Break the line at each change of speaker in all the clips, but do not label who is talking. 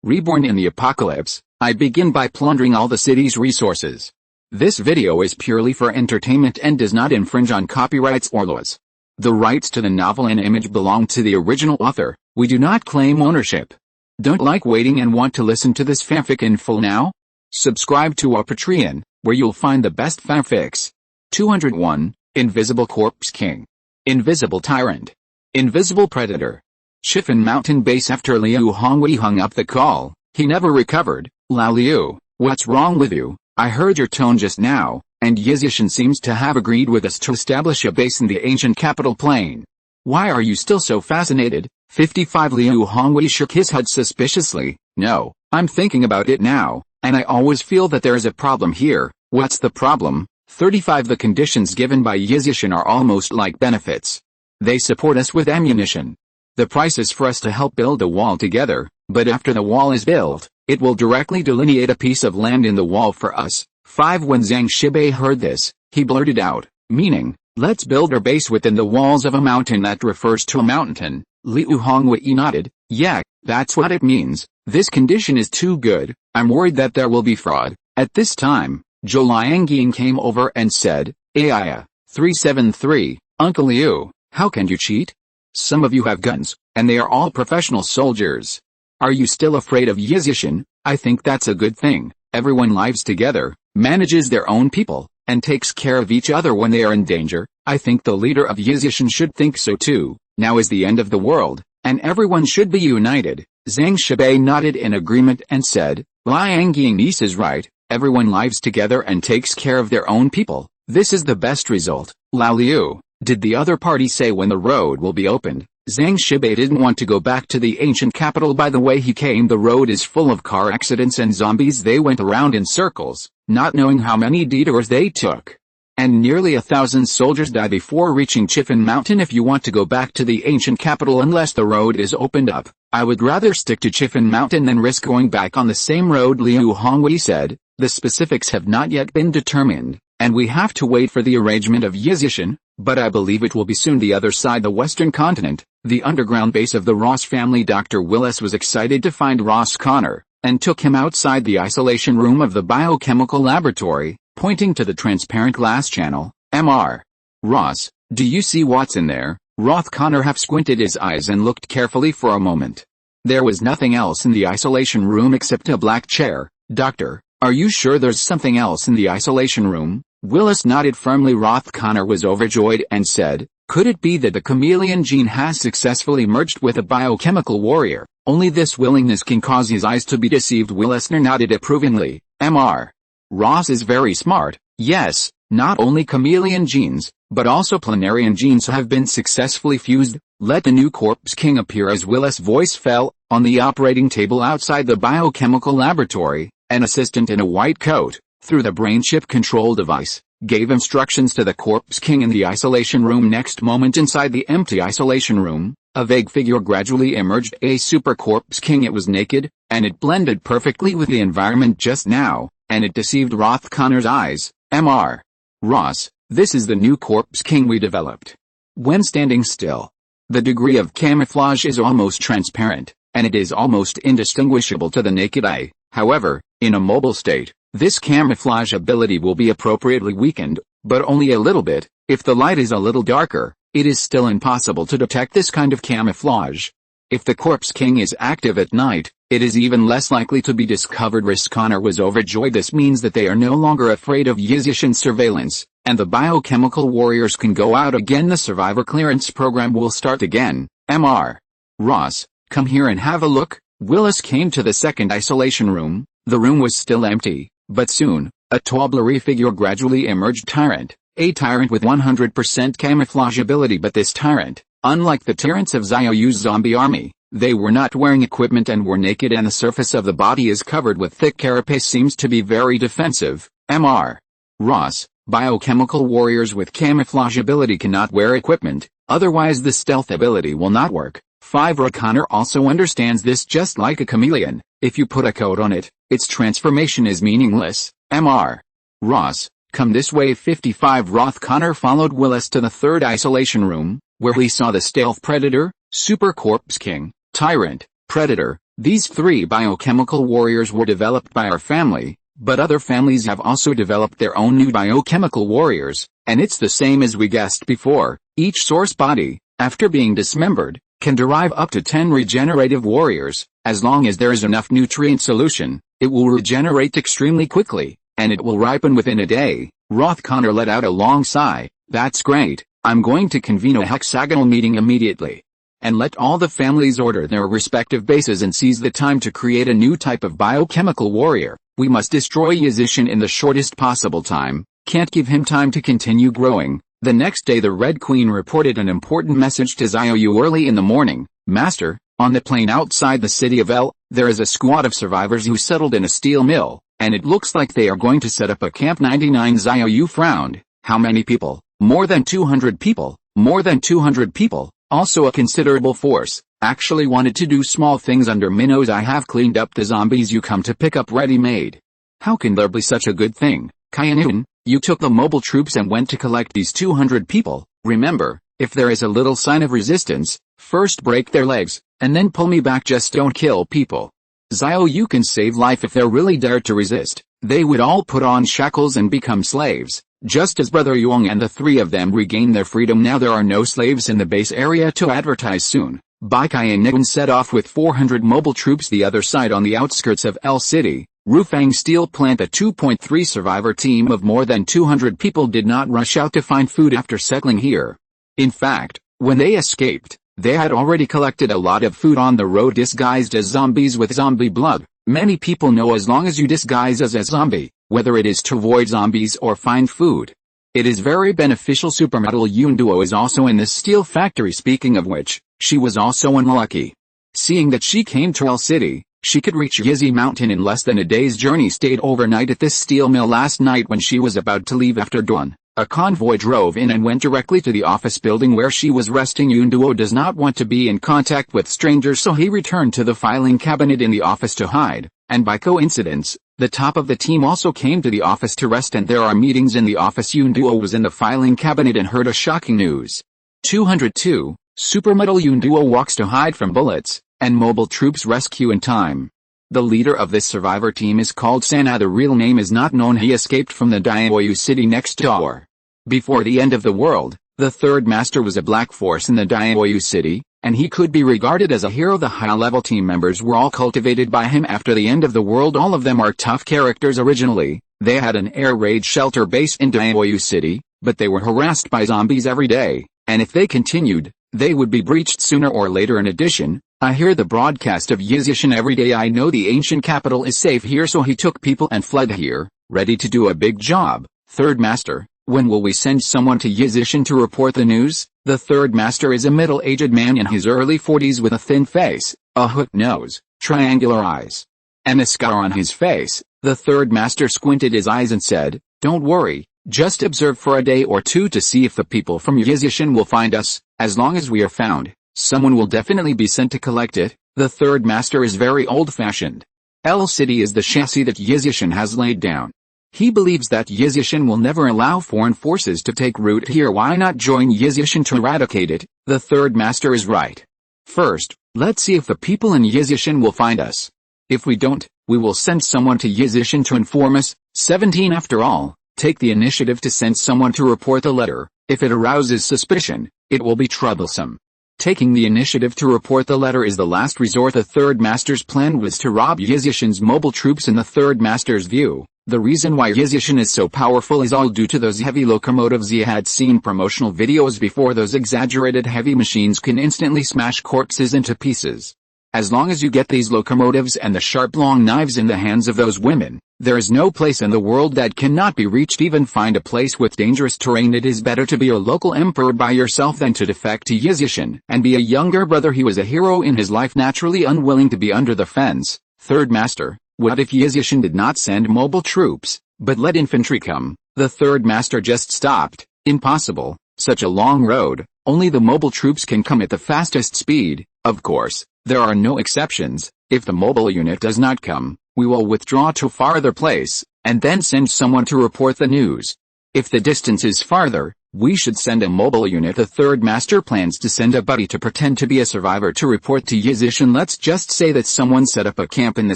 Reborn in the apocalypse, I begin by plundering all the city's resources. This video is purely for entertainment and does not infringe on copyrights or laws. The rights to the novel and image belong to the original author. We do not claim ownership. Don't like waiting and want to listen to this fanfic in full now? Subscribe to our Patreon, where you'll find the best fanfics. 201, Invisible Corpse King. Invisible Tyrant. Invisible Predator. Chiffon Mountain Base. After Liu Hongwei hung up the call, he never recovered. Lao Liu, what's wrong with you? I heard your tone just now, and Yizishan seems to have agreed with us to establish a base in the ancient capital plain. Why are you still so fascinated? 55 Liu Hongwei shook his head suspiciously. No, I'm thinking about it now, and I always feel that there is a problem here. What's the problem? 35 The conditions given by Yizishan are almost like benefits. They support us with ammunition. The price is for us to help build a wall together, but after the wall is built, it will directly delineate a piece of land in the wall for us. 5 When Zhang Shibei heard this, he blurted out, meaning, let's build our base within the walls of a mountain. That refers to a mountain. Liu Hongwei nodded, yeah, that's what it means. This condition is too good. I'm worried that there will be fraud. At this time, Zhou Liangying came over and said, Aya, 373, Uncle Liu, how can you cheat? Some of you have guns, and they are all professional soldiers. Are you still afraid of Yizishan? I think that's a good thing. Everyone lives together, manages their own people, and takes care of each other when they are in danger. I think the leader of Yizishan should think so too. Now is the end of the world, and everyone should be united. Zhang Shibei nodded in agreement and said, Liangying niece is right. Everyone lives together and takes care of their own people. This is the best result. Lao Liu, did the other party say when the road will be opened? Zhang Shibei didn't want to go back to the ancient capital. By the way he came, the road is full of car accidents and zombies. They went around in circles, not knowing how many detours they took. And nearly 1,000 soldiers died before reaching Chiffon Mountain. If you want to go back to the ancient capital unless the road is opened up, I would rather stick to Chiffon Mountain than risk going back on the same road. Liu Hongwei said, the specifics have not yet been determined, and we have to wait for the arrangement of Yizishan, but I believe it will be soon. The other side, the western continent, the underground base of the Ross family. Dr. Willis was excited to find Ross Connor, and took him outside the isolation room of the biochemical laboratory, pointing to the transparent glass channel. Mr. Ross, do you see what's in there? Roth Connor half squinted his eyes and looked carefully for a moment. There was nothing else in the isolation room except a black chair. Doctor, are you sure there's something else in the isolation room? Willis nodded firmly. Roth Connor was overjoyed and said, could it be that the chameleon gene has successfully merged with a biochemical warrior? Only this willingness can cause his eyes to be deceived. Willis nodded approvingly. Mr. Ross is very smart. Yes, not only chameleon genes, but also planarian genes have been successfully fused. Let the new Corpse King appear. As Willis' voice fell, on the operating table outside the biochemical laboratory, an assistant in a white coat, through the brain chip control device, gave instructions to the Corpse King in the isolation room. Next moment, inside the empty isolation room, a vague figure gradually emerged. A super Corpse King. It was naked, and it blended perfectly with the environment just now, and it deceived Roth Connor's eyes. Mr. Ross, this is the new Corpse King we developed. When standing still, the degree of camouflage is almost transparent, and it is almost indistinguishable to the naked eye. However, in a mobile state, this camouflage ability will be appropriately weakened, but only a little bit. If the light is a little darker, it is still impossible to detect this kind of camouflage. If the Corpse King is active at night, it is even less likely to be discovered. Ross Connor was overjoyed. This means that they are no longer afraid of Yizishan's surveillance, and the biochemical warriors can go out again. The survivor clearance program will start again. Mr. Ross, come here and have a look. Willis came to the second isolation room. The room was still empty, but soon, a tall blurry figure gradually emerged. Tyrant, a tyrant with 100% camouflage ability. But this tyrant, unlike the tyrants of Xiao Yu's zombie army, they were not wearing equipment and were naked, and the surface of the body is covered with thick carapace. Seems to be very defensive. Mr. Ross, biochemical warriors with camouflage ability cannot wear equipment, otherwise the stealth ability will not work. 5 Connor also understands this. Just like a chameleon, if you put a coat on it, its transformation is meaningless. Mr. Ross, come this way. 55 Roth Connor followed Willis to the third isolation room, where he saw the stealth predator, super Corpse King, tyrant, predator, These 3 biochemical warriors were developed by our family, but other families have also developed their own new biochemical warriors, and it's the same as we guessed before. Each source body, after being dismembered, can derive up to 10 regenerative warriors. As long as there is enough nutrient solution, it will regenerate extremely quickly, and it will ripen within a day. Roth Connor let out a long sigh. That's great. I'm going to convene a hexagonal meeting immediately. And let all the families order their respective bases and seize the time to create a new type of biochemical warrior. We must destroy Yazishan in the shortest possible time. Can't give him time to continue growing. The next day the Red Queen reported an important message to Xiao Yu early in the morning. Master, on the plain outside the city of El, there is a squad of survivors who settled in a steel mill, and it looks like they are going to set up a camp. 99 Xiao Yu frowned. How many people? More than 200 people. More than 200 people. Also a considerable force. Actually wanted to do small things under minnows. I have cleaned up the zombies you come to pick up ready-made. How can there be such a good thing? Kainun, you took the mobile troops and went to collect these 200 people. Remember, if there is a little sign of resistance, first break their legs, and then pull me back. Just don't kill people. Xiao Yu can save life if they really dare to resist. They would all put on shackles and become slaves. Just as Brother Yuang and the 3 of them regain their freedom. Now there are no slaves in the base area to advertise soon. Baikai and Nigun set off with 400 mobile troops the other side on the outskirts of El City. Rufang Steel Plant, a 2.3 survivor team of more than 200 people, did not rush out to find food after settling here. In fact, when they escaped, they had already collected a lot of food on the road disguised as zombies with zombie blood. Many people know as long as you disguise as a zombie, whether it is to avoid zombies or find food, it is very beneficial. Supermodel Yunduo is also in this steel factory. Speaking of which, she was also unlucky. Seeing that she came to El City, she could reach Yizi Mountain in less than a day's journey. Stayed overnight at this steel mill. Last night when she was about to leave after dawn, a convoy drove in and went directly to the office building where she was resting. Yunduo does not want to be in contact with strangers, so he returned to the filing cabinet in the office to hide, and by coincidence, the top of the team also came to the office to rest, and there are meetings in the office. Yunduo was in the filing cabinet and heard a shocking news. 202, Supermodel Yunduo walks to hide from bullets, and mobile troops rescue in time. The leader of this survivor team is called Sana. The real name is not known. He escaped from the Daoyu city next door. Before the end of the world, the third master was a black force in the Daoyu city, and he could be regarded as a hero. The high-level team members were all cultivated by him after the end of the world. All of them are tough characters. Originally, they had an air raid shelter base in Daoyu city, but they were harassed by zombies every day, and if they continued, they would be breached sooner or later. In addition, I hear the broadcast of Yizishan every day. I know the ancient capital is safe here, so he took people and fled here, ready to do a big job. Third master, when will we send someone to Yizishan to report the news? The third master is a middle-aged man in his early 40s with a thin face, a hooked nose, triangular eyes, and a scar on his face. The third master squinted his eyes and said, "Don't worry, just observe for a day or two to see if the people from Yizishan will find us. As long as we are found, someone will definitely be sent to collect it." The third master is very old-fashioned. El City is the chassis that Yizishan has laid down. He believes that Yizishan will never allow foreign forces to take root here. Why not join Yizishan to eradicate it? The third master is right. First, let's see if the people in Yizishan will find us. If we don't, we will send someone to Yizishan to inform us. 17 After all, take the initiative to send someone to report the letter. If it arouses suspicion, it will be troublesome. Taking the initiative to report the letter is the last resort. The third master's plan was to rob Yizishan's mobile troops. In the third master's view, the reason why Yizishan is so powerful is all due to those heavy locomotives. He had seen promotional videos before. Those exaggerated heavy machines can instantly smash corpses into pieces. As long as you get these locomotives and the sharp long knives in the hands of those women, there is no place in the world that cannot be reached. Even find a place with dangerous terrain. It is better to be a local emperor by yourself than to defect to Yizishan and be a younger brother. He was a hero in his life, naturally unwilling to be under the fence. Third master, what if Yizishan did not send mobile troops, but let infantry come? The third master just stopped. Impossible, such a long road, only the mobile troops can come at the fastest speed. Of course, there are no exceptions. If the mobile unit does not come, we will withdraw to farther place, and then send someone to report the news. If the distance is farther, We should send a mobile unit. The third master plans to send a buddy to pretend to be a survivor to report to Yizishan. Let's just say that someone set up a camp in the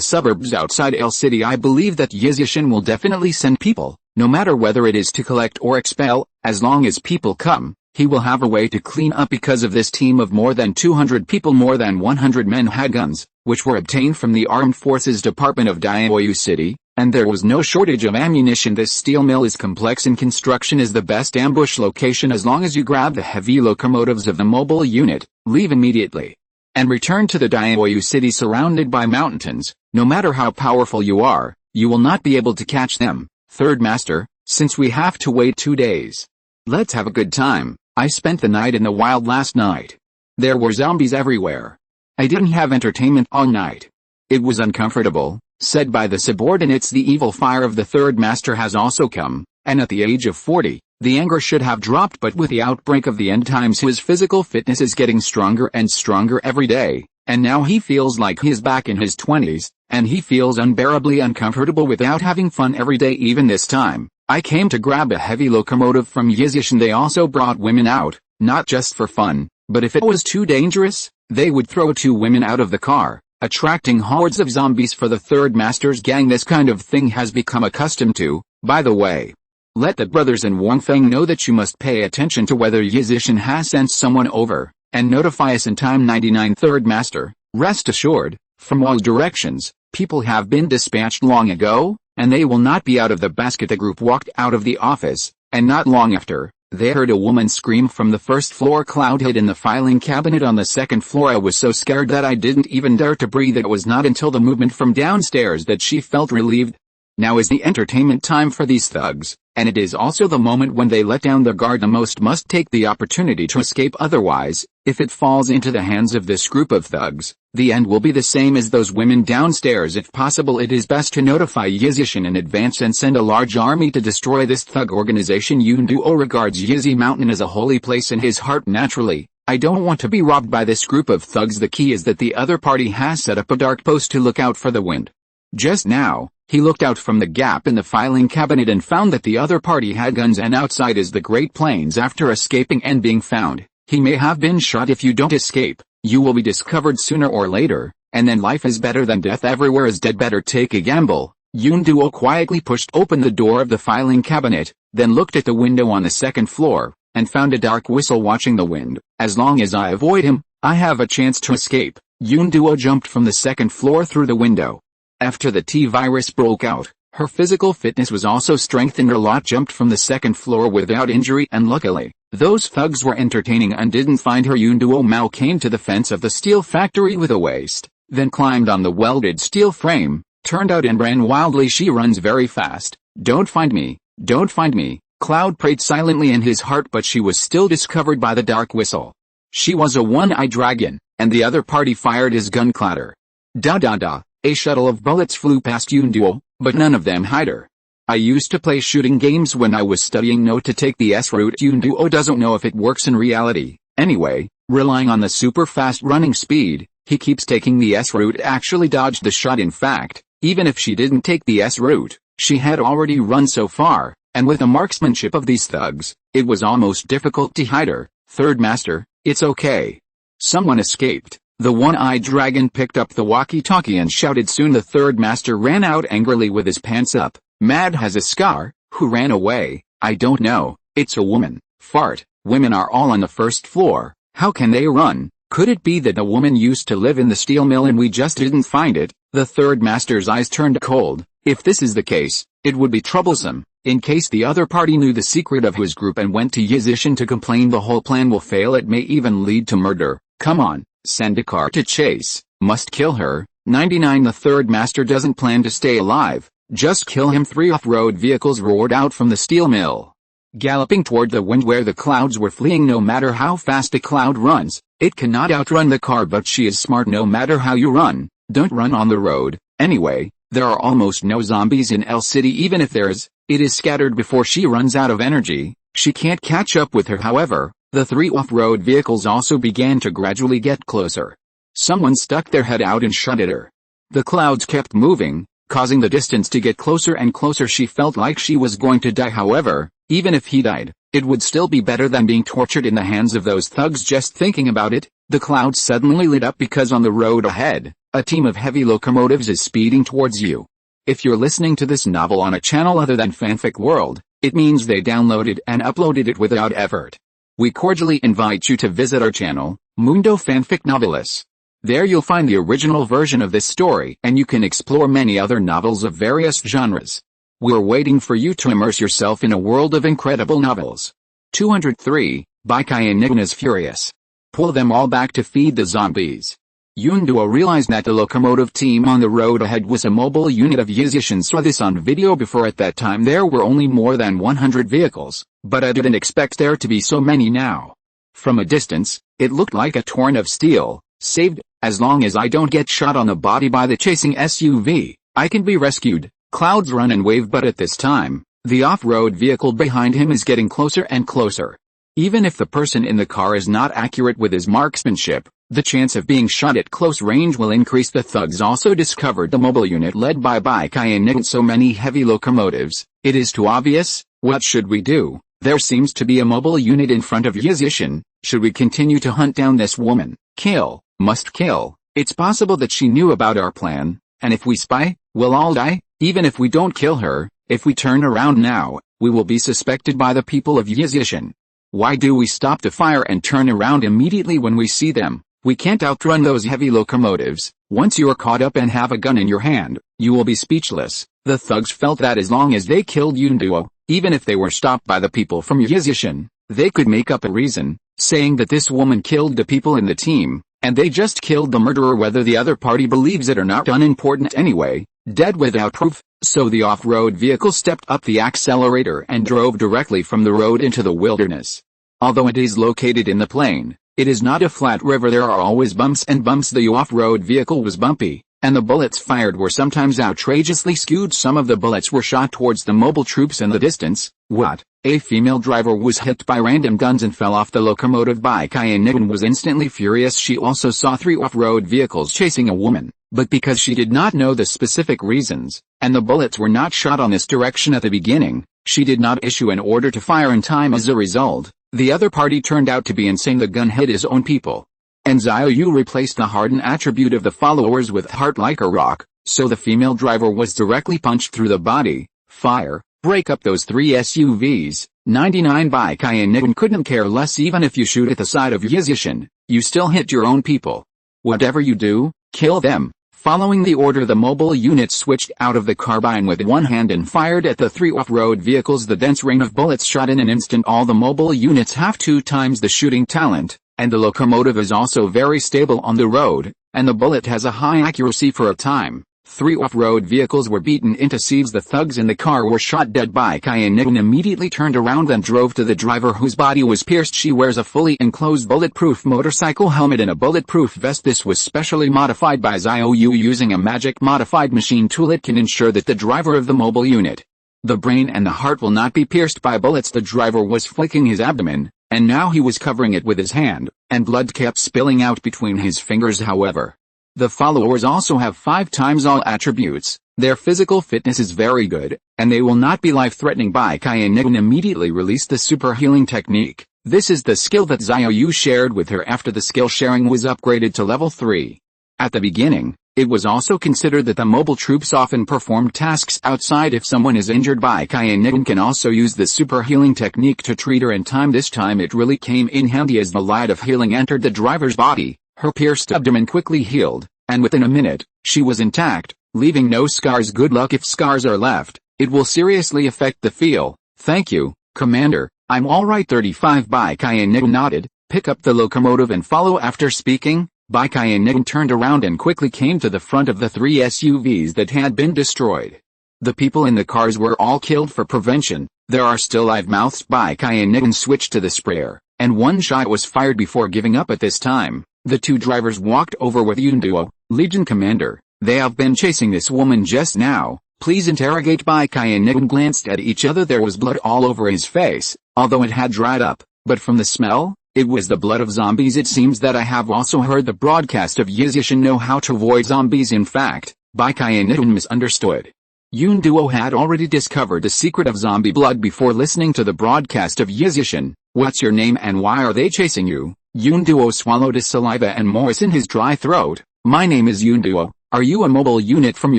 suburbs outside El City. I believe that Yizishan will definitely send people, no matter whether it is to collect or expel. As long as people come, he will have a way to clean up. Because of this team of more than 200 people, more than 100 men had guns, which were obtained from the Armed Forces Department of Xiao Yu City, and there was no shortage of ammunition. This steel mill is complex in construction, is the best ambush location. As long as you grab the heavy locomotives of the mobile unit, leave immediately, and return to the Xiao Yu City surrounded by mountains. No matter how powerful you are, you will not be able to catch them. Third master, since we have to wait 2 days, let's have a good time. I spent the night in the wild last night. There were zombies everywhere. I didn't have entertainment all night. It was uncomfortable, said by the subordinates. The evil fire of the third master has also come, and at the age of 40, the anger should have dropped, but with the outbreak of the end times his physical fitness is getting stronger and stronger every day, and now he feels like he is back in his 20s, and he feels unbearably uncomfortable without having fun every day. Even this time, I came to grab a heavy locomotive from Yizishan. They also brought women out, not just for fun, but if it was too dangerous, they would throw 2 women out of the car, attracting hordes of zombies for the third master's gang. This kind of thing has become accustomed to. By the way, let the brothers in Wangfeng know that you must pay attention to whether Yizishan has sent someone over, and notify us in time. 99 Third master, rest assured, from all directions, people have been dispatched long ago, and they will not be out of the basket. The group walked out of the office, and not long after, they heard a woman scream from the first floor. Cloud hid in the filing cabinet on the second floor. I was so scared that I didn't even dare to breathe. It was not until the movement from downstairs that she felt relieved. Now is the entertainment time for these thugs, and it is also the moment when they let down their guard the most. Must take the opportunity to escape, otherwise, if it falls into the hands of this group of thugs, the end will be the same as those women downstairs. If possible, it is best to notify Yizishan in advance and send a large army to destroy this thug organization. Yunduo regards Yizi Mountain as a holy place in his heart. Naturally, I don't want to be robbed by this group of thugs. The key is that the other party has set up a dark post to look out for the wind. Just now, he looked out from the gap in the filing cabinet and found that the other party had guns, and outside is the Great Plains. After escaping and being found, he may have been shot. If you don't escape, you will be discovered sooner or later, and then life is better than death. Everywhere is dead. Better take a gamble. Yunduo quietly pushed open the door of the filing cabinet, then looked at the window on the second floor, and found a dark whistle watching the wind. As long as I avoid him, I have a chance to escape. Yunduo jumped from the second floor through the window. After the T-virus broke out, her physical fitness was also strengthened a lot. Jumped from the second floor without injury, and luckily, those thugs were entertaining and didn't find her. Yunduo Mao came to the fence of the steel factory with a waist, then climbed on the welded steel frame, turned out and ran wildly. She runs very fast. Don't find me, don't find me, Cloud prayed silently in his heart, but she was still discovered by the dark whistle. She was a one-eyed dragon, and the other party fired his gun. Clatter. Da da da. A shuttle of bullets flew past Yunduo, but none of them hit her. I used to play shooting games when I was studying. Note to take the S route. Yunduo doesn't know if it works in reality. Anyway, relying on the super fast running speed, he keeps taking the S route. Actually dodged the shot. In fact, even if she didn't take the S route, she had already run so far, and with the marksmanship of these thugs, it was almost difficult to hide her. Third master, it's okay. Someone escaped. The one-eyed dragon picked up the walkie-talkie and shouted. Soon the third master ran out angrily with his pants up. Mad has a scar. Who ran away? I don't know. It's a woman. Fart. Women are all on the first floor. How can they run? Could it be that the woman used to live in the steel mill and we just didn't find it? The third master's eyes turned cold. If this is the case, it would be troublesome. In case the other party knew the secret of his group and went to Yizishan to complain, the whole plan will fail. It may even lead to murder. Come on. Send a car to chase. Must kill her. 99 The third master doesn't plan to stay alive. Just kill him. 3 off-road vehicles roared out from the steel mill, galloping toward the wind where the clouds were fleeing. No matter how fast a cloud runs, it cannot outrun the car, but she is smart. No matter how you run, don't run on the road. Anyway, there are almost no zombies in El City. Even if there is, it is scattered before she runs out of energy. She can't catch up with her. However, the 3 off-road vehicles also began to gradually get closer. Someone stuck their head out and shot at her. The clouds kept moving, causing the distance to get closer and closer. She felt like she was going to die. However, Even if he died, it would still be better than being tortured in the hands of those thugs. Just thinking about it, the clouds suddenly lit up because on the road ahead, a team of heavy locomotives is speeding towards you. If you're listening to this novel on a channel other than Fanfic World, it means they downloaded and uploaded it without effort. We cordially invite you to visit our channel, Mundo Fanfic Novelis. There you'll find the original version of this story and you can explore many other novels of various genres. We're waiting for you to immerse yourself in a world of incredible novels. 203, Baikai Nigun is furious. Pull them all back to feed the zombies. Yunduo realized that the locomotive team on the road ahead was a mobile unit of Yizishin. Saw this on video before. At that time there were only more than 100 vehicles, but I didn't expect there to be so many now. From a distance, it looked like a torrent of steel. Saved, as long as I don't get shot on the body by the chasing SUV, I can be rescued. Clouds run and wave, but at this time, the off-road vehicle behind him is getting closer and closer. Even if the person in the car is not accurate with his marksmanship, the chance of being shot at close range will increase. The thugs also discovered the mobile unit led by Baikai and Nigun. So many heavy locomotives, it is too obvious. What should we do? There seems to be a mobile unit in front of Yizishin. Should we continue to hunt down this woman? Kill, must kill. It's possible that she knew about our plan, and if we spy, we'll all die. Even if we don't kill her, if we turn around now, we will be suspected by the people of Yizishin. Why do we stop the fire and turn around immediately when we see them? We can't outrun those heavy locomotives. Once you're caught up and have a gun in your hand, you will be speechless. The thugs felt that as long as they killed Yunduo, even if they were stopped by the people from Yizishin, they could make up a reason, saying that this woman killed the people in the team, and they just killed the murderer. Whether the other party believes it or not, unimportant anyway, dead without proof. So the off-road vehicle stepped up the accelerator and drove directly from the road into the wilderness. Although it is located in the plain, it is not a flat river. There are always bumps and bumps. The off-road vehicle was bumpy, and the bullets fired were sometimes outrageously skewed. Some of the bullets were shot towards the mobile troops in the distance. What? A female driver was hit by random guns and fell off the locomotive. Baikai and Nigun was instantly furious. She also saw 3 off-road vehicles chasing a woman, but because she did not know the specific reasons, and the bullets were not shot on this direction at the beginning, she did not issue an order to fire in time. As a result, the other party turned out to be insane. The gun hit his own people. And Xiao Yu replaced the hardened attribute of the followers with heart like a rock, so the female driver was directly punched through the body. Fire, break up those 3 SUVs. 99 Baikai and Nigun couldn't care less. Even if you shoot at the side of Yizishin, you still hit your own people. Whatever you do, kill them. Following the order, the mobile unit switched out of the carbine with one hand and fired at the 3 off-road vehicles. The dense rain of bullets shot in an instant. All the mobile units have 2 times the shooting talent, and the locomotive is also very stable on the road, and the bullet has a high accuracy for a time. 3 off-road vehicles were beaten into sieves. The thugs in the car were shot dead. Baikai and Nigun immediately turned around and drove to the driver whose body was pierced. She wears a fully enclosed bulletproof motorcycle helmet and a bulletproof vest. This was specially modified by Xiao Yu using a magic modified machine tool. It can ensure that the driver of the mobile unit, the brain and the heart will not be pierced by bullets. The driver was flicking his abdomen, and now he was covering it with his hand, and blood kept spilling out between his fingers. However, the followers also have 5 times all attributes. Their physical fitness is very good, and they will not be life-threatening. Baikai and Nigun immediately released the super healing technique. This is the skill that Xiao Yu shared with her after the skill sharing was upgraded to level 3. At the beginning, it was also considered that the mobile troops often performed tasks outside if someone is injured. Baikai and Nigun can also use the super healing technique to treat her in time. This time it really came in handy as the light of healing entered the driver's body. Her pierced abdomen quickly healed, and within a minute, she was intact, leaving no scars. Good luck. If scars are left, it will seriously affect the feel. Thank you, Commander. I'm alright. 35 Baikai and Nigun nodded, pick up the locomotive and follow. After speaking, Baikai and Nigun turned around and quickly came to the front of the 3 SUVs that had been destroyed. The people in the cars were all killed. For prevention, there are still live mouths. Baikai and Nigun switched to the sprayer, and 1 shot was fired before giving up. At this time, the 2 drivers walked over with Yunduo. Legion Commander, they have been chasing this woman just now. Please interrogate. Baikai and Nigun glanced at each other. There was blood all over his face, although it had dried up, but from the smell, it was the blood of zombies. It seems that I have also heard the broadcast of Yizishin know how to avoid zombies. In fact, Baikai and Nigun misunderstood. Yoon Duo had already discovered the secret of zombie blood before listening to the broadcast of Yizishin. What's your name and why are they chasing you? Yoon Duo swallowed his saliva and moist in his dry throat. My name is Yoon Duo. Are you a mobile unit from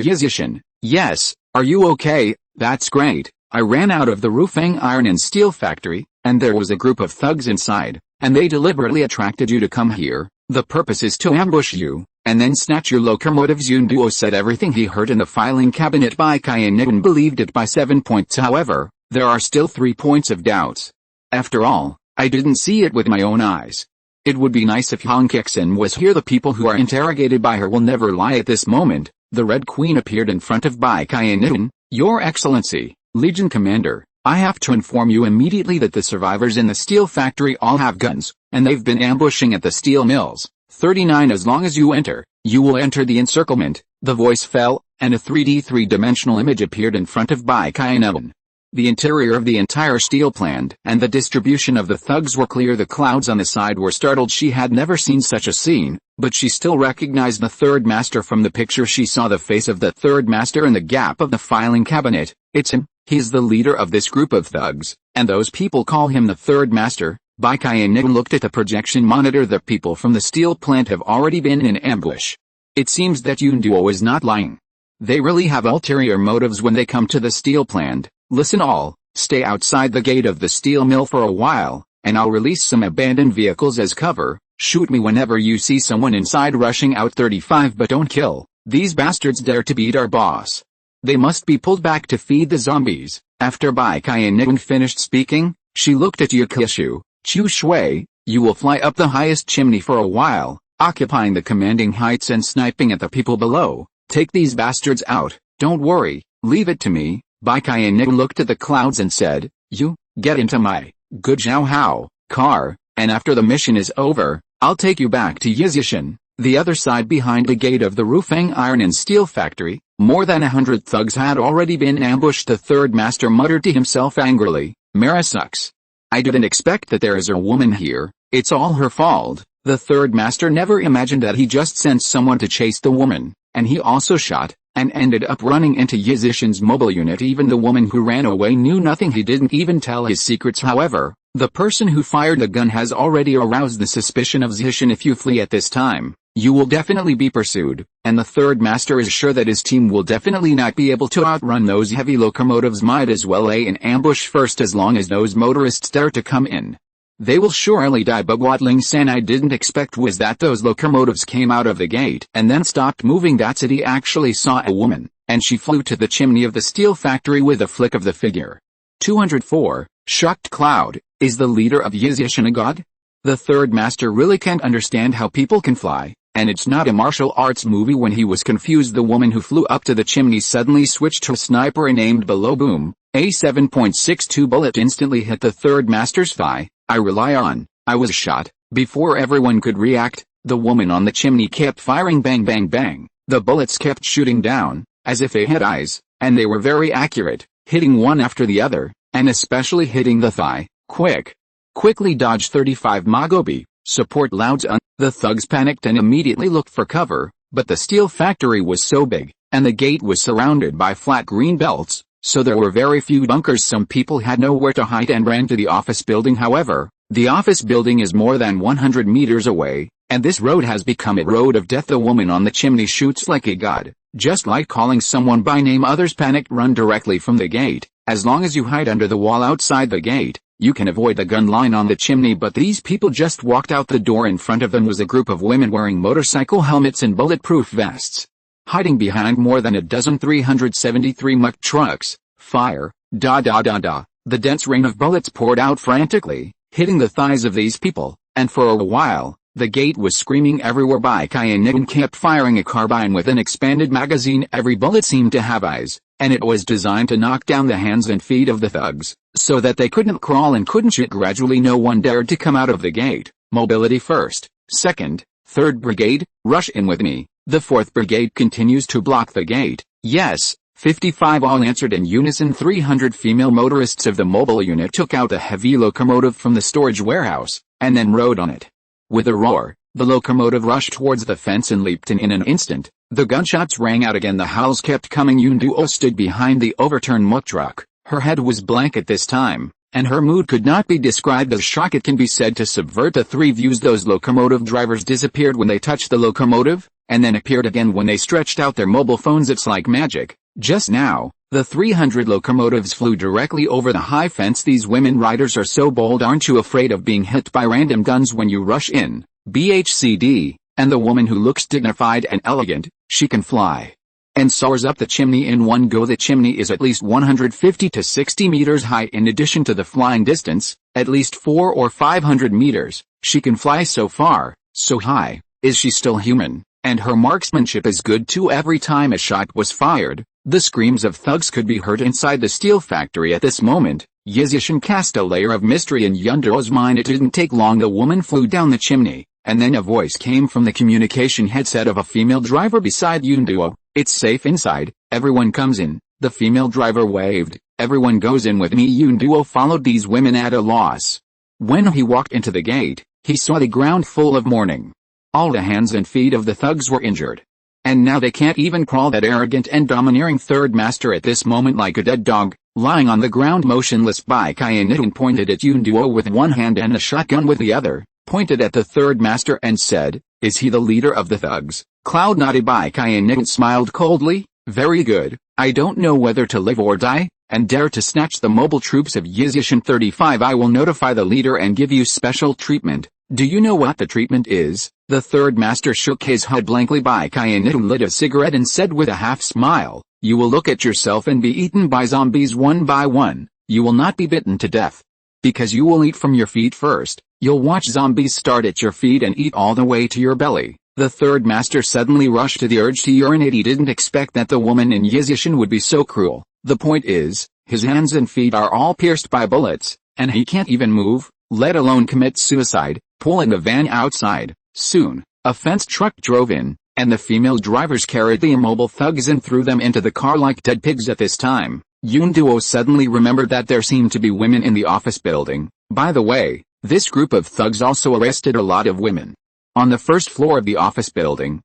Yizishin? Yes. Are you okay? That's great. I ran out of the roofing iron and steel factory, and there was a group of thugs inside, and they deliberately attracted you to come here. The purpose is to ambush you, and then snatch your locomotives. Yoon Duo said everything he heard in the filing cabinet by Cayenne and believed it by 7 points. However, there are still 3 points of doubts. After all, I didn't see it with my own eyes. It would be nice if Han Kexin was here. The people who are interrogated by her will never lie at this moment. The Red Queen appeared in front of Bai Cayenne. Your Excellency, Legion Commander, I have to inform you immediately that the survivors in the steel factory all have guns, and they've been ambushing at the steel mills. 39 As long as you enter, you will enter the encirclement. The voice fell, and a 3D three-dimensional image appeared in front of Bai Cayenne. The interior of the entire steel plant and the distribution of the thugs were clear. The clouds on the side were startled. She had never seen such a scene, but she still recognized the third master from the picture. She saw the face of the third master in the gap of the filing cabinet. It's him. He's the leader of this group of thugs, and those people call him the third master. Bai Cayenne looked at the projection monitor. The people from the steel plant have already been in ambush. It seems that Yoon Duo is not lying. They really have ulterior motives when they come to the steel plant. Listen all, stay outside the gate of the steel mill for a while, and I'll release some abandoned vehicles as cover. Shoot me whenever you see someone inside rushing out. 35 But don't kill. These bastards dare to beat our boss. They must be pulled back to feed the zombies. After Bai Cayenne finished speaking, she looked at Yu Kishu. Chu Shui, you will fly up the highest chimney for a while, occupying the commanding heights and sniping at the people below. Take these bastards out. Don't worry, leave it to me. Bai Cayenne looked at the clouds and said, you, get into my good Zhao Hao car, and after the mission is over, I'll take you back to Yizishin. The other side behind the gate of the roofing iron and steel factory, more than 100 thugs had already been ambushed. The third master muttered to himself angrily, Mara sucks. I didn't expect that there is a woman here. It's all her fault. The third master never imagined that he just sent someone to chase the woman, and he also shot, and ended up running into Yizishin's mobile unit. Even the woman who ran away knew nothing. He didn't even tell his secrets. However, the person who fired the gun has already aroused the suspicion of Yizishin. If you flee at this time, you will definitely be pursued, and the third master is sure that his team will definitely not be able to outrun those heavy locomotives. Might as well lay in ambush first. As long as those motorists dare to come in, they will surely die. But what Ling San I didn't expect was that those locomotives came out of the gate and then stopped moving. That's it. He actually saw a woman, and she flew to the chimney of the steel factory with a flick of the figure. 204, Shocked Cloud, is the leader of Yizishin a god? The third master really can't understand how people can fly, and it's not a martial arts movie. When he was confused, the woman who flew up to the chimney suddenly switched her sniper and aimed below. Boom, a 7.62 bullet instantly hit the third master's thigh. I was shot. Before everyone could react, the woman on the chimney kept firing. Bang bang bang. The bullets kept shooting down, as if they had eyes, and they were very accurate, hitting one after the other, and especially hitting the thigh. Quickly dodge. 35 Magobi, support louds. The thugs panicked and immediately looked for cover, but the steel factory was so big, and the gate was surrounded by flat green belts, so there were very few bunkers. Some people had nowhere to hide and ran to the office building. However, the office building is more than 100 meters away, and this road has become a road of death. The woman on the chimney shoots like a god, just like calling someone by name. Others panicked run directly from the gate. As long as you hide under the wall outside the gate, you can avoid the gun line on the chimney. But these people just walked out the door. In front of them was a group of women wearing motorcycle helmets and bulletproof vests, hiding behind more than a dozen 373 muck trucks. Fire, The dense rain of bullets poured out frantically, hitting the thighs of these people, and for a while, the gate was screaming everywhere. Bai Cayenne kept firing a carbine with an expanded magazine. Every bullet seemed to have eyes, and it was designed to knock down the hands and feet of the thugs, so that they couldn't crawl and couldn't shoot. Gradually no one dared to come out of the gate. Mobility first, second, third brigade, rush in with me. The 4th brigade continues to block the gate. Yes, 55 all answered in unison. 300 female motorists of the mobile unit took out a heavy locomotive from the storage warehouse, and then rode on it. With a roar, the locomotive rushed towards the fence and leaped in an instant. The gunshots rang out again. The howls kept coming. Yunduo stood behind the overturned muck truck. Her head was blank at this time, and her mood could not be described as shock. It can be said to subvert the three views. Those locomotive drivers disappeared when they touched the locomotive, and then appeared again when they stretched out their mobile phones. It's like magic. Just now, the 300 locomotives flew directly over the high fence. These women riders are so bold. Aren't you afraid of being hit by random guns when you rush in? BHCD. And the woman who looks dignified and elegant, she can fly and soars up the chimney in one go. The chimney is at least 150 to 60 meters high. In addition to the flying distance, at least 400 or 500 meters, she can fly so far, so high. Is she still human? And her marksmanship is good too. Every time a shot was fired, the screams of thugs could be heard inside the steel factory. At this moment, Yizishin cast a layer of mystery in Yunduo's mind. It didn't take long. The woman flew down the chimney, and then a voice came from the communication headset of a female driver beside Yunduo. It's safe inside, everyone comes in. The female driver waved. Everyone goes in with me. Yunduo followed these women at a loss. When he walked into the gate, he saw the ground full of mourning. All the hands and feet of the thugs were injured. And now they can't even crawl. That arrogant and domineering third master at this moment, like a dead dog, lying on the ground motionless. Bai Qiannian pointed at Yunduo with one hand and a shotgun with the other, pointed at the third master and said, "Is he the leader of the thugs?" Cloud nodded. Bai Qiannian smiled coldly. "Very good. I don't know whether to live or die, and dare to snatch the mobile troops of Yizishin 35. I will notify the leader and give you special treatment. Do you know what the treatment is?" The third master shook his head blankly. Bai Qiannian lit a cigarette and said with a half smile, "You will look at yourself and be eaten by zombies one by one. You will not be bitten to death. Because you will eat from your feet first. You'll watch zombies start at your feet and eat all the way to your belly." The third master suddenly rushed to the urge to urinate. He didn't expect that the woman in Yizishin would be so cruel. The point is, his hands and feet are all pierced by bullets, and he can't even move, let alone commit suicide. Pulling the van outside. Soon, a fenced truck drove in, and the female drivers carried the immobile thugs and threw them into the car like dead pigs. At this time, Yunduo suddenly remembered that there seemed to be women in the office building. By the way, this group of thugs also arrested a lot of women. On the first floor of the office building,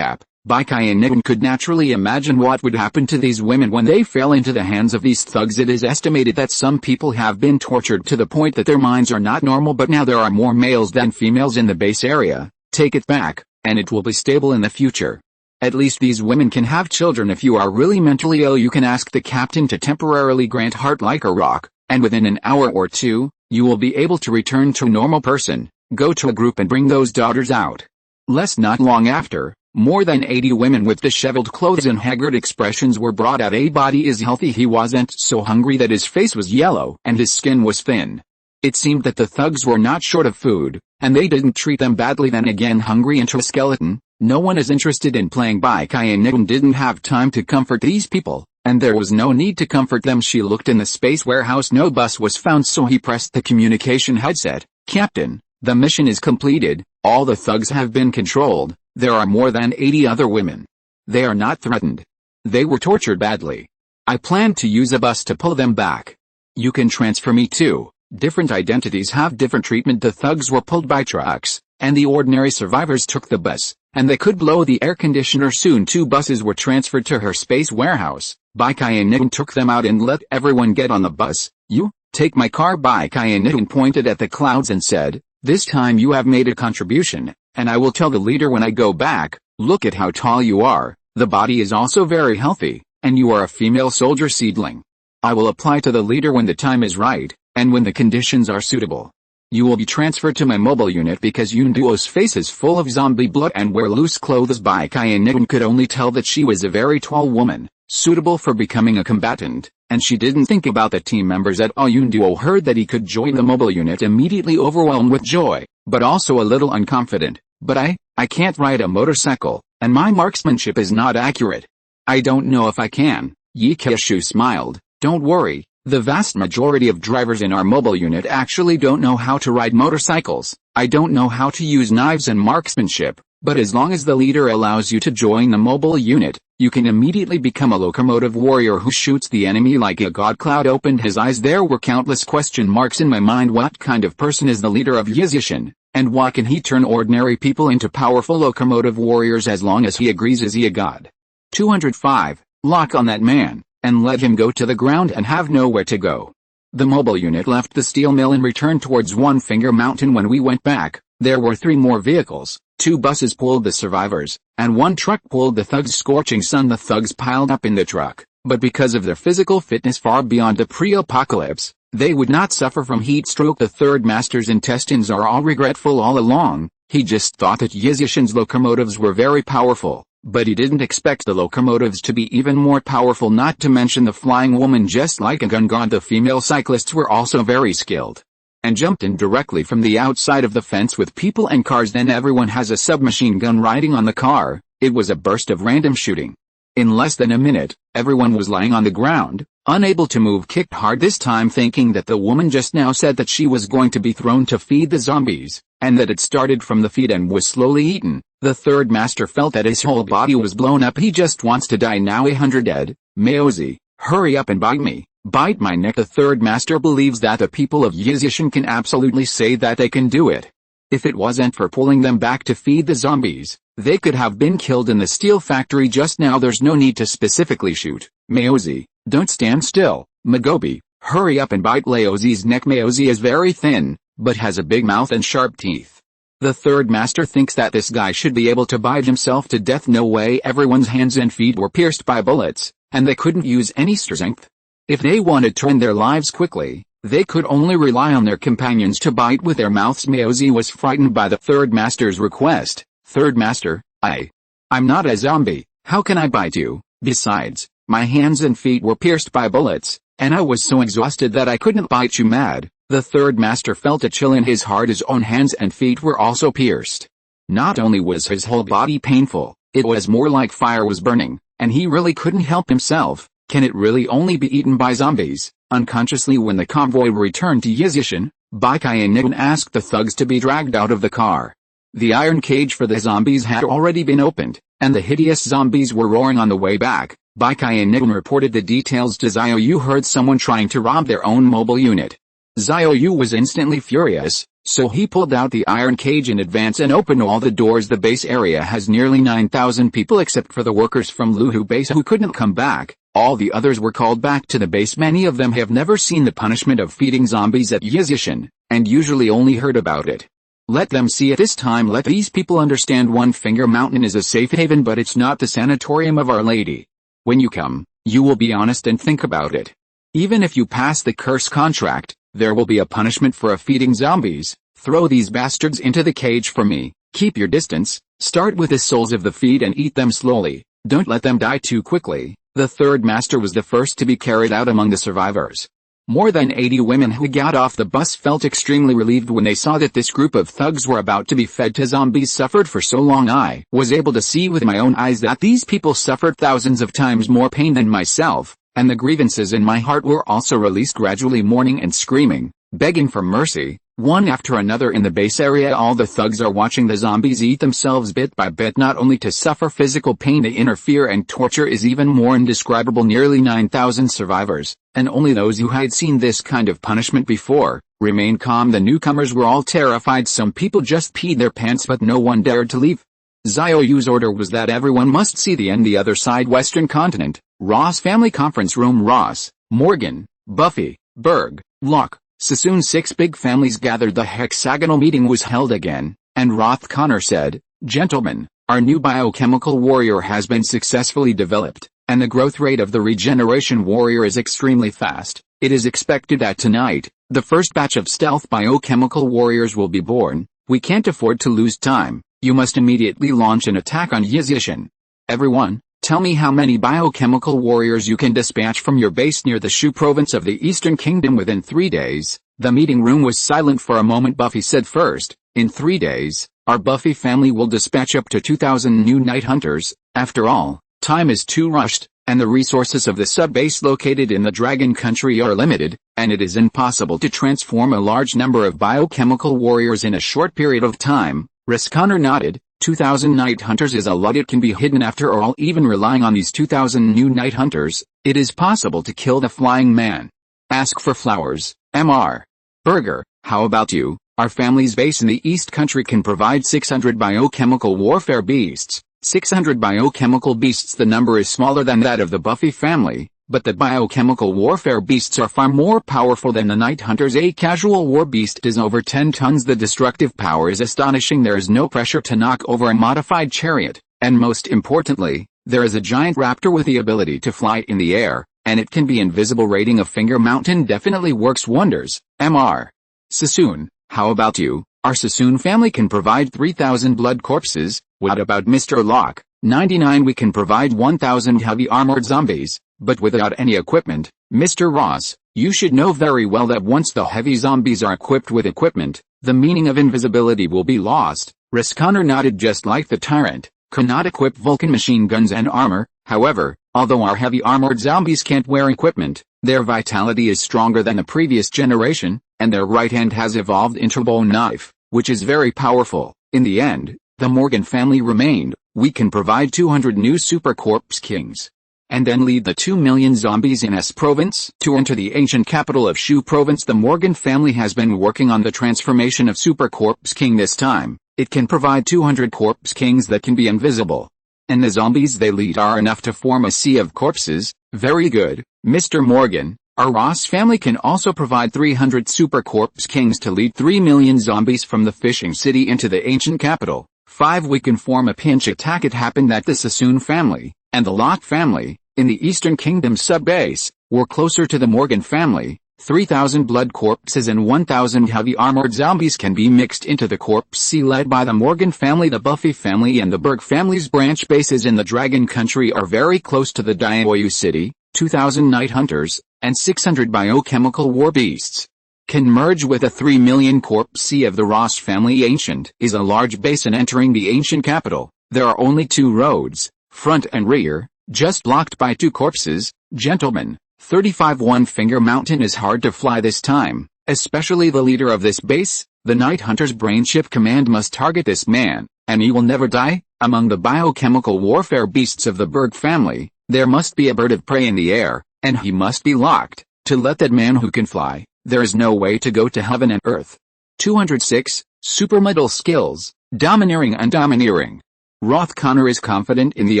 Bai Qiannian could naturally imagine what would happen to these women when they fell into the hands of these thugs. It is estimated that some people have been tortured to the point that their minds are not normal, but now there are more males than females in the base area. Take it back, and it will be stable in the future. At least these women can have children. If you are really mentally ill, you can ask the captain to temporarily grant heart like a rock, and within an hour or two, you will be able to return to a normal person. Go to a group and bring those daughters out. Not long after, more than 80 women with disheveled clothes and haggard expressions were brought out. A body is healthy. He wasn't so hungry that his face was yellow and his skin was thin. It seemed that the thugs were not short of food, and they didn't treat them badly. Then again, hungry into a skeleton. No one is interested in playing. Bai Qiannian didn't have time to comfort these people, and there was no need to comfort them. She looked in the space warehouse. No bus was found, so he pressed the communication headset. "Captain, the mission is completed. All the thugs have been controlled. There are more than 80 other women. They are not threatened. They were tortured badly. I plan to use a bus to pull them back. You can transfer me too. Different identities have different treatment." The thugs were pulled by trucks, and the ordinary survivors took the bus, and they could blow the air conditioner. Soon 2 buses were transferred to her space warehouse. Bai Qiannian took them out and let everyone get on the bus. "You, take my car." Bai Qiannian pointed at the clouds and said, "This time you have made a contribution, and I will tell the leader when I go back. Look at how tall you are. The body is also very healthy, and you are a female soldier seedling. I will apply to the leader when the time is right, and when the conditions are suitable. You will be transferred to my mobile unit." Because Yunduo's face is full of zombie blood and wear loose clothes, Bai Qiannian could only tell that she was a very tall woman, suitable for becoming a combatant, and she didn't think about the team members at all. Yunduo heard that he could join the mobile unit, immediately overwhelmed with joy, but also a little unconfident. "But I can't ride a motorcycle, and my marksmanship is not accurate. I don't know if I can." Yi Keishu smiled. "Don't worry, the vast majority of drivers in our mobile unit actually don't know how to ride motorcycles. I don't know how to use knives and marksmanship, but as long as the leader allows you to join the mobile unit, you can immediately become a locomotive warrior who shoots the enemy like a god." Cloud opened his eyes. There were countless question marks in my mind. What kind of person is the leader of Yizishin? And why can he turn ordinary people into powerful locomotive warriors as long as he agrees? Is he a god? 205. Lock on that man, and let him go to the ground and have nowhere to go. The mobile unit left the steel mill and returned towards One Finger Mountain. When we went back, there were 3 more vehicles, 2 buses pulled the survivors, and 1 truck pulled the thugs. Scorching sun. The thugs piled up in the truck, but because of their physical fitness far beyond the pre-apocalypse, they would not suffer from heat stroke. The third master's intestines are all regretful all along. He just thought that Yizhishan's locomotives were very powerful, but he didn't expect the locomotives to be even more powerful, not to mention the flying woman. Just like a gun god, the female cyclists were also very skilled, and jumped in directly from the outside of the fence with people and cars. Then everyone has a submachine gun riding on the car. It was a burst of random shooting. In less than a minute, everyone was lying on the ground, unable to move. Kicked hard this time, thinking that the woman just now said that she was going to be thrown to feed the zombies, and that it started from the feet and was slowly eaten. The third master felt that his whole body was blown up. He just wants to die now. 100 dead. Maozi, hurry up and bite me. Bite my neck. The third master believes that the people of Yizhishan can absolutely say that they can do it. If it wasn't for pulling them back to feed the zombies, they could have been killed in the steel factory just now. There's no need to specifically shoot. Maozi, don't stand still. Magobi, hurry up and bite Laozi's neck. Maozi is very thin, but has a big mouth and sharp teeth. The third master thinks that this guy should be able to bite himself to death. No way. Everyone's hands and feet were pierced by bullets, and they couldn't use any strength. If they wanted to end their lives quickly, they could only rely on their companions to bite with their mouths. Maozi was frightened by the third master's request. Third master, I'm not a zombie. How can I bite you? Besides, my hands and feet were pierced by bullets, and I was so exhausted that I couldn't bite you. Mad. The third master felt a chill in his heart. His own hands and feet were also pierced. Not only was his whole body painful, it was more like fire was burning, and he really couldn't help himself. Can it really only be eaten by zombies? Unconsciously, when the convoy returned to Yizhishan, Baikai and Nigun asked the thugs to be dragged out of the car. The iron cage for the zombies had already been opened, and the hideous zombies were roaring on the way back. Baikai and Nigun reported the details to Xiao Yu. Heard someone trying to rob their own mobile unit. Xiao Yu was instantly furious, so he pulled out the iron cage in advance and opened all the doors. The base area has nearly 9,000 people except for the workers from Luhu base who couldn't come back. All the others were called back to the base. Many of them have never seen the punishment of feeding zombies at Yizhishan, and usually only heard about it. Let them see it this time. Let these people understand One Finger Mountain is a safe haven, but it's not the sanatorium of Our Lady. When you come, you will be honest and think about it. Even if you pass the curse contract, there will be a punishment for feeding zombies. Throw these bastards into the cage for me. Keep your distance. Start with the souls of the feed and eat them slowly. Don't let them die too quickly. The third master was the first to be carried out among the survivors. More than 80 women who got off the bus felt extremely relieved when they saw that this group of thugs were about to be fed to zombies. Suffered for so long. I was able to see with my own eyes that these people suffered thousands of times more pain than myself, and the grievances in my heart were also released gradually. Mourning and screaming, begging for mercy, one after another in the base area. All the thugs are watching the zombies eat themselves bit by bit, not only to suffer physical pain. The inner fear and torture is even more indescribable. Nearly 9,000 survivors, and only those who had seen this kind of punishment before, remained calm. The newcomers were all terrified. Some people just peed their pants, but no one dared to leave. Xiao Yu's order was that everyone must see the end. The other side, Western Continent, Ross Family Conference Room. Ross, Morgan, Buffy, Berg, Locke, Sassoon. 6 big families gathered. The hexagonal meeting was held again, and Roth Connor said, "Gentlemen, our new biochemical warrior has been successfully developed, and the growth rate of the regeneration warrior is extremely fast. It is expected that tonight, the first batch of stealth biochemical warriors will be born. We can't afford to lose time. You must immediately launch an attack on Yizhishan. Everyone, tell me how many biochemical warriors you can dispatch from your base near the Shu province of the Eastern Kingdom within 3 days. The meeting room was silent for a moment. Buffy said first, "In 3 days, our Buffy family will dispatch up to 2,000 new night hunters. After all, time is too rushed, and the resources of the sub-base located in the Dragon Country are limited, and it is impossible to transform a large number of biochemical warriors in a short period of time." Connor nodded. 2,000 night hunters is a lot. It can be hidden. After all, even relying on these 2,000 new night hunters, it is possible to kill the flying man. Ask for flowers. Mr. Berger, how about you? Our family's base in the East Country can provide 600 biochemical warfare beasts. 600 biochemical beasts. The number is smaller than that of the Buffy family, but the biochemical warfare beasts are far more powerful than the Night Hunters. A casual war beast is over 10 tons. The destructive power is astonishing. There is no pressure to knock over a modified chariot, and most importantly, there is a giant raptor with the ability to fly in the air, and it can be invisible. Rating of Finger Mountain definitely works wonders. Mr. Sassoon, how about you? Our Sassoon family can provide 3,000 blood corpses. What about Mr. Locke? 99. We can provide 1,000 heavy armored zombies, but without any equipment. Mr. Ross, you should know very well that once the heavy zombies are equipped with equipment, the meaning of invisibility will be lost. Risconnor nodded. Just like the tyrant, cannot equip Vulcan machine guns and armor. However, although our heavy armored zombies can't wear equipment, their vitality is stronger than the previous generation, and their right hand has evolved into a bone knife, which is very powerful. In the end, the Morgan family remained. We can provide 200 new Super Corpse Kings, and then lead the 2 million zombies in S Province to enter the ancient capital of Shu Province. The Morgan family has been working on the transformation of Super Corpse King. This time, it can provide 200 Corpse Kings that can be invisible, and the zombies they lead are enough to form a sea of corpses. Very good, Mr. Morgan. Our Ross family can also provide 300 Super Corpse Kings to lead 3 million zombies from the fishing city into the ancient capital. 5. We can form a pinch attack. It happened that the Sassoon family and the Locke family, in the Eastern Kingdom sub-base, were closer to the Morgan family. 3,000 blood corpses and 1,000 heavy armored zombies can be mixed into the corpse sea led by the Morgan family. The Buffy family and the Berg family's branch bases in the Dragon Country are very close to the Xiao Yu city. 2,000 Night Hunters and 600 biochemical war beasts can merge with a 3 million corpse sea of the Ross family. Ancient is a large basin entering the ancient capital. There are only 2 roads, front and rear, just blocked by 2 corpses. Gentlemen, 35. One Finger Mountain is hard to fly this time, especially the leader of this base. The Night Hunter's brainchip command must target this man, and he will never die. Among the biochemical warfare beasts of the Berg family, there must be a bird of prey in the air, and he must be locked, to let that man who can fly. There is no way to go to heaven and earth. 206. Supermetal skills, domineering and domineering. Roth Connor is confident in the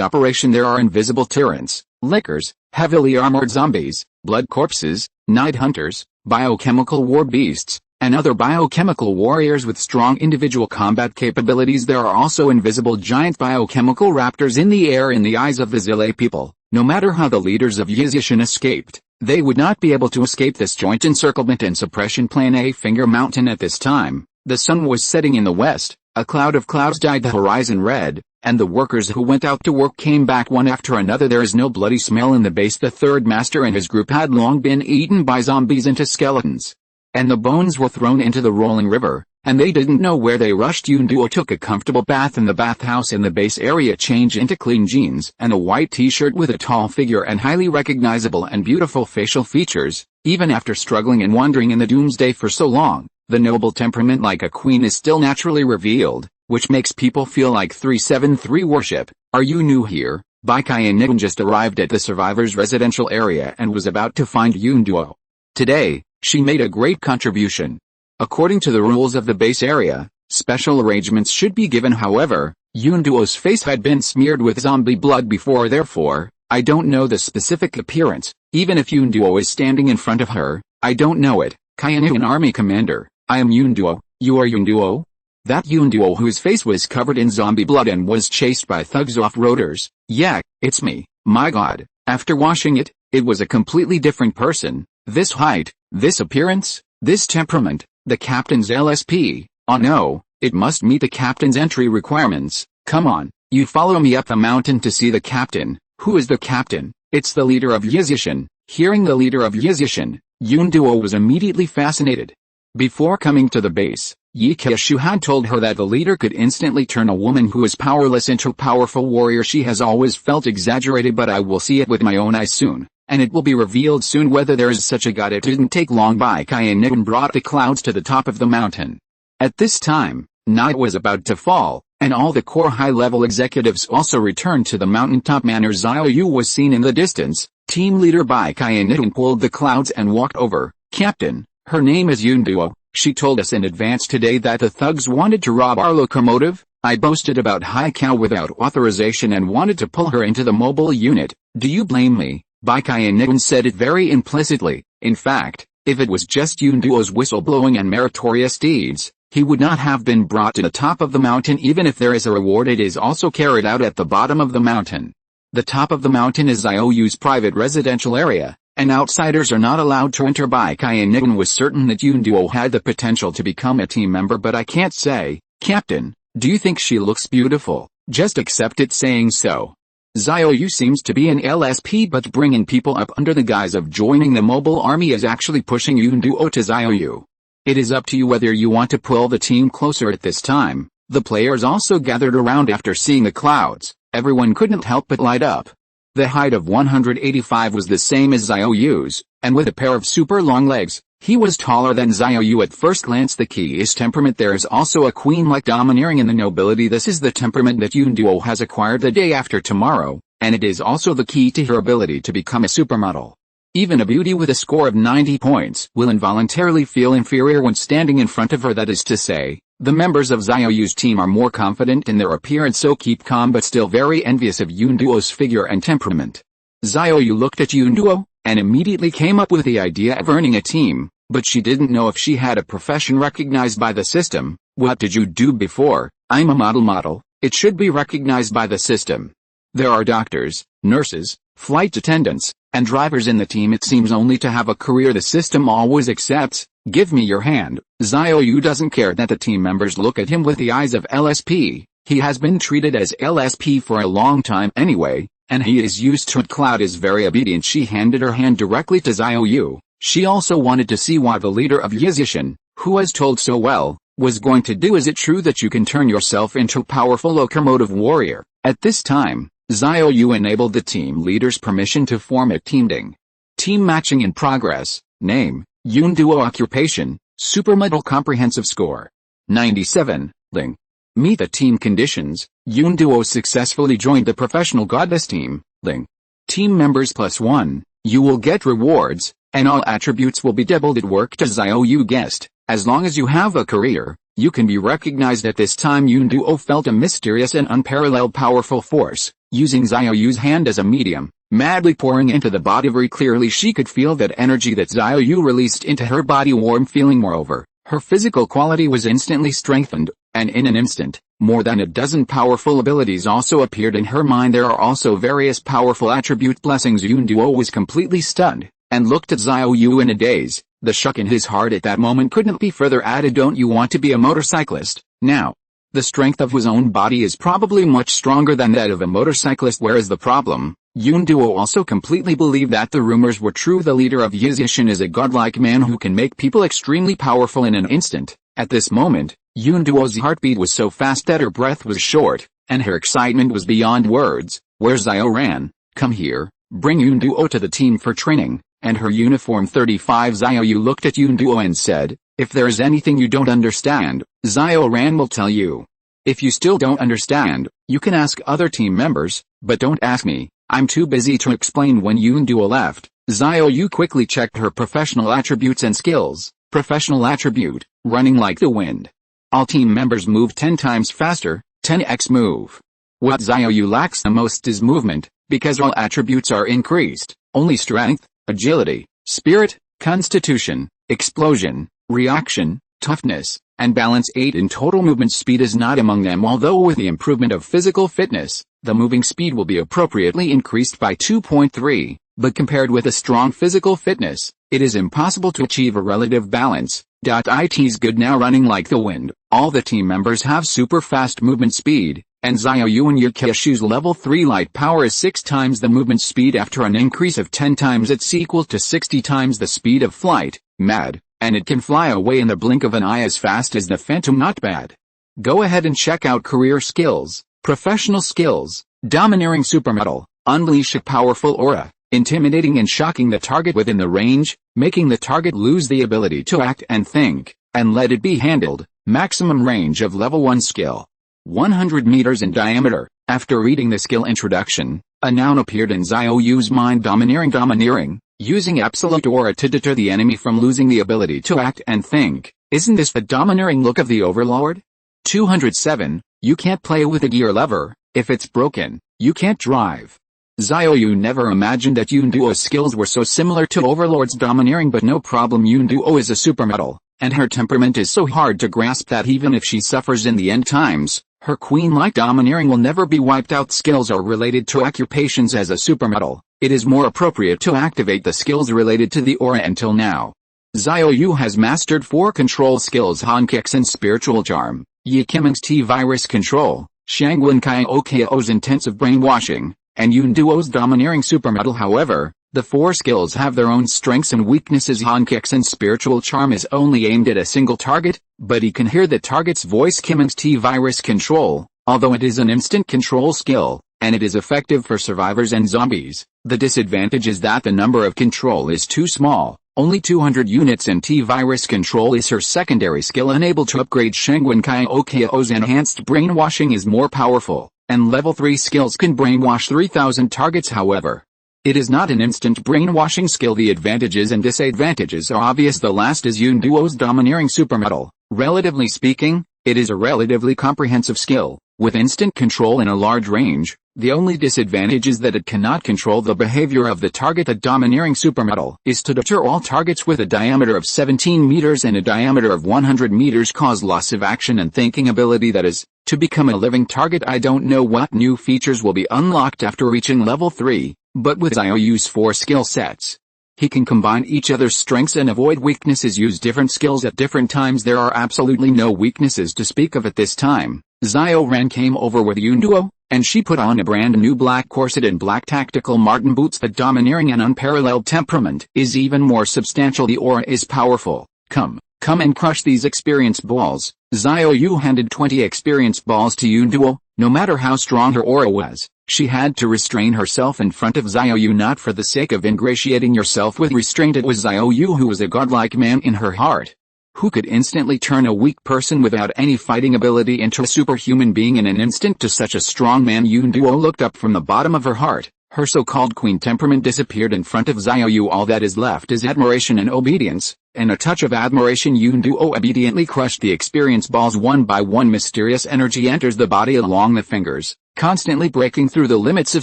operation. There are invisible tyrants, lickers, heavily armored zombies, blood corpses, night hunters, biochemical war beasts, and other biochemical warriors with strong individual combat capabilities. There are also invisible giant biochemical raptors in the air. In the eyes of the Zile people, no matter how the leaders of Yizishan escaped, they would not be able to escape this joint encirclement and suppression plan. A Finger Mountain. At this time, the sun was setting in the west, a cloud of clouds dyed the horizon red, and the workers who went out to work came back one after another. There is no bloody smell in the base. The third master and his group had long been eaten by zombies into skeletons, and the bones were thrown into the rolling river, and they didn't know where they rushed. Yunduo took a comfortable bath in the bathhouse in the base area, changed into clean jeans and a white t-shirt with a tall figure and highly recognizable and beautiful facial features. Even after struggling and wandering in the doomsday for so long, the noble temperament like a queen is still naturally revealed, which makes people feel like 373 worship. Are you new here? Baikai and Nigun just arrived at the survivors' residential area and was about to find Yunduo. Today, she made a great contribution. According to the rules of the base area, special arrangements should be given. However, Yunduo's face had been smeared with zombie blood before, therefore, I don't know the specific appearance. Even if Yunduo is standing in front of her, I don't know it. Kayanu, an army commander. I am Yunduo. You are Yunduo? That Yunduo whose face was covered in zombie blood and was chased by thugs off-roaders? Yeah, it's me. My god. After washing it, it was a completely different person. This height, this appearance, this temperament, the captain's LSP. Oh no, it must meet the captain's entry requirements. Come on, you follow me up the mountain to see the captain. Who is the captain? It's the leader of Yizishan. Hearing the leader of Yizishan, Yunduo was immediately fascinated. Before coming to the base, Yi Keishu had told her that the leader could instantly turn a woman who is powerless into a powerful warrior. She has always felt exaggerated, but I will see it with my own eyes soon, and it will be revealed soon whether there is such a god. It didn't take long. Baikai and Nigun brought the clouds to the top of the mountain. At this time, night was about to fall, and all the core high-level executives also returned to the mountaintop manor. Xiao Yu was seen in the distance. Team leader Baikai and Nigun pulled the clouds and walked over. Captain, her name is Yunduo. She told us in advance today that the thugs wanted to rob our locomotive. I boasted about Hai Kao without authorization and wanted to pull her into the mobile unit. Do you blame me? Bai Qian said it very implicitly. In fact, if it was just Yunduo's whistleblowing and meritorious deeds, he would not have been brought to the top of the mountain. Even if there is a reward, it is also carried out at the bottom of the mountain. The top of the mountain is Xiao Yu's private residential area, and outsiders are not allowed to enter. Bai Qian was certain that Yunduo had the potential to become a team member, but I can't say. Captain, do you think she looks beautiful? Just accept it saying so. Xiao Yu seems to be an LSP, but bringing people up under the guise of joining the mobile army is actually pushing Yunduo to Xiao Yu. It is up to you whether you want to pull the team closer at this time. The players also gathered around after seeing the clouds. Everyone couldn't help but light up. The height of 185 was the same as Xiao Yu's, and with a pair of super long legs, he was taller than Xiao Yu at first glance. The key is temperament. There is also a queen-like domineering in the nobility. This is the temperament that Yunduo has acquired the day after tomorrow, and it is also the key to her ability to become a supermodel. Even a beauty with a score of 90 points will involuntarily feel inferior when standing in front of her. That is to say, the members of Xiao Yu's team are more confident in their appearance, so keep calm but still very envious of Yunduo's figure and temperament. Xiao Yu looked at Yunduo, and immediately came up with the idea of earning a team, but she didn't know if she had a profession recognized by the system. What did you do before? I'm a model. It should be recognized by the system. There are doctors, nurses, flight attendants, and drivers in the team. It seems only to have a career the system always accepts. Give me your hand. Xiao Yu doesn't care that the team members look at him with the eyes of LSP. He has been treated as LSP for a long time anyway, and he is used to it. Cloud is very obedient. She handed her hand directly to Xiao Yu. She also wanted to see what the leader of Yizishan, who has told so well, was going to do. Is it true that you can turn yourself into a powerful locomotive warrior? At this time, Xiao Yu enabled the team leader's permission to form a team. Team matching in progress. Name, Yunduo. Occupation, supermodel. Comprehensive score, 97. Ling. Meet the team conditions. Yunduo successfully joined the professional goddess team. Ling. Team members +1. You will get rewards, and all attributes will be doubled at work. To Xiao Yu guessed, as long as you have a career, you can be recognized. At this time Yunduo felt a mysterious and unparalleled powerful force, using Xiao Yu's hand as a medium, madly pouring into the body. Very clearly she could feel that energy that Xiao Yu released into her body. Warm feeling. Moreover, her physical quality was instantly strengthened, and in an instant, more than a dozen powerful abilities also appeared in her mind. There are also various powerful attribute blessings. Yunduo was completely stunned, and looked at Xiao Yu in a daze. The shock in his heart at that moment couldn't be further added. Don't you want to be a motorcyclist, now? The strength of his own body is probably much stronger than that of a motorcyclist. Where is the problem? Yunduo also completely believed that the rumors were true. The leader of Yizishan is a godlike man who can make people extremely powerful in an instant. At this moment, Yunduo's heartbeat was so fast that her breath was short, and her excitement was beyond words. Where's Xiaoran? Come here, bring Yunduo to the team for training. And her uniform 35. Xiao Yu looked at Yunduo and said, if there is anything you don't understand, Xiaoran will tell you. If you still don't understand, you can ask other team members, but don't ask me. I'm too busy to explain. When Yunduo left, Xiao Yu quickly checked her professional attributes and skills. Professional attribute, running like the wind. All team members move 10 times faster, 10x move. What Xiao Yu lacks the most is movement, because all attributes are increased. Only strength, agility, spirit, constitution, explosion, reaction, toughness, and balance 8 in total. Movement speed is not among them. Although with the improvement of physical fitness, the moving speed will be appropriately increased by 2.3, but compared with a strong physical fitness, it is impossible to achieve a relative balance. It's good now. Running like the wind. All the team members have super fast movement speed, and Xiao Yu and Yakeshu's level 3 light power is 6 times the movement speed. After an increase of 10 times, it's equal to 60 times the speed of flight. Mad, and it can fly away in the blink of an eye as fast as the phantom. Not bad. Go ahead and check out career skills, professional skills, domineering supermodel, unleash a powerful aura, intimidating and shocking the target within the range, making the target lose the ability to act and think, and let it be handled. Maximum range of level 1 skill, 100 meters in diameter. After reading the skill introduction, a noun appeared in Xiao Yu's mind. Domineering, using absolute aura to deter the enemy from losing the ability to act and think. Isn't this the domineering look of the overlord? 207. You can't play with a gear lever. If it's broken, you can't drive. Xiao Yu never imagined that Yunduo's skills were so similar to Overlord's domineering, but no problem, Yunduo is a supermetal, and her temperament is so hard to grasp that even if she suffers in the end times, her queen-like domineering will never be wiped out. Skills are related to occupations. As a supermetal, it is more appropriate to activate the skills related to the aura. Until now, Xiao Yu has mastered 4 control skills: Han Kexin Spiritual Charm, Yi Qimeng's T-Virus Control, Shangwen Kai Okao's Intensive Brainwashing, and Yunduo's Domineering Supermetal. However, the 4 skills have their own strengths and weaknesses. Han Kexin's Spiritual Charm is only aimed at a single target, but he can hear the target's voice. Qimeng's T-Virus Control, although it is an instant control skill, and it is effective for survivors and zombies, the disadvantage is that the number of control is too small, only 200 units, and T-Virus Control is her secondary skill. Unable to upgrade, Shangwen Kai Okao's Enhanced Brainwashing is more powerful, and level 3 skills can brainwash 3,000 targets. However, it is not an instant brainwashing skill. The advantages and disadvantages are obvious. The last is Yunduo's Domineering Supermetal. Relatively speaking, it is a relatively comprehensive skill, with instant control in a large range. The only disadvantage is that it cannot control the behavior of the target. The Domineering Supermetal is to deter all targets with a diameter of 17 meters and a diameter of 100 meters cause loss of action and thinking ability, that is, to become a living target. I don't know what new features will be unlocked after reaching level 3, but with Xiao Yu's 4 skill sets, he can combine each other's strengths and avoid weaknesses. Use different skills at different times. There are absolutely no weaknesses to speak of at this time. Xiaoran came over with Yunduo, and she put on a brand new black corset and black tactical marten boots. The domineering and unparalleled temperament is even more substantial. The aura is powerful. Come and crush these experience balls. Xiao Yu handed 20 experience balls to Yunduo. No matter how strong her aura was, she had to restrain herself in front of Xiao Yu, not for the sake of ingratiating yourself with restraint. It was Xiao Yu who was a godlike man in her heart, who could instantly turn a weak person without any fighting ability into a superhuman being in an instant. To such a strong man, Yunduo looked up from the bottom of her heart. Her so-called queen temperament disappeared in front of Xiao Yu. All that is left is admiration and obedience, and a touch of admiration. Yunduo obediently crushed the experience balls one by one. Mysterious energy enters the body along the fingers, constantly breaking through the limits of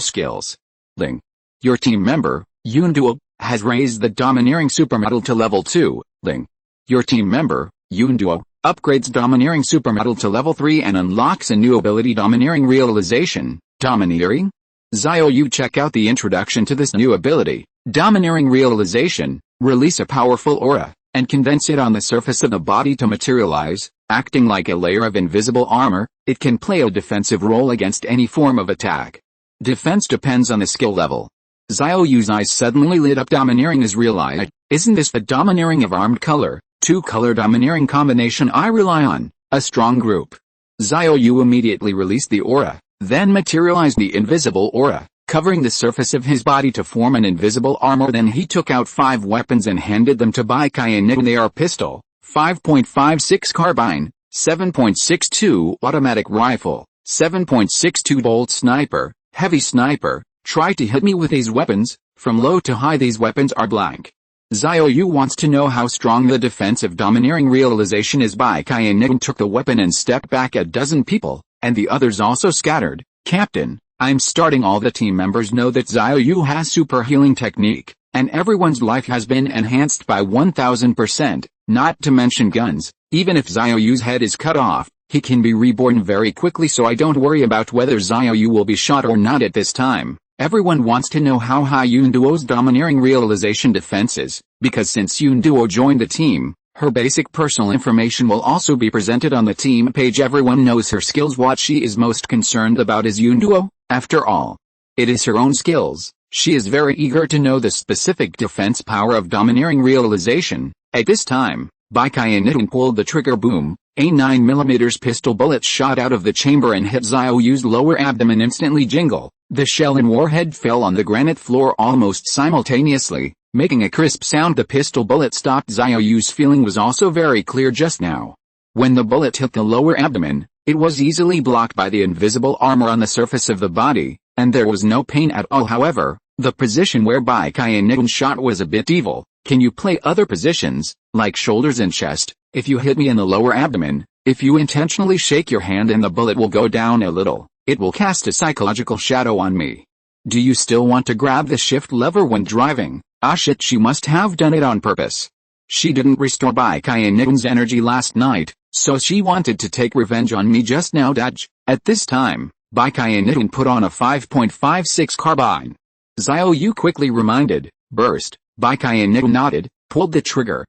skills. Ling, your team member, Yunduo, has raised the Domineering Supermetal to level 2. Ling, your team member, Yunduo, upgrades Domineering Supermetal to level 3 and unlocks a new ability, Domineering Realization. Domineering? Xiao Yu, check out the introduction to this new ability. Domineering Realization. Release a powerful aura, and condense it on the surface of the body to materialize, acting like a layer of invisible armor. It can play a defensive role against any form of attack. Defense depends on the skill level. Xiao Yu's eyes suddenly lit up. Domineering is realized. Isn't this the domineering of armed color? 2-color domineering combination I rely on. A strong group. Xiao Yu immediately released the aura, then materialized the invisible aura, covering the surface of his body to form an invisible armor. Then he took out 5 weapons and handed them to Bai Kai and Nick. They are pistol, 5.56 carbine, 7.62 automatic rifle, 7.62 bolt sniper, heavy sniper. Try to hit me with these weapons. From low to high, these weapons are blank. Xiao Yu wants to know how strong the defense of Domineering Realization is. Bai Kai and Nick took the weapon and stepped back. A dozen people, and the others also scattered. Captain, I'm starting. All the team members know that Xiao Yu has super healing technique, and everyone's life has been enhanced by 1000%, not to mention guns. Even if Xiao Yu's head is cut off, he can be reborn very quickly, so I don't worry about whether Xiao Yu will be shot or not at this time. Everyone wants to know how high Yunduo's Domineering Realization defense is, because since Yunduo joined the team, her basic personal information will also be presented on the team page. Everyone knows her skills. What she is most concerned about is Yunduo. After all, it is her own skills. She is very eager to know the specific defense power of Domineering Realization. At this time, Bai Kai and Nitin pulled the trigger. Boom! A 9mm pistol bullet shot out of the chamber and hit Xiao Yu's lower abdomen. Instantly jingle. The shell and warhead fell on the granite floor almost simultaneously, making a crisp sound. The pistol bullet stopped. Xiao Yu's feeling was also very clear just now. When the bullet hit the lower abdomen, it was easily blocked by the invisible armor on the surface of the body, and there was no pain at all. However, the position where Bai Kai and Nitin shot was a bit evil. Can you play other positions, like shoulders and chest, if you hit me in the lower abdomen? If you intentionally shake your hand and the bullet will go down a little, it will cast a psychological shadow on me. Do you still want to grab the shift lever when driving? Ah shit, she must have done it on purpose. She didn't restore Bai Qiannian's energy last night, so she wanted to take revenge on me just now. Dodge. At this time, Bai Qiannian put on a 5.56 carbine. Xiao Yu quickly reminded, burst. Bai Qiannian nodded, pulled the trigger,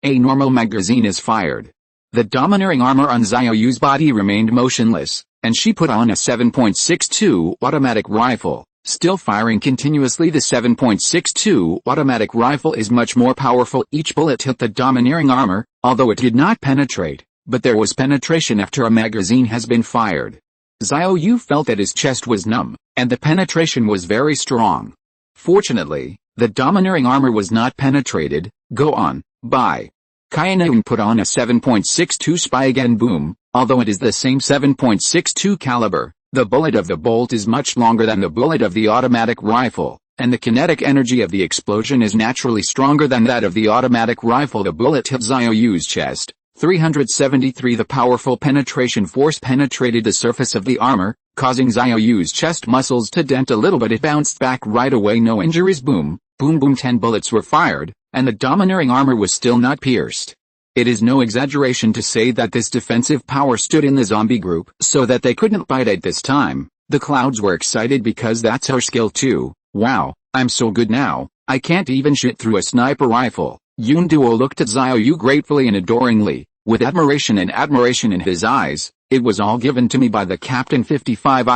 a normal magazine is fired. The domineering armor on Xiao Yu's body remained motionless, and she put on a 7.62 automatic rifle, still firing continuously. The 7.62 automatic rifle is much more powerful. Each bullet hit the domineering armor, although it did not penetrate, but there was penetration after a magazine has been fired. Xiao Yu felt that his chest was numb, and the penetration was very strong. Fortunately, the domineering armor was not penetrated. Go on, Bai Qiannian put on a 7.62 spy again. Boom. Although it is the same 7.62 caliber, the bullet of the bolt is much longer than the bullet of the automatic rifle, and the kinetic energy of the explosion is naturally stronger than that of the automatic rifle. The bullet hit Xiao Yu's chest. 373. The powerful penetration force penetrated the surface of the armor, causing Xiao Yu's chest muscles to dent a little, but it bounced back right away. No injuries. Boom, boom, boom. 10 bullets were fired, and the domineering armor was still not pierced. It is no exaggeration to say that this defensive power stood in the zombie group so that they couldn't bite at this time. The clouds were excited because that's our skill too. Wow, I'm so good now, I can't even shoot through a sniper rifle. Yunduo looked at Xiao Yu gratefully and adoringly, with admiration in his eyes. It was all given to me by the Captain 55.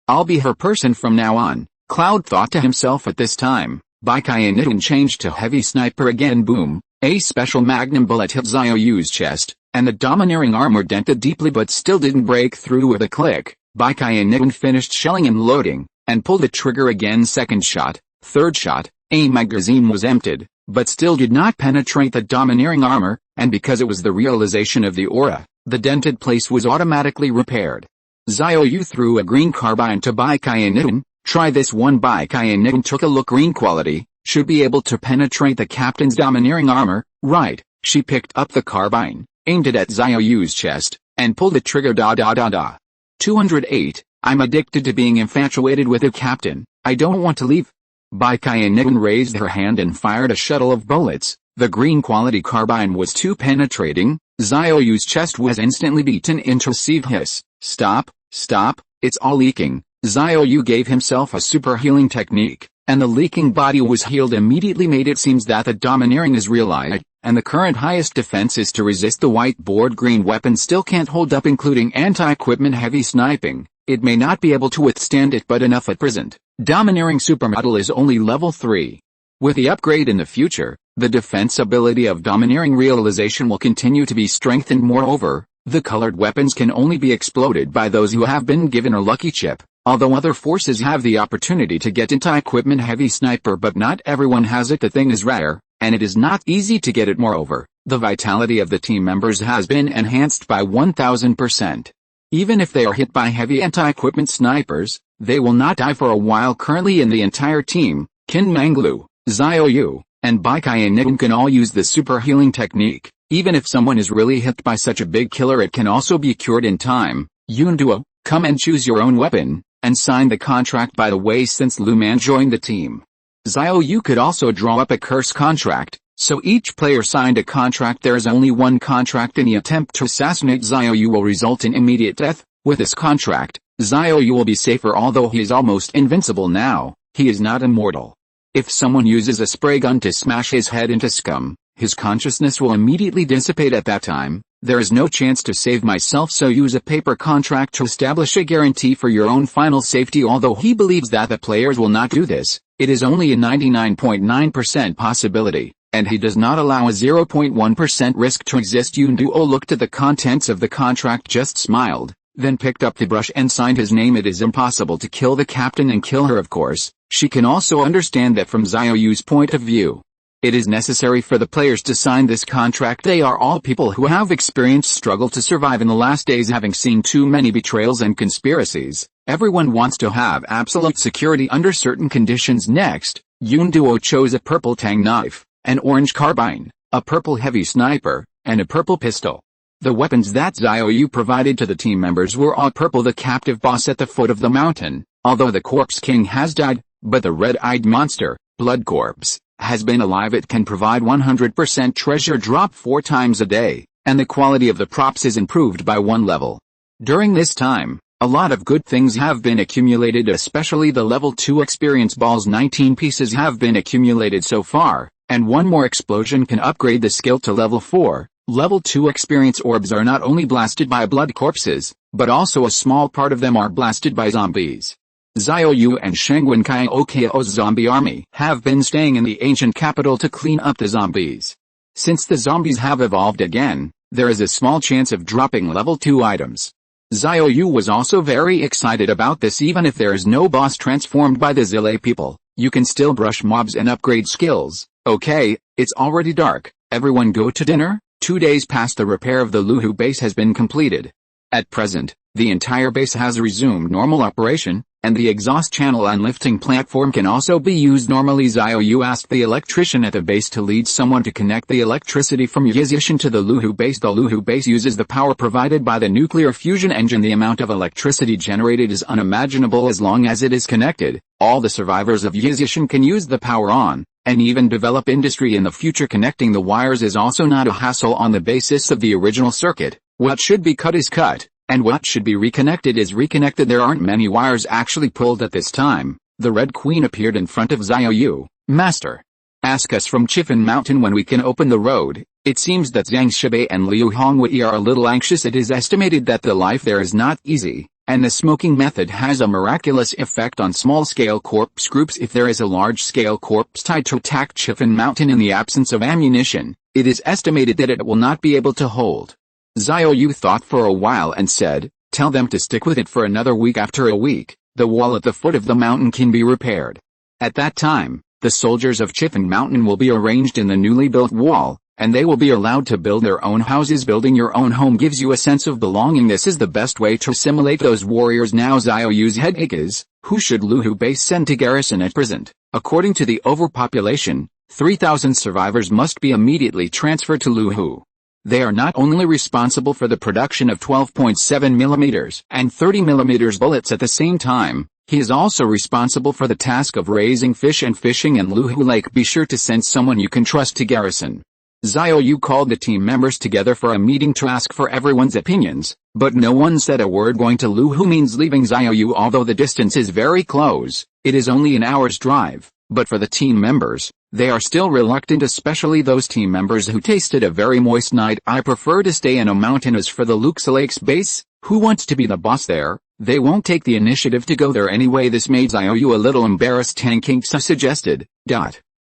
I'll be her person from now on, Cloud thought to himself at this time. Bai Qiannian changed to heavy sniper again. Boom. A special magnum bullet hit Xiao Yu's chest, and the domineering armor dented deeply but still didn't break through with a click. Bai Qiannian finished shelling and loading, and pulled the trigger again. Second shot, third shot, a magazine was emptied, but still did not penetrate the domineering armor, and because it was the realization of the aura, the dented place was automatically repaired. Xiao Yu threw a green carbine to Bai Qiannian. Try this one. Bai Qiannian took a look. Green quality. Should be able to penetrate the captain's domineering armor, right? She picked up the carbine, aimed it at Xiao Yu's chest, and pulled the trigger. 208. I'm addicted to being infatuated with the captain. I don't want to leave. Bai Qiannian raised her hand and fired a shuttle of bullets. The green quality carbine was too penetrating. Xiao Yu's chest was instantly beaten into a sieve. Hiss. Stop, stop, it's all leaking. Xiao Yu gave himself a super healing technique, and the leaking body was healed immediately. Made it seems that the domineering is realized, and the current highest defense is to resist. The whiteboard green weapon still can't hold up, including anti-equipment heavy sniping. It may not be able to withstand it, but enough at present. Domineering supermodel is only level 3. With the upgrade in the future, the defense ability of domineering realization will continue to be strengthened. Moreover, the colored weapons can only be exploded by those who have been given a lucky chip. Although other forces have the opportunity to get anti-equipment heavy sniper, but not everyone has it. The thing is rare, and it is not easy to get it. Moreover, the vitality of the team members has been enhanced by 1000%. Even if they are hit by heavy anti-equipment snipers, they will not die for a while. Currently in the entire team, Qin Manglu, Xiao Yu, and Bai Qiannian can all use the super healing technique. Even if someone is really hit by such a big killer, it can also be cured in time. Yunduo, come and choose your own weapon, and sign the contract. By the way, since Lu Man joined the team, Xiao Yu could also draw up a curse contract, so each player signed a contract. There is only one contract. Any attempt to assassinate Xiao Yu will result in immediate death. With this contract, Xiao Yu will be safer. Although he is almost invincible now, he is not immortal. If someone uses a spray gun to smash his head into scum, his consciousness will immediately dissipate at that time. There is no chance to save myself, so use a paper contract to establish a guarantee for your own final safety. Although he believes that the players will not do this, it is only a 99.9% possibility, and he does not allow a 0.1% risk to exist. Yunduo looked at the contents of the contract, just smiled, then picked up the brush and signed his name. It is impossible to kill the captain and kill her, of course. She can also understand that from Xiao Yu's point of view. It is necessary for the players to sign this contract. They are all people who have experienced struggle to survive in the last days, having seen too many betrayals and conspiracies. Everyone wants to have absolute security under certain conditions. Next, Yun Duo chose a purple tang knife, an orange carbine, a purple heavy sniper, and a purple pistol. The weapons that Xiao Yu provided to the team members were all purple. The captive boss at the foot of the mountain, although the Corpse King has died, but the red-eyed monster, Blood Corpse, has been alive. It can provide 100% treasure drop 4 times a day, and the quality of the props is improved by 1 level. During this time, a lot of good things have been accumulated, especially the level 2 experience balls. 19 pieces have been accumulated so far, and 1 more explosion can upgrade the skill to level 4. Level 2 experience orbs are not only blasted by blood corpses, but also a small part of them are blasted by zombies. Xiao Yu and Shengwen Kai Oko's zombie army have been staying in the ancient capital to clean up the zombies. Since the zombies have evolved again, there is a small chance of dropping level 2 items. Xiao Yu was also very excited about this. Even if there is no boss transformed by the Zile people, you can still brush mobs and upgrade skills. Okay, it's already dark, everyone go to dinner? 2 days past, the repair of the Luhu base has been completed. At present, the entire base has resumed normal operation, and the exhaust channel and lifting platform can also be used normally. Xiao Yu asked the electrician at the base to lead someone to connect the electricity from Yizishan to the Luhu base. The Luhu base uses the power provided by the nuclear fusion engine. The amount of electricity generated is unimaginable. As long as it is connected, all the survivors of Yizishan can use the power on, and even develop industry in the future. Connecting the wires is also not a hassle on the basis of the original circuit. What should be cut is cut, and what should be reconnected is reconnected. There aren't many wires actually pulled at this time. The Red Queen appeared in front of Xiao Yu. Master, ask us from Chifan Mountain when we can open the road. It seems that Zhang Shibei and Liu Hongwei are a little anxious. It is estimated that the life there is not easy, and the smoking method has a miraculous effect on small-scale corpse groups. If there is a large-scale corpse tied to attack Chifan Mountain in the absence of ammunition, it is estimated that it will not be able to hold. Xiao Yu thought for a while and said, tell them to stick with it for another week. After a week, the wall at the foot of the mountain can be repaired. At that time, the soldiers of Chifan Mountain will be arranged in the newly built wall, and they will be allowed to build their own houses. Building your own home gives you a sense of belonging. This is the best way to assimilate those warriors. Now Xiao Yu's headache is, who should Luhu base send to garrison at present? According to the overpopulation, 3,000 survivors must be immediately transferred to Luhu. They are not only responsible for the production of 12.7mm and 30mm bullets at the same time, he is also responsible for the task of raising fish and fishing in Luhu Lake. Be sure to send someone you can trust to garrison. Xiao Yu called the team members together for a meeting to ask for everyone's opinions, but no one said a word. Going to Luhu means leaving Xiao Yu. Although the distance is very close, it is only an hour's drive, but for the team members, they are still reluctant, especially those team members who tasted a very moist night. I prefer to stay in a mountain. As for the Lurks Lake's base, who wants to be the boss there? They won't take the initiative to go there anyway. This made Xiao Yu a little embarrassed. Han Kexin suggested,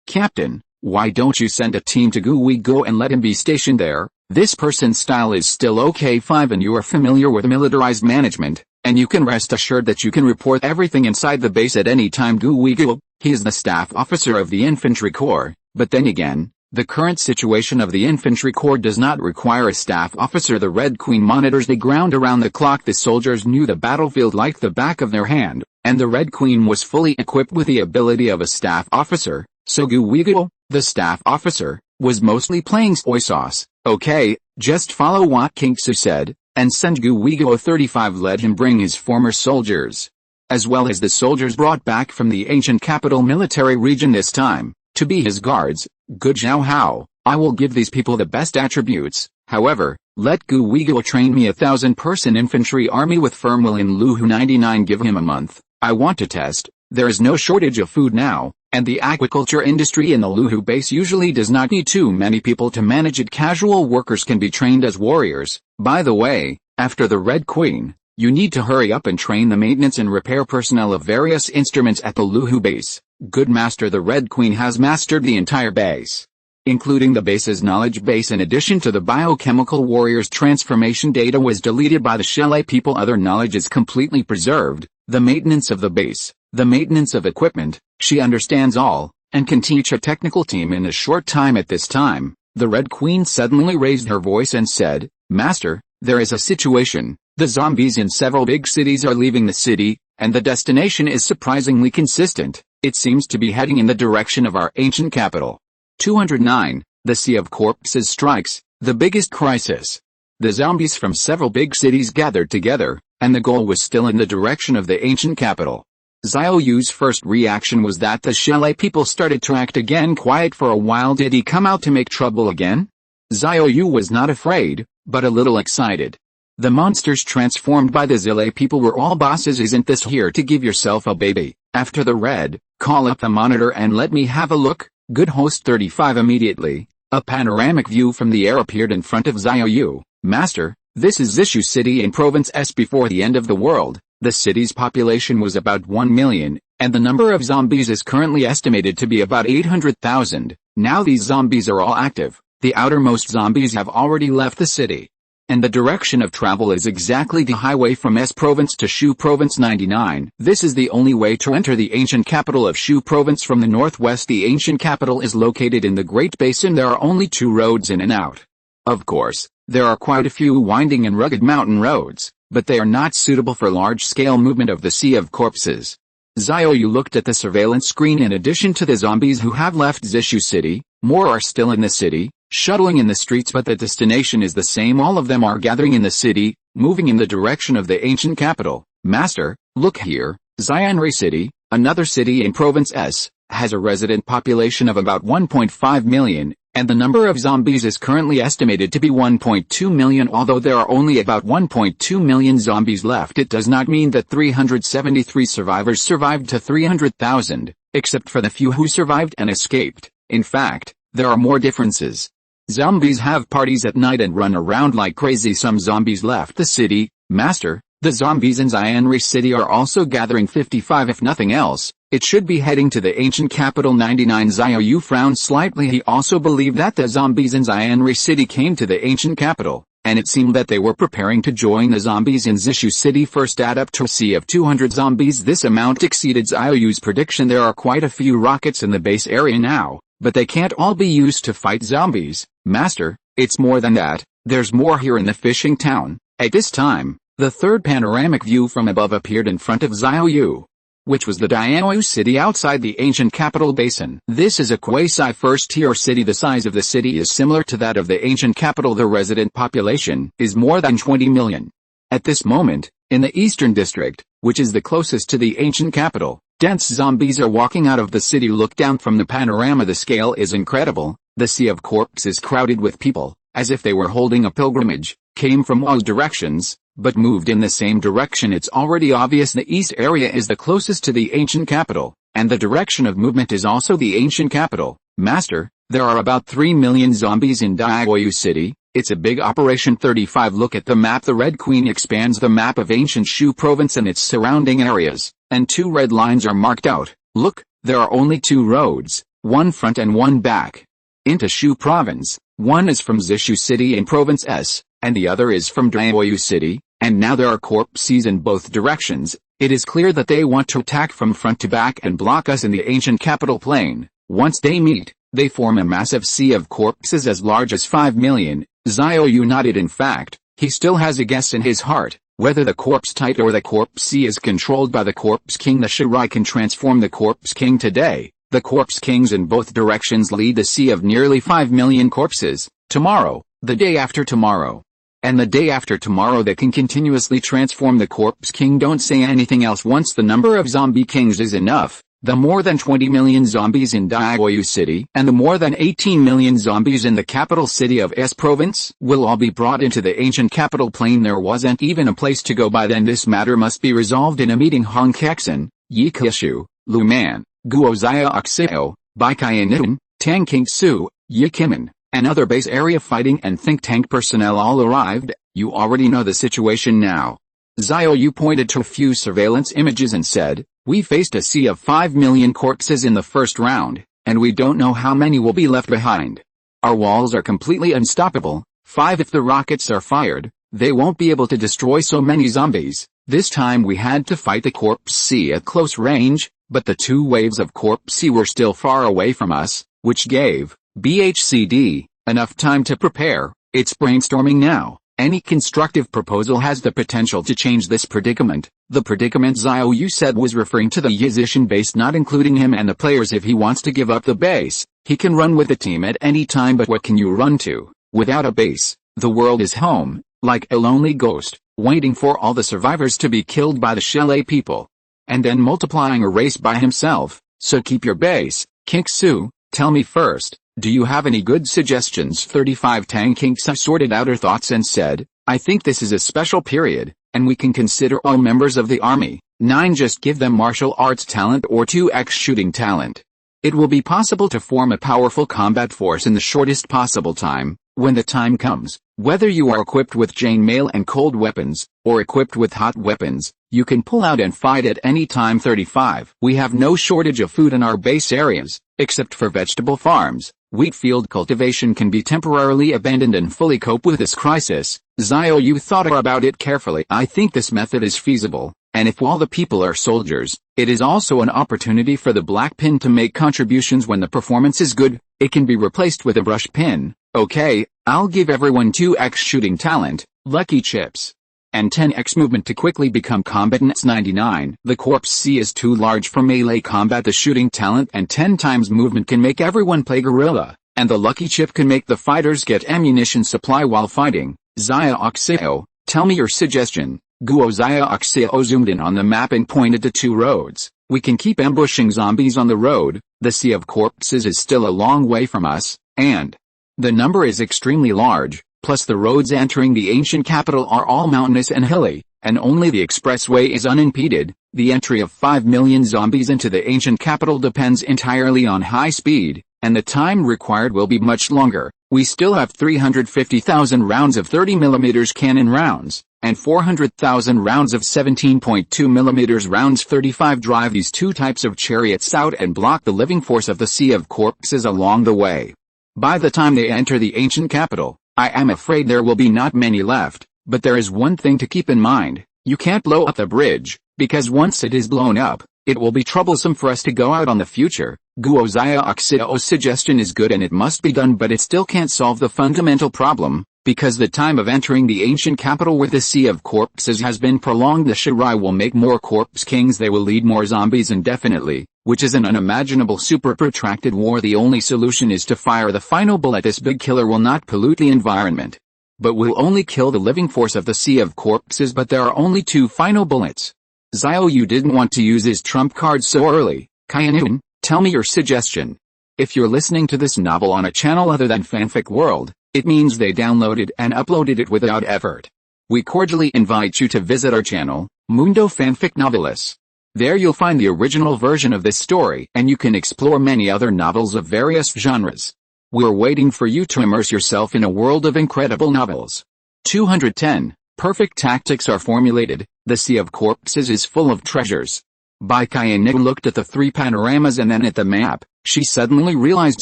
Captain, why don't you send a team to Guigo and let him be stationed there? This person's style is still okay. 5 and you are familiar with militarized management, and you can rest assured that you can report everything inside the base at any time. Guigo, he is the staff officer of the infantry corps, but then again, the current situation of the infantry corps does not require a staff officer. The Red Queen monitors the ground around the clock. The soldiers knew the battlefield like the back of their hand, and the Red Queen was fully equipped with the ability of a staff officer, so Guigo, the staff officer, was mostly playing soy sauce. Okay, just follow what Kexin said, and send Guigo 35. Let him bring his former soldiers, as well as the soldiers brought back from the ancient capital military region this time, to be his guards. Good Zhao Hao, I will give these people the best attributes. However, let Guigo train me 1,000-person infantry army with firm will in Luhu 99. Give him a month. I want to test. There is no shortage of food now, and the aquaculture industry in the Luhu base usually does not need too many people to manage it. Casual workers can be trained as warriors. By the way, after the Red Queen, you need to hurry up and train the maintenance and repair personnel of various instruments at the Luhu base. Good master. The Red Queen has mastered the entire base, including the base's knowledge base. In addition to the biochemical warriors, transformation data was deleted by the Shelley people. Other knowledge is completely preserved. The maintenance of the base, the maintenance of equipment, she understands all, and can teach a technical team in a short time. At this time, the Red Queen suddenly raised her voice and said, Master, there is a situation. The zombies in several big cities are leaving the city, and the destination is surprisingly consistent. It seems to be heading in the direction of our ancient capital. 209. The Sea of Corpses strikes, the biggest crisis. The zombies from several big cities gathered together, and the goal was still in the direction of the ancient capital. Xiao Yu's first reaction was that the chalet people started to act again quiet for a while. Did he come out to make trouble again? Xiao Yu was not afraid, but a little excited. The monsters transformed by the chalet people were all bosses. Isn't this here to give yourself a baby? After the red, call up the monitor and let me have a look. Good host 35. Immediately, a panoramic view from the air appeared in front of Xiao Yu. Master, this is Zishu City in Province S. Before the end of the world, the city's population was about 1 million, and the number of zombies is currently estimated to be about 800,000. Now these zombies are all active. The outermost zombies have already left the city. And the direction of travel is exactly the highway from S Province to Shu Province 99. This is the only way to enter the ancient capital of Shu Province from the northwest. The ancient capital is located in the Great Basin. There are only 2 roads in and out. Of course, there are quite a few winding and rugged mountain roads, but they are not suitable for large-scale movement of the Sea of Corpses. Xiao Yu looked at the surveillance screen. In addition to the zombies who have left Zishu City, more are still in the city, shuttling in the streets, but the destination is the same. All of them are gathering in the city, moving in the direction of the ancient capital. Master, look here, Xianri City, another city in Province S, has a resident population of about 1.5 million, and the number of zombies is currently estimated to be 1.2 million. Although there are only about 1.2 million zombies left, it does not mean that 373 survivors survived to 300,000, except for the few who survived and escaped. In fact, there are more differences. Zombies have parties at night and run around like crazy. Some zombies left the city. Master, the zombies in Xianri City are also gathering. 55. If nothing else, it should be heading to the ancient capital. 99. Xiao Yu frowned slightly. He also believed that the zombies in Xianri City came to the ancient capital, and it seemed that they were preparing to join the zombies in Zishu City. First add up to a sea of 200 zombies. This amount exceeded Xiao Yu's prediction. There are quite a few rockets in the base area now, but they can't all be used to fight zombies. Master, it's more than that. There's more here in the fishing town. At this time, the third panoramic view from above appeared in front of Xiao Yu, which was the Dianyu city outside the ancient capital basin. This is a quasi-first-tier city. The size of the city is similar to that of the ancient capital. The resident population is more than 20 million. At this moment, in the eastern district, which is the closest to the ancient capital, dense zombies are walking out of the city. Look down from the panorama. The scale is incredible. The Sea of Corpses is crowded with people, as if they were holding a pilgrimage, came from all directions, but moved in the same direction. It's already obvious the east area is the closest to the ancient capital, and the direction of movement is also the ancient capital. Master, there are about 3 million zombies in Dianyu City. It's a big operation. 35. Look at the map. The Red Queen expands the map of ancient Shu Province and its surrounding areas, and 2 red lines are marked out. Look, there are only 2 roads, one front and one back, into Shu Province. One is from Zishu City in Province S, and the other is from Dianyu City, and now there are corpses in both directions. It is clear that they want to attack from front to back and block us in the ancient capital plain. Once they meet, they form a massive sea of corpses as large as 5 million. Xiao Yu nodded. In fact, he still has a guess in his heart, whether the corpse tide or the corpse sea is controlled by the corpse king. The Shirai can transform the corpse king today. The corpse kings in both directions lead the sea of nearly 5 million corpses. Tomorrow, the day after tomorrow, and the day after tomorrow they can continuously transform the corpse king. Don't say anything else. Once the number of zombie kings is enough, the more than 20 million zombies in Dianyu City and the more than 18 million zombies in the capital city of S Province will all be brought into the ancient capital plain. There wasn't even a place to go by then. This matter must be resolved in a meeting. Han Kexin, Yi Kishu, Lu Man, Guo Zia Oxeo, Bai Kaianun, Tang King Su, Yi Kimin, and other base area fighting and think tank personnel all arrived. You already know the situation now. Xiao Yu pointed to a few surveillance images and said, we faced a sea of 5 million corpses in the first round, and we don't know how many will be left behind. Our walls are completely unstoppable. 5 If the rockets are fired, they won't be able to destroy so many zombies. This time we had to fight the corpse sea at close range, but the 2 waves of corpse sea were still far away from us, which gave BHCD enough time to prepare. It's brainstorming now. Any constructive proposal has the potential to change this predicament. The predicament Xiao Yu said was referring to the Yizishan base, not including him and the players. If he wants to give up the base, he can run with the team at any time, but what can you run to? Without a base, the world is home, like a lonely ghost, waiting for all the survivors to be killed by the Shelley people. And then multiplying a race by himself, so keep your base. Kinksu, tell me first, do you have any good suggestions? 35 Tang Kinksu sorted out her thoughts and said, I think this is a special period, and we can consider all members of the army. 9 Just give them martial arts talent or 2x shooting talent. It will be possible to form a powerful combat force in the shortest possible time, when the time comes. Whether you are equipped with chainmail and cold weapons, or equipped with hot weapons, you can pull out and fight at any time. 35 We have no shortage of food in our base areas, except for vegetable farms. Wheat field cultivation can be temporarily abandoned and fully cope with this crisis. Xiao Yu thought about it carefully. I think this method is feasible, and if all the people are soldiers, it is also an opportunity for the black pin to make contributions. When the performance is good, it can be replaced with a brush pin. Okay, I'll give everyone 2x shooting talent, lucky chips, and 10x movement to quickly become combatants. 99 The corpse C is too large for melee combat. The shooting talent and 10 times movement can make everyone play guerrilla, and the lucky chip can make the fighters get ammunition supply while fighting. Xiao Xiao, tell me your suggestion. Guo Xiao Xiao zoomed in on the map and pointed to 2 roads. We can keep ambushing zombies on the road. The Sea of Corpses is still a long way from us, and the number is extremely large, plus the roads entering the ancient capital are all mountainous and hilly, and only the expressway is unimpeded. The entry of 5 million zombies into the ancient capital depends entirely on high speed, and the time required will be much longer. We still have 350,000 rounds of 30mm cannon rounds, and 400,000 rounds of 17.2mm rounds. 35 Drive these 2 types of chariots out and block the living force of the Sea of Corpses along the way. By the time they enter the ancient capital, I am afraid there will be not many left, but there is one thing to keep in mind. You can't blow up the bridge, because once it is blown up, it will be troublesome for us to go out on the future. Guo Xiao Xiao's suggestion is good and it must be done, but it still can't solve the fundamental problem, because the time of entering the ancient capital with the Sea of Corpses has been prolonged. The Shirai will make more corpse kings, they will lead more zombies indefinitely, which is an unimaginable super protracted war. The only solution is to fire the final bullet. This big killer will not pollute the environment, but will only kill the living force of the Sea of Corpses. But there are only 2 final bullets. Xiao Yu didn't want to use his trump card so early. Kainun, tell me your suggestion. If you're listening to this novel on a channel other than Fanfic World, it means they downloaded and uploaded it without effort. We cordially invite you to visit our channel, Mundo Fanfic Novelists. There you'll find the original version of this story, and you can explore many other novels of various genres. We're waiting for you to immerse yourself in a world of incredible novels. 210. Perfect tactics are formulated. The Sea of Corpses is full of treasures. Bai Kainu looked at the 3 panoramas and then at the map. She suddenly realized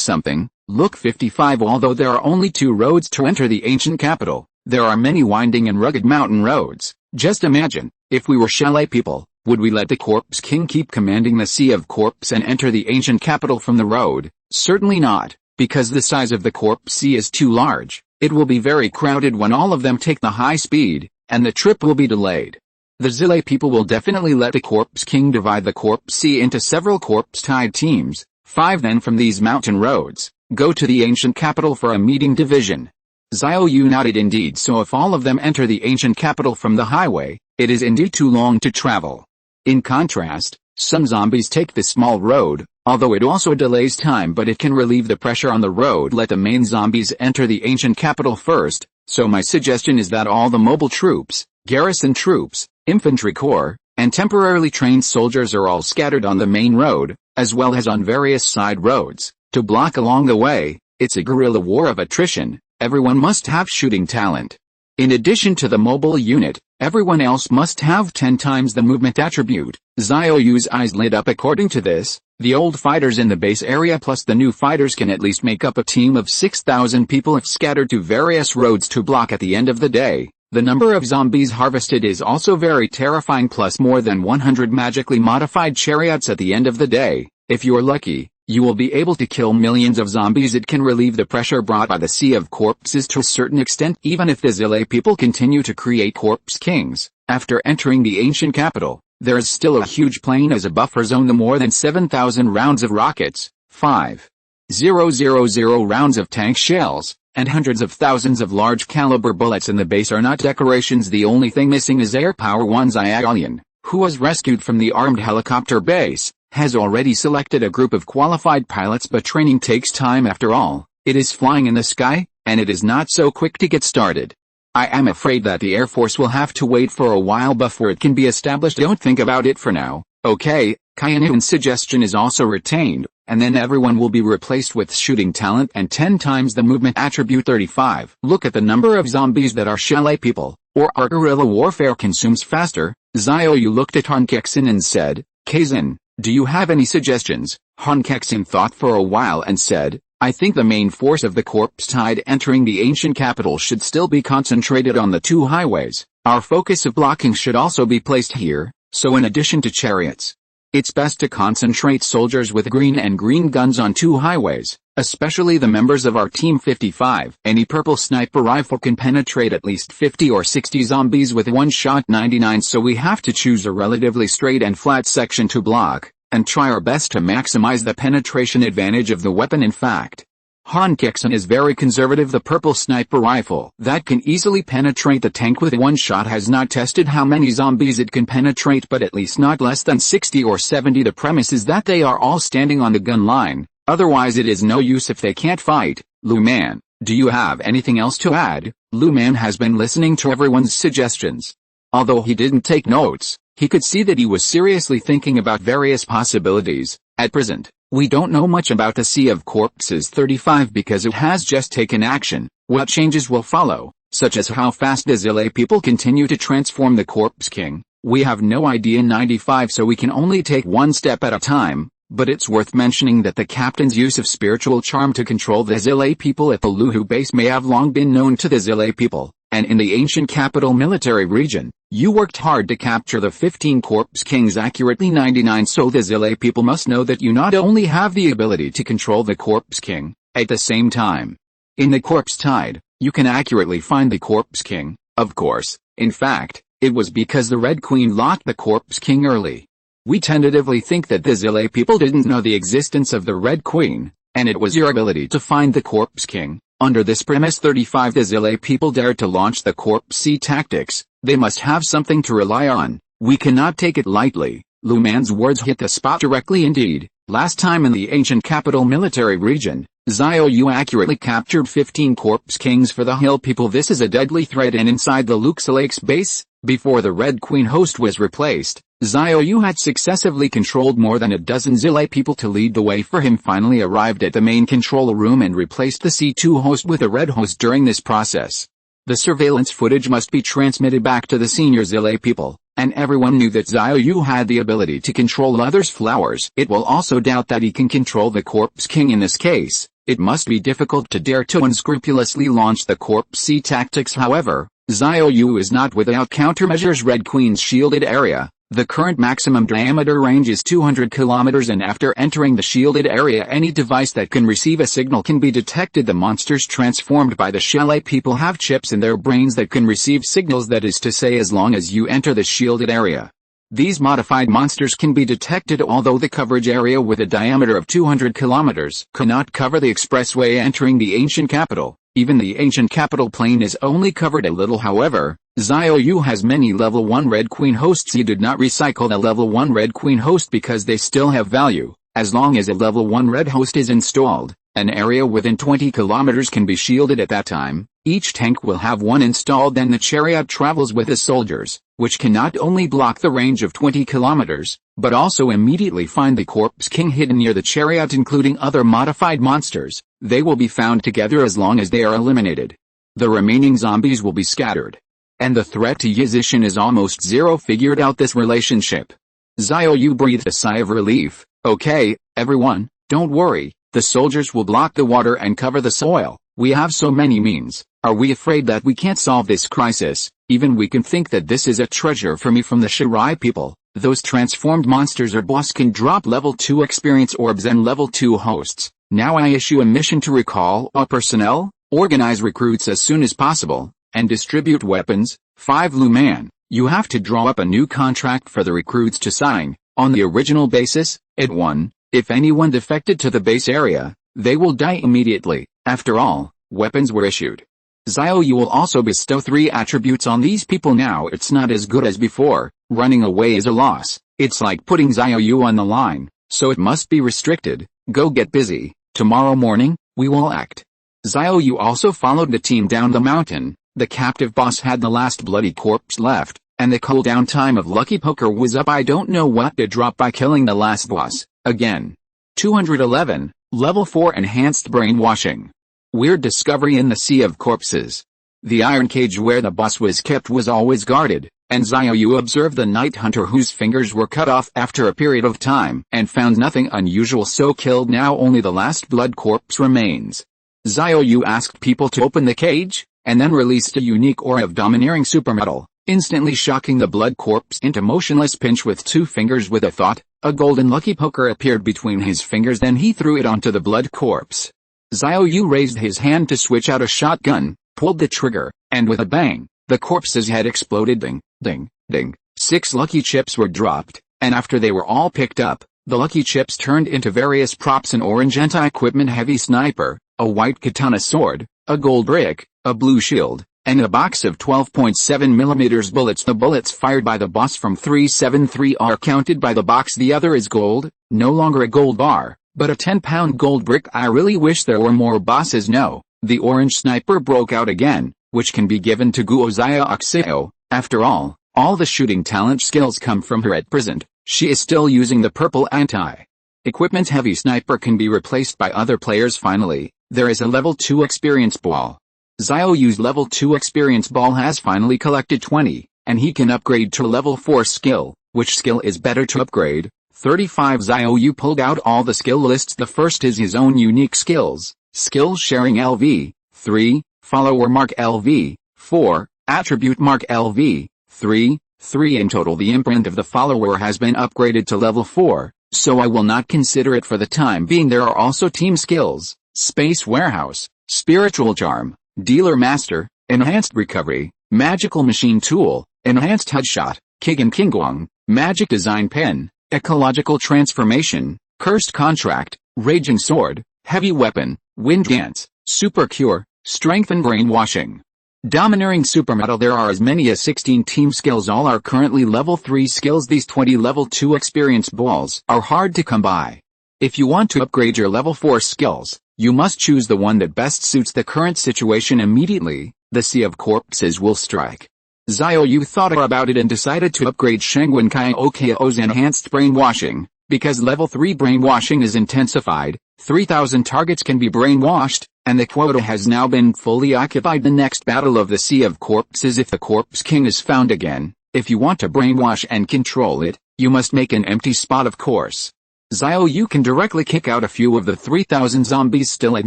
something. Look, 55. Although there are only 2 roads to enter the ancient capital, there are many winding and rugged mountain roads. Just imagine, if we were Shelley people, would we let the Corpse King keep commanding the Sea of Corpse and enter the ancient capital from the road? Certainly not, because the size of the Corpse Sea is too large. It will be very crowded when all of them take the high speed, and the trip will be delayed. The Zile people will definitely let the Corpse King divide the Corpse Sea into several corpse-tied teams. 5 Then from these mountain roads, go to the ancient capital for a meeting division. Xiao Yu nodded. Indeed, so if all of them enter the ancient capital from the highway, it is indeed too long to travel. In contrast, some zombies take the small road, although it also delays time, but it can relieve the pressure on the road. Let the main zombies enter the ancient capital first, so my suggestion is that all the mobile troops, garrison troops, infantry corps, and temporarily trained soldiers are all scattered on the main road, as well as on various side roads, to block along the way. It's a guerrilla war of attrition. Everyone must have shooting talent. In addition to the mobile unit, everyone else must have 10 times the movement attribute. Xiao Yu's eyes lit up. According to this, the old fighters in the base area plus the new fighters can at least make up a team of 6,000 people if scattered to various roads to block at the end of the day. The number of zombies harvested is also very terrifying, plus more than 100 magically modified chariots at the end of the day. If you're lucky, You will be able to kill millions of zombies. It can relieve the pressure brought by the sea of corpses to a certain extent, even if the Zile people continue to create corpse kings. After entering the ancient capital, there is still a huge plain as a buffer zone. The more than 7,000 rounds of rockets, 5,000 rounds of tank shells, and hundreds of thousands of large caliber bullets in the base are not decorations. The only thing missing is Air Power 1 Xiaoyan, who was rescued from the armed helicopter base, has already selected a group of qualified pilots, but training takes time. After all, it is flying in the sky, and it is not so quick to get started. I am afraid that the Air Force will have to wait for a while before it can be established. Don't think about it for now, okay? Kainu's suggestion is also retained, and then everyone will be replaced with shooting talent and 10 times the movement attribute. 35. Look at the number of zombies that our Shale people, or our guerrilla warfare consumes faster. Xiao Yu looked at Han Kexin and said, Kexin, do you have any suggestions? Han Kexin thought for a while and said, I think the main force of the corpse tide entering the ancient capital should still be concentrated on the 2 highways. Our focus of blocking should also be placed here, so in addition to chariots, it's best to concentrate soldiers with green and green guns on 2 highways, especially the members of our Team 55. Any purple sniper rifle can penetrate at least 50 or 60 zombies with one shot. 99. So we have to choose a relatively straight and flat section to block, and try our best to maximize the penetration advantage of the weapon. In fact, Han Kexin is very conservative. The purple sniper rifle that can easily penetrate the tank with one shot has not tested how many zombies it can penetrate, but at least not less than 60 or 70. The premise is that they are all standing on the gun line, otherwise it is no use if they can't fight. Lu Man, do you have anything else to add? Lu Man has been listening to everyone's suggestions. Although he didn't take notes, he could see that he was seriously thinking about various possibilities. At present, we don't know much about the Sea of Corpses 35 because it has just taken action. What changes will follow, such as how fast the Zile people continue to transform the Corpse King, we have no idea. 95. So we can only take one step at a time, but it's worth mentioning that the captain's use of spiritual charm to control the Zile people at the Luhu base may have long been known to the Zile people, and in the ancient capital military region, you worked hard to capture the 15 Corpse Kings accurately. 99. So the Zile people must know that you not only have the ability to control the Corpse King, at the same time, in the Corpse Tide, you can accurately find the Corpse King. Of course, in fact, it was because the Red Queen locked the Corpse King early. We tentatively think that the Zile people didn't know the existence of the Red Queen, and it was your ability to find the Corpse King. Under this premise 35, the Zile people dared to launch the Corpse Sea tactics. They must have something to rely on. We cannot take it lightly. Lu Man's words hit the spot directly indeed. Last time in the ancient capital military region, Xiao Yu accurately captured 15 Corpse Kings for the Hill people. This is a deadly threat, and inside the Luxalake's base, before the Red Queen host was replaced, Xiao Yu had successively controlled more than a dozen Zile people to lead the way for him. Finally arrived at the main control room and replaced the C2 host with a red host. During this process, the surveillance footage must be transmitted back to the senior Zile people, and everyone knew that Xiao Yu had the ability to control others' flowers. It will also doubt that he can control the Corpse King. In this case, it must be difficult to dare to unscrupulously launch the Corpse Sea tactics. However, Xiao Yu is not without countermeasures. Red Queen's shielded area. The current maximum diameter range is 200 kilometers, and after entering the shielded area, any device that can receive a signal can be detected. The monsters transformed by the Shale people have chips in their brains that can receive signals, that is to say, as long as you enter the shielded area. These modified monsters can be detected, although the coverage area with a diameter of 200 kilometers cannot cover the expressway entering the ancient capital. Even the ancient capital plain is only covered a little. However, Xiao Yu has many level 1 Red Queen hosts. He did not recycle the level 1 Red Queen host because they still have value. As long as a level 1 red host is installed, an area within 20 kilometers can be shielded at that time. Each tank will have one installed. Then the chariot travels with the soldiers, which can not only block the range of 20 kilometers, but also immediately find the Corpse King hidden near the chariot, including other modified monsters. They will be found together as long as they are eliminated. The remaining zombies will be scattered, and the threat to Yizishin is almost zero. Figured out this relationship, Xiao Yu breathed a sigh of relief. Okay, everyone, don't worry, the soldiers will block the water and cover the soil. We have so many means. Are we afraid that we can't solve this crisis? Even we can think that this is a treasure for me from the Shirai people. Those transformed monsters or boss can drop level 2 experience orbs and level 2 hosts. Now I issue a mission to recall all personnel, organize recruits as soon as possible, and distribute weapons. 5 Luman, you have to draw up a new contract for the recruits to sign. On the original basis, at 1, if anyone defected to the base area, they will die immediately. After all, weapons were issued. Xiao Yu will also bestow 3 attributes on these people. Now it's not as good as before. Running away is a loss. It's like putting Xiao Yu on the line, so it must be restricted. Go get busy. Tomorrow morning, we will act. Xiao Yu also followed the team down the mountain. The captive boss had the last bloody corpse left, and the cooldown time of Lucky Poker was up. I don't know what to drop by killing the last boss. Again. 211, Level 4 Enhanced Brainwashing. Weird discovery in the Sea of Corpses. The iron cage where the boss was kept was always guarded, and Xiao Yu observed the night hunter whose fingers were cut off after a period of time and found nothing unusual, so killed. Now only the last blood corpse remains. Xiao Yu asked people to open the cage, and then released a unique aura of domineering supermetal, instantly shocking the blood corpse into motionless pinch with 2 fingers. With a thought, a golden Lucky Poker appeared between his fingers, then he threw it onto the blood corpse. Xiao Yu raised his hand to switch out a shotgun, pulled the trigger, and with a bang, the corpse's head exploded. Ding, ding, ding. 6 lucky chips were dropped, and after they were all picked up, the lucky chips turned into various props: an orange anti-equipment heavy sniper, a white katana sword, a gold brick, a blue shield, and a box of 12.7mm bullets. The bullets fired by the boss from 373 are counted by the box. The other is gold, no longer a gold bar, but a 10-pound gold brick. I really wish there were more bosses. No, the orange sniper broke out again, which can be given to Guo Xiaoxio. After all the shooting talent skills come from her at present. She is still using the purple anti-equipment heavy sniper, can be replaced by other players. Finally, there is a level 2 experience ball. Xiao Yu's level 2 experience ball has finally collected 20, and he can upgrade to level 4 skill. Which skill is better to upgrade? 35 Xiao Yu pulled out all the skill lists. The first is his own unique skills. Skill sharing LV. 3. Follower mark LV. 4. Attribute mark LV. 3. In total the imprint of the follower has been upgraded to level 4, so I will not consider it for the time being. There are also team skills: Space Warehouse, Spiritual Charm, Dealer Master, Enhanced Recovery, Magical Machine Tool, Enhanced Headshot, Kigan Kingguang, Magic Design Pen, Ecological Transformation, Cursed Contract, Raging Sword, Heavy Weapon, Wind Dance, Super Cure, Strength and Brainwashing. Domineering Supermetal. There are as many as 16 team skills. All are currently level 3 skills. These 20 level 2 experience balls are hard to come by. If you want to upgrade your level 4 skills, you must choose the one that best suits the current situation immediately. The Sea of Corpses will strike. Xiao Yu thought about it and decided to upgrade Shangwen Kaiokio's Enhanced Brainwashing, because level 3 brainwashing is intensified. 3,000 targets can be brainwashed, and the quota has now been fully occupied. The next battle of the Sea of Corpses. If the Corpse King is found again, if you want to brainwash and control it, you must make an empty spot, of course. Xiao Yu can directly kick out a few of the 3,000 zombies still in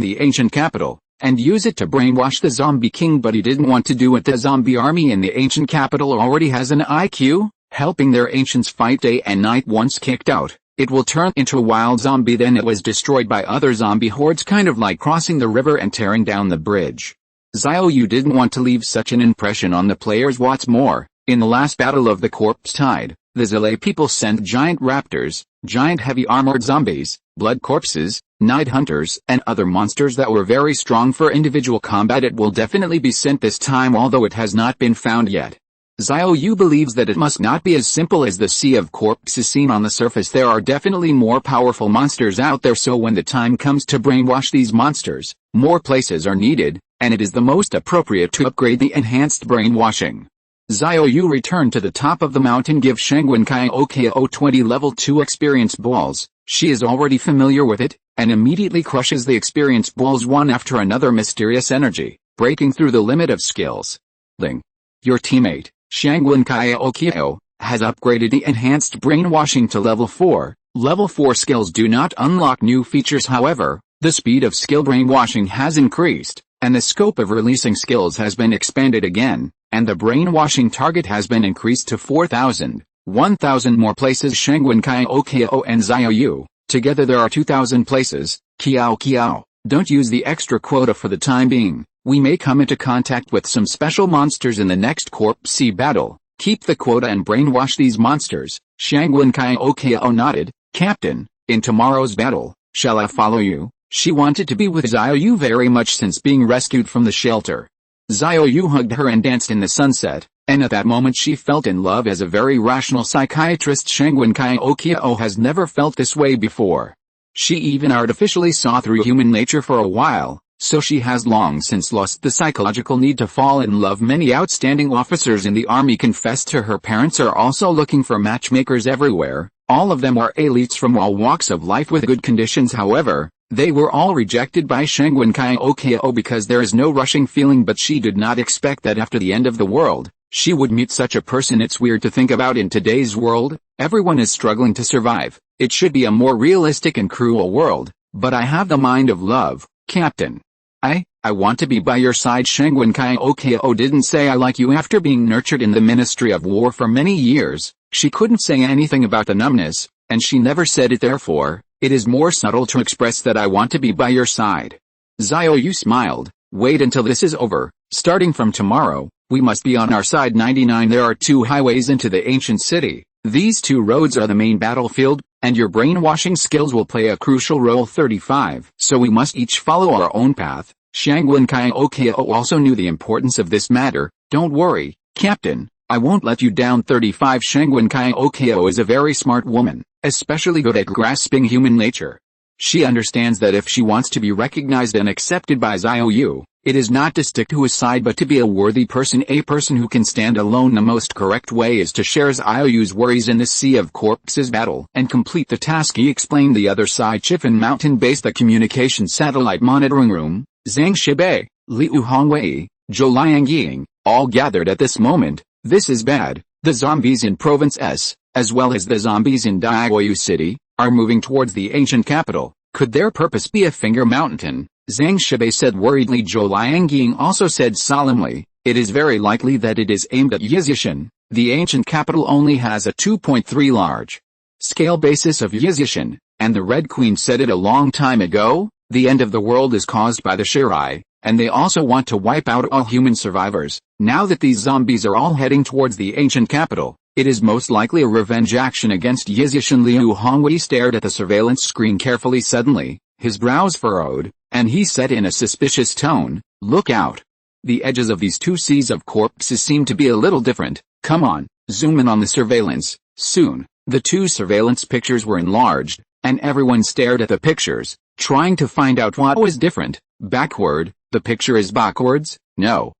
the ancient capital, and use it to brainwash the Zombie King, but he didn't want to do it. The zombie army in the ancient capital already has an IQ, helping their ancients fight day and night. Once kicked out, it will turn into a wild zombie. Then it was destroyed by other zombie hordes, kind of like crossing the river and tearing down the bridge. Xiao Yu didn't want to leave such an impression on the players. What's more, in the last battle of the Corpse Tide, the Zile people sent giant raptors, giant heavy armored zombies, blood corpses, night hunters, and other monsters that were very strong for individual combat. It will definitely be sent this time, although it has not been found yet. Xiao Yu believes that it must not be as simple as the Sea of Corpses seen on the surface. There are definitely more powerful monsters out there, so when the time comes to brainwash these monsters, more places are needed, and it is the most appropriate to upgrade the enhanced brainwashing. Xiao Yu returned to the top of the mountain. Give Shangwen Kaiokio 20 level 2 experience balls. She is already familiar with it, and immediately crushes the experience balls one after another. Mysterious energy, breaking through the limit of skills. Ling. Your teammate, Shangwen Kaiokio, has upgraded the enhanced brainwashing to level 4. Level 4 skills do not unlock new features, however, the speed of skill brainwashing has increased, and the scope of releasing skills has been expanded again, and the brainwashing target has been increased to 4,000. 1,000 more places Shangwen Kiao and Xiao Yu. Together there are 2,000 places. Kiao. Don't use the extra quota for the time being. We may come into contact with some special monsters in the next Corpse C battle. Keep the quota and brainwash these monsters. Shangwen Kiao nodded. Captain, in tomorrow's battle, shall I follow you? She wanted to be with Xiao Yu very much since being rescued from the shelter. Xiao Yu hugged her and danced in the sunset, and at that moment she felt in love as a very rational psychiatrist. Shangwen Kiao has never felt this way before. She even artificially saw through human nature for a while, so she has long since lost the psychological need to fall in love. Many outstanding officers in the army confessed to her parents are also looking for matchmakers everywhere. All of them are elites from all walks of life with good conditions. However, they were all rejected by Shangwen Kiao because there is no rushing feeling, but she did not expect that after the end of the world, she would meet such a person. It's weird to think about in today's world. Everyone is struggling to survive. It should be a more realistic and cruel world, but I have the mind of love, Captain. I want to be by your side. Shangwen Kiao didn't say I like you after being nurtured in the Ministry of War for many years. She couldn't say anything about the numbness, and she never said it. Therefore, it is more subtle to express that I want to be by your side. Xiao Yu smiled. Wait until this is over. Starting from tomorrow, we must be on our side. 99. There are 2 highways into the ancient city. These 2 roads are the main battlefield, and your brainwashing skills will play a crucial role. 35. So we must each follow our own path. Shangwen Kiao also knew the importance of this matter. Don't worry, Captain, I won't let you down. 35. Shangwen Kiao is a very smart woman, especially good at grasping human nature. She understands that if she wants to be recognized and accepted by Xiao Yu, it is not to stick to his side but to be a worthy person, a person who can stand alone. The most correct way is to share Xiao Yu's worries in this Sea of Corpses battle and complete the task. He explained. The other side, Chifan Mountain Base, the communication satellite monitoring room. Zhang Shibei, Liu Hongwei, Zhou Liangying, all gathered at this moment. This is bad. The zombies in Province S, as well as the zombies in Diaoyu City, are moving towards the ancient capital. Could their purpose be a finger mountain? Zhang Shibei said worriedly. Zhou Liangying also said solemnly, it is very likely that it is aimed at Yizishan. The ancient capital only has a 2.3 large scale basis of Yizishan, and the Red Queen said it a long time ago. The end of the world is caused by the Shirai, and they also want to wipe out all human survivors. Now that these zombies are all heading towards the ancient capital, it is most likely a revenge action against Yizishan. Liu Hongwei stared at the surveillance screen carefully. Suddenly, his brows furrowed, and he said in a suspicious tone, look out. The edges of these 2 seas of corpses seem to be a little different. Come on, zoom in on the surveillance. Soon, the 2 surveillance pictures were enlarged, and everyone stared at the pictures, trying to find out what was different. Backward, the picture is backwards. No.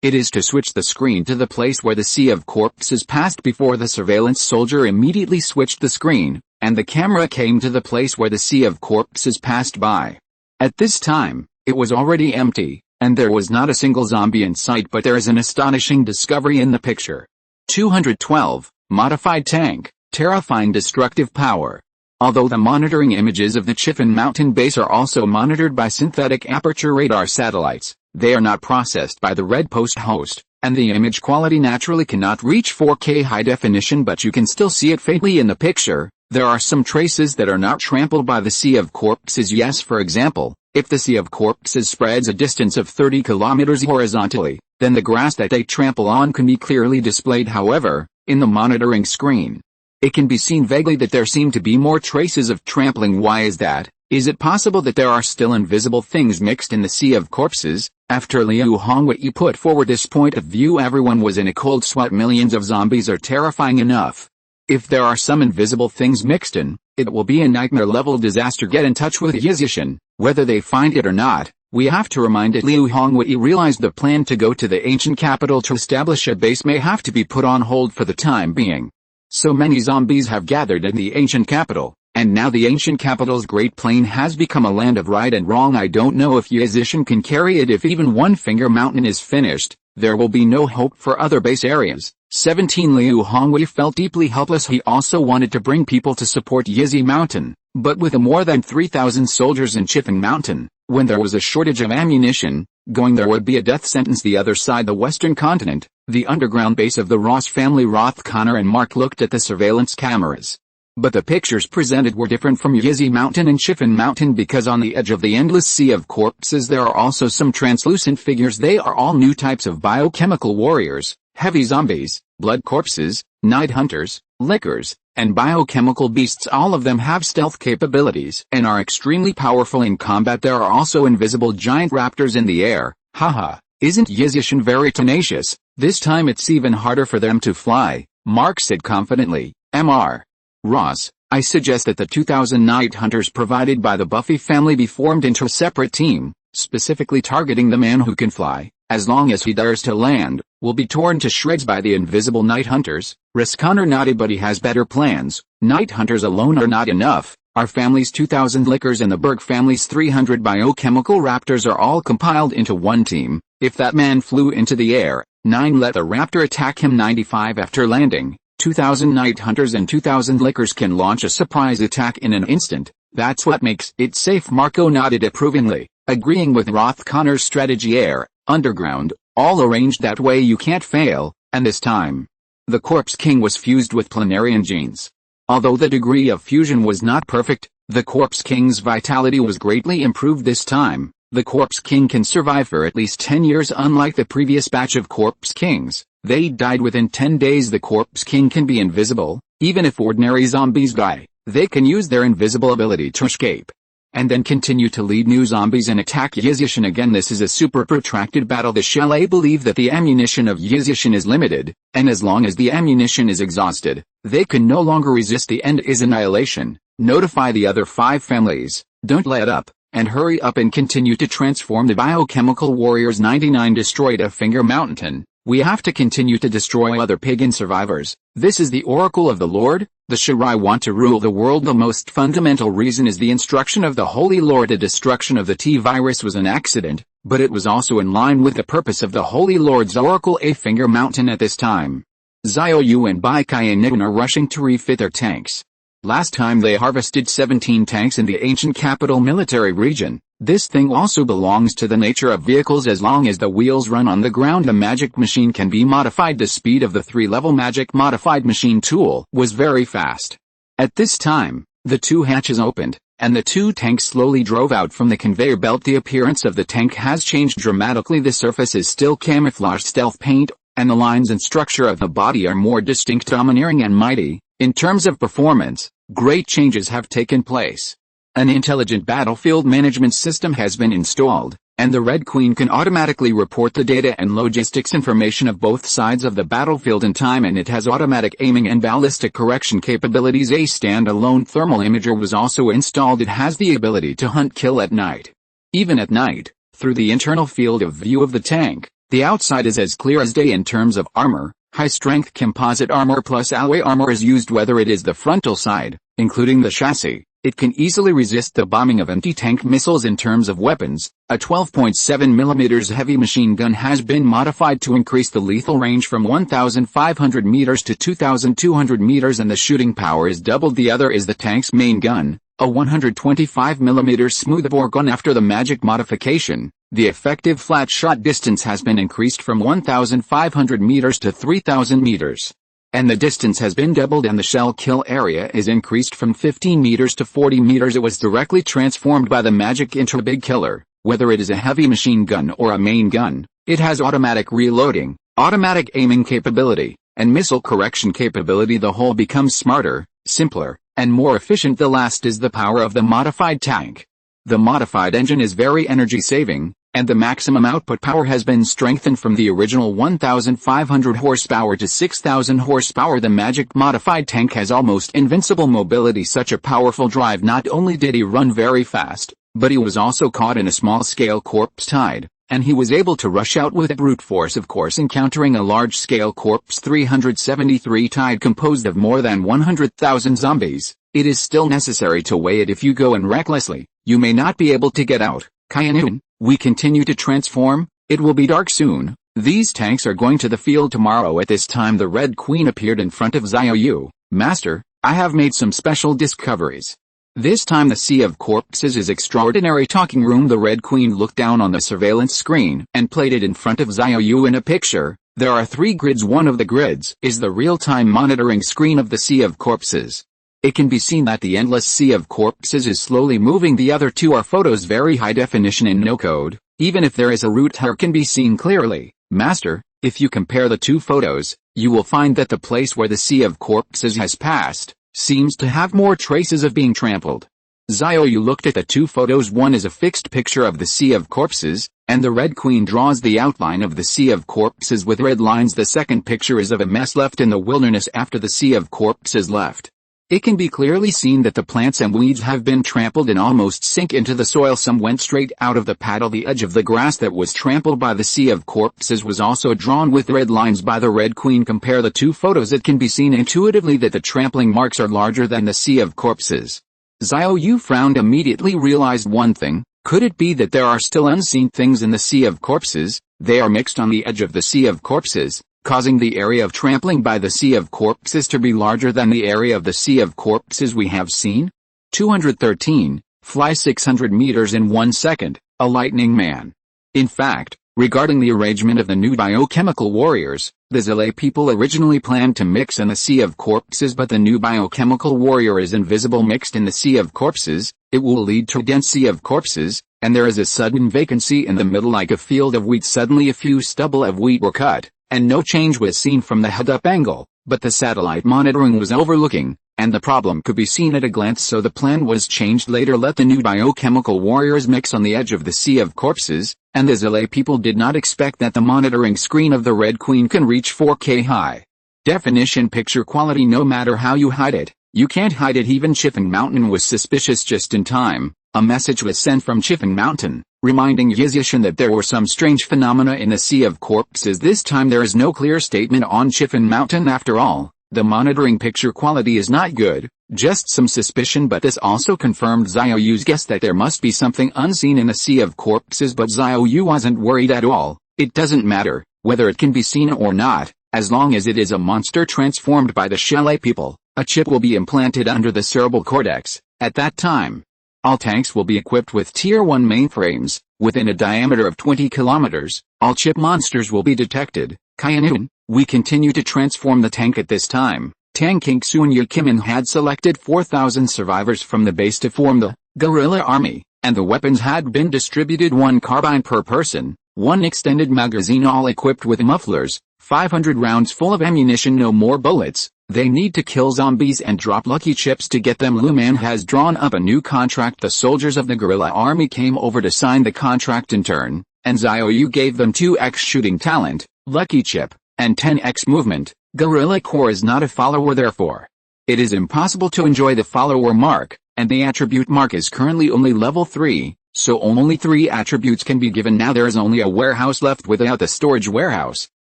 It is to switch the screen to the place where the Sea of Corpses passed before. The surveillance soldier immediately switched the screen, and the camera came to the place where the Sea of Corpses passed by. At this time, it was already empty, and there was not a single zombie in sight. But there is an astonishing discovery in the picture. 212, modified tank, terrifying destructive power. Although the monitoring images of the Chifan Mountain Base are also monitored by synthetic aperture radar satellites, they are not processed by the Red Post host, and the image quality naturally cannot reach 4K high definition, but you can still see it faintly in the picture. There are some traces that are not trampled by the Sea of Corpses. Yes, for example, if the Sea of Corpses spreads a distance of 30 kilometers horizontally, then the grass that they trample on can be clearly displayed. However, in the monitoring screen, it can be seen vaguely that there seem to be more traces of trampling. Why is that? Is it possible that there are still invisible things mixed in the Sea of Corpses? After Liu Hongwei put forward this point of view, everyone was in a cold sweat. Millions of zombies are terrifying enough. If there are some invisible things mixed in, it will be a nightmare-level disaster. Get in touch with Yizishan, whether they find it or not. We have to remind it. Liu Hongwei realized the plan to go to the ancient capital to establish a base may have to be put on hold for the time being. So many zombies have gathered in the ancient capital, and now the ancient capital's Great Plain has become a land of right and wrong. I don't know if Yizishan can carry it. If even one finger mountain is finished, there will be no hope for other base areas. 17 Liu Hongwei felt deeply helpless. He also wanted to bring people to support Yizhi Mountain, but with more than 3,000 soldiers in Chifeng Mountain, when there was a shortage of ammunition, going there would be a death sentence. The other side, the western continent, the underground base of the Ross family. Roth, Connor and Mark looked at the surveillance cameras. But the pictures presented were different from Yizhi Mountain and Chifeng Mountain, because on the edge of the endless sea of corpses there are also some translucent figures. They are all new types of biochemical warriors, heavy zombies, blood corpses, night hunters, lickers, and biochemical beasts. All of them have stealth capabilities and are extremely powerful in combat. There are also invisible giant raptors in the air. Haha, isn't Yizhishan very tenacious? This time it's even harder for them to fly, Mark said confidently. Mr. Ross, I suggest that the 2,000 night hunters provided by the Buffy family be formed into a separate team, specifically targeting the man who can fly. As long as he dares to land, will be torn to shreds by the invisible night hunters. Connor nodded, but he has better plans. Night hunters alone are not enough. Our family's 2,000 lickers and the Berg family's 300 biochemical raptors are all compiled into one team. If that man flew into the air, 9 let the raptor attack him. 95 after landing. 2,000 night hunters and 2,000 lickers can launch a surprise attack in an instant. That's what makes it safe. Marco nodded approvingly, agreeing with Roth. Connor's strategy: air, underground, all arranged that way you can't fail. And this time, the Corpse King was fused with Plundering genes. Although the degree of fusion was not perfect, the Corpse King's vitality was greatly improved this time. The Corpse King can survive for at least 10 years, unlike the previous batch of Corpse Kings. They died within 10 days. The Corpse King can be invisible. Even if ordinary zombies die, they can use their invisible ability to escape, and then continue to lead new zombies and attack Yizhishan again. This is a super protracted battle. The Chalet believe that the ammunition of Yizhishan is limited, and as long as the ammunition is exhausted, they can no longer resist. The end is annihilation. Notify the other 5 families, don't let up, and hurry up and continue to transform the biochemical warriors. 99 destroyed a finger mountain. We have to continue to destroy other pagan survivors. This is the oracle of the Lord. The Shirai want to rule the world. The most fundamental reason is the instruction of the Holy Lord. The destruction of the T-virus was an accident, but it was also in line with the purpose of the Holy Lord's oracle. A finger mountain at this time. Xiao Yu and Bai Kai and Nidan are rushing to refit their tanks. Last time they harvested 17 tanks in the ancient capital military region. This thing also belongs to the nature of vehicles. As long as the wheels run on the ground, the magic machine can be modified. The speed of the 3-level magic modified machine tool was very fast. At this time, the 2 hatches opened, and the 2 tanks slowly drove out from the conveyor belt. The appearance of the tank has changed dramatically. The surface is still camouflaged stealth paint, and the lines and structure of the body are more distinct, domineering and mighty. In terms of performance, great changes have taken place. An intelligent battlefield management system has been installed, and the Red Queen can automatically report the data and logistics information of both sides of the battlefield in time, and it has automatic aiming and ballistic correction capabilities. A standalone thermal imager was also installed. It has the ability to hunt kill at night. Even at night, through the internal field of view of the tank, the outside is as clear as day. In terms of armor, high-strength composite armor plus alloy armor is used, whether it is the frontal side, including the chassis. It can easily resist the bombing of anti-tank missiles. In terms of weapons, a 12.7 mm heavy machine gun has been modified to increase the lethal range from 1,500 meters to 2,200 meters, and the shooting power is doubled. The other is the tank's main gun, a 125 mm smoothbore gun. After the magic modification, the effective flat shot distance has been increased from 1,500 meters to 3,000 meters. And the distance has been doubled, and the shell kill area is increased from 15 meters to 40 meters. It was directly transformed by the magic into a big killer. Whether it is a heavy machine gun or a main gun, it has automatic reloading, automatic aiming capability, and missile correction capability. The whole becomes smarter, simpler, and more efficient. The last is the power of the modified tank. The modified engine is very energy saving, and the maximum output power has been strengthened from the original 1,500 horsepower to 6,000 horsepower. The magic modified tank has almost invincible mobility. Such a powerful drive. Not only did he run very fast, but he was also caught in a small-scale corpse tide, and he was able to rush out with brute force. Of course, encountering a large-scale corpse 373 tide composed of more than 100,000 zombies, it is still necessary to weigh it. If you go in recklessly, you may not be able to get out. Kyanun, we continue to transform. It will be dark soon. These tanks are going to the field tomorrow. At this time the Red Queen appeared in front of Xiao Yu. Master, I have made some special discoveries. This time the Sea of Corpses is extraordinary. Talking room. The Red Queen looked down on the surveillance screen and played it in front of Xiao Yu in a picture. There are 3 grids. One of the grids is the real-time monitoring screen of the Sea of Corpses. It can be seen that the endless Sea of Corpses is slowly moving. The other 2 are photos, very high definition and no code. Even if there is a root hair can be seen clearly. Master, if you compare the 2 photos, you will find that the place where the Sea of Corpses has passed seems to have more traces of being trampled. Xiao Yu looked at the 2 photos. One is a fixed picture of the Sea of Corpses, and the Red Queen draws the outline of the Sea of Corpses with red lines. The second picture is of a mess left in the wilderness after the Sea of Corpses left. It can be clearly seen that the plants and weeds have been trampled and almost sink into the soil. Some went straight out of the paddle. The edge of the grass that was trampled by the Sea of Corpses was also drawn with red lines by the Red Queen. Compare the 2 photos. It can be seen intuitively that the trampling marks are larger than the Sea of Corpses. Xiao Yu frowned, immediately realized one thing. Could it be that there are still unseen things in the Sea of Corpses? They are mixed on the edge of the Sea of Corpses, causing the area of trampling by the Sea of Corpses to be larger than the area of the Sea of Corpses we have seen. 213. Fly 600 meters in 1 second, a lightning man. In fact, regarding the arrangement of the new biochemical warriors, the Zile people originally planned to mix in the Sea of Corpses, but the new biochemical warrior is invisible. Mixed in the Sea of Corpses, it will lead to a dense Sea of Corpses, and there is a sudden vacancy in the middle like a field of wheat. Suddenly a few stubble of wheat were cut, and no change was seen from the head-up angle, but the satellite monitoring was overlooking, and the problem could be seen at a glance, so the plan was changed later. Let the new biochemical warriors mix on the edge of the Sea of Corpses, and the Zile people did not expect that the monitoring screen of the Red Queen can reach 4K high definition picture quality. No matter how you hide it, you can't hide it. Even Chiffon Mountain was suspicious. Just in time, a message was sent from Chiffon Mountain, reminding Yizishan that there were some strange phenomena in the Sea of Corpses. This time there is no clear statement on Chiffon Mountain. After all, the monitoring picture quality is not good, just some suspicion, but this also confirmed Xiao Yu's guess that there must be something unseen in the Sea of Corpses. But Xiao Yu wasn't worried at all. It doesn't matter whether it can be seen or not, as long as it is a monster transformed by the Shelley people. A chip will be implanted under the cerebral cortex. At that time, all tanks will be equipped with Tier 1 mainframes. Within a diameter of 20 kilometers, all chip monsters will be detected. Kaianun, we continue to transform the tank. At this time, Tang Kingsu and Yakimin had selected 4,000 survivors from the base to form the guerrilla army, and the weapons had been distributed: 1 carbine per person, 1 extended magazine, all equipped with mufflers, 500 rounds full of ammunition. No more bullets. They need to kill zombies and drop lucky chips to get them. Luman has drawn up a new contract. The soldiers of the guerrilla army came over to sign the contract in turn, and Xiao Yu gave them 2x shooting talent, lucky chip, and 10x movement. Guerrilla Core is not a follower, therefore it is impossible to enjoy the follower mark, and the attribute mark is currently only level 3, so only 3 attributes can be given. Now there is only a warehouse left without the storage warehouse.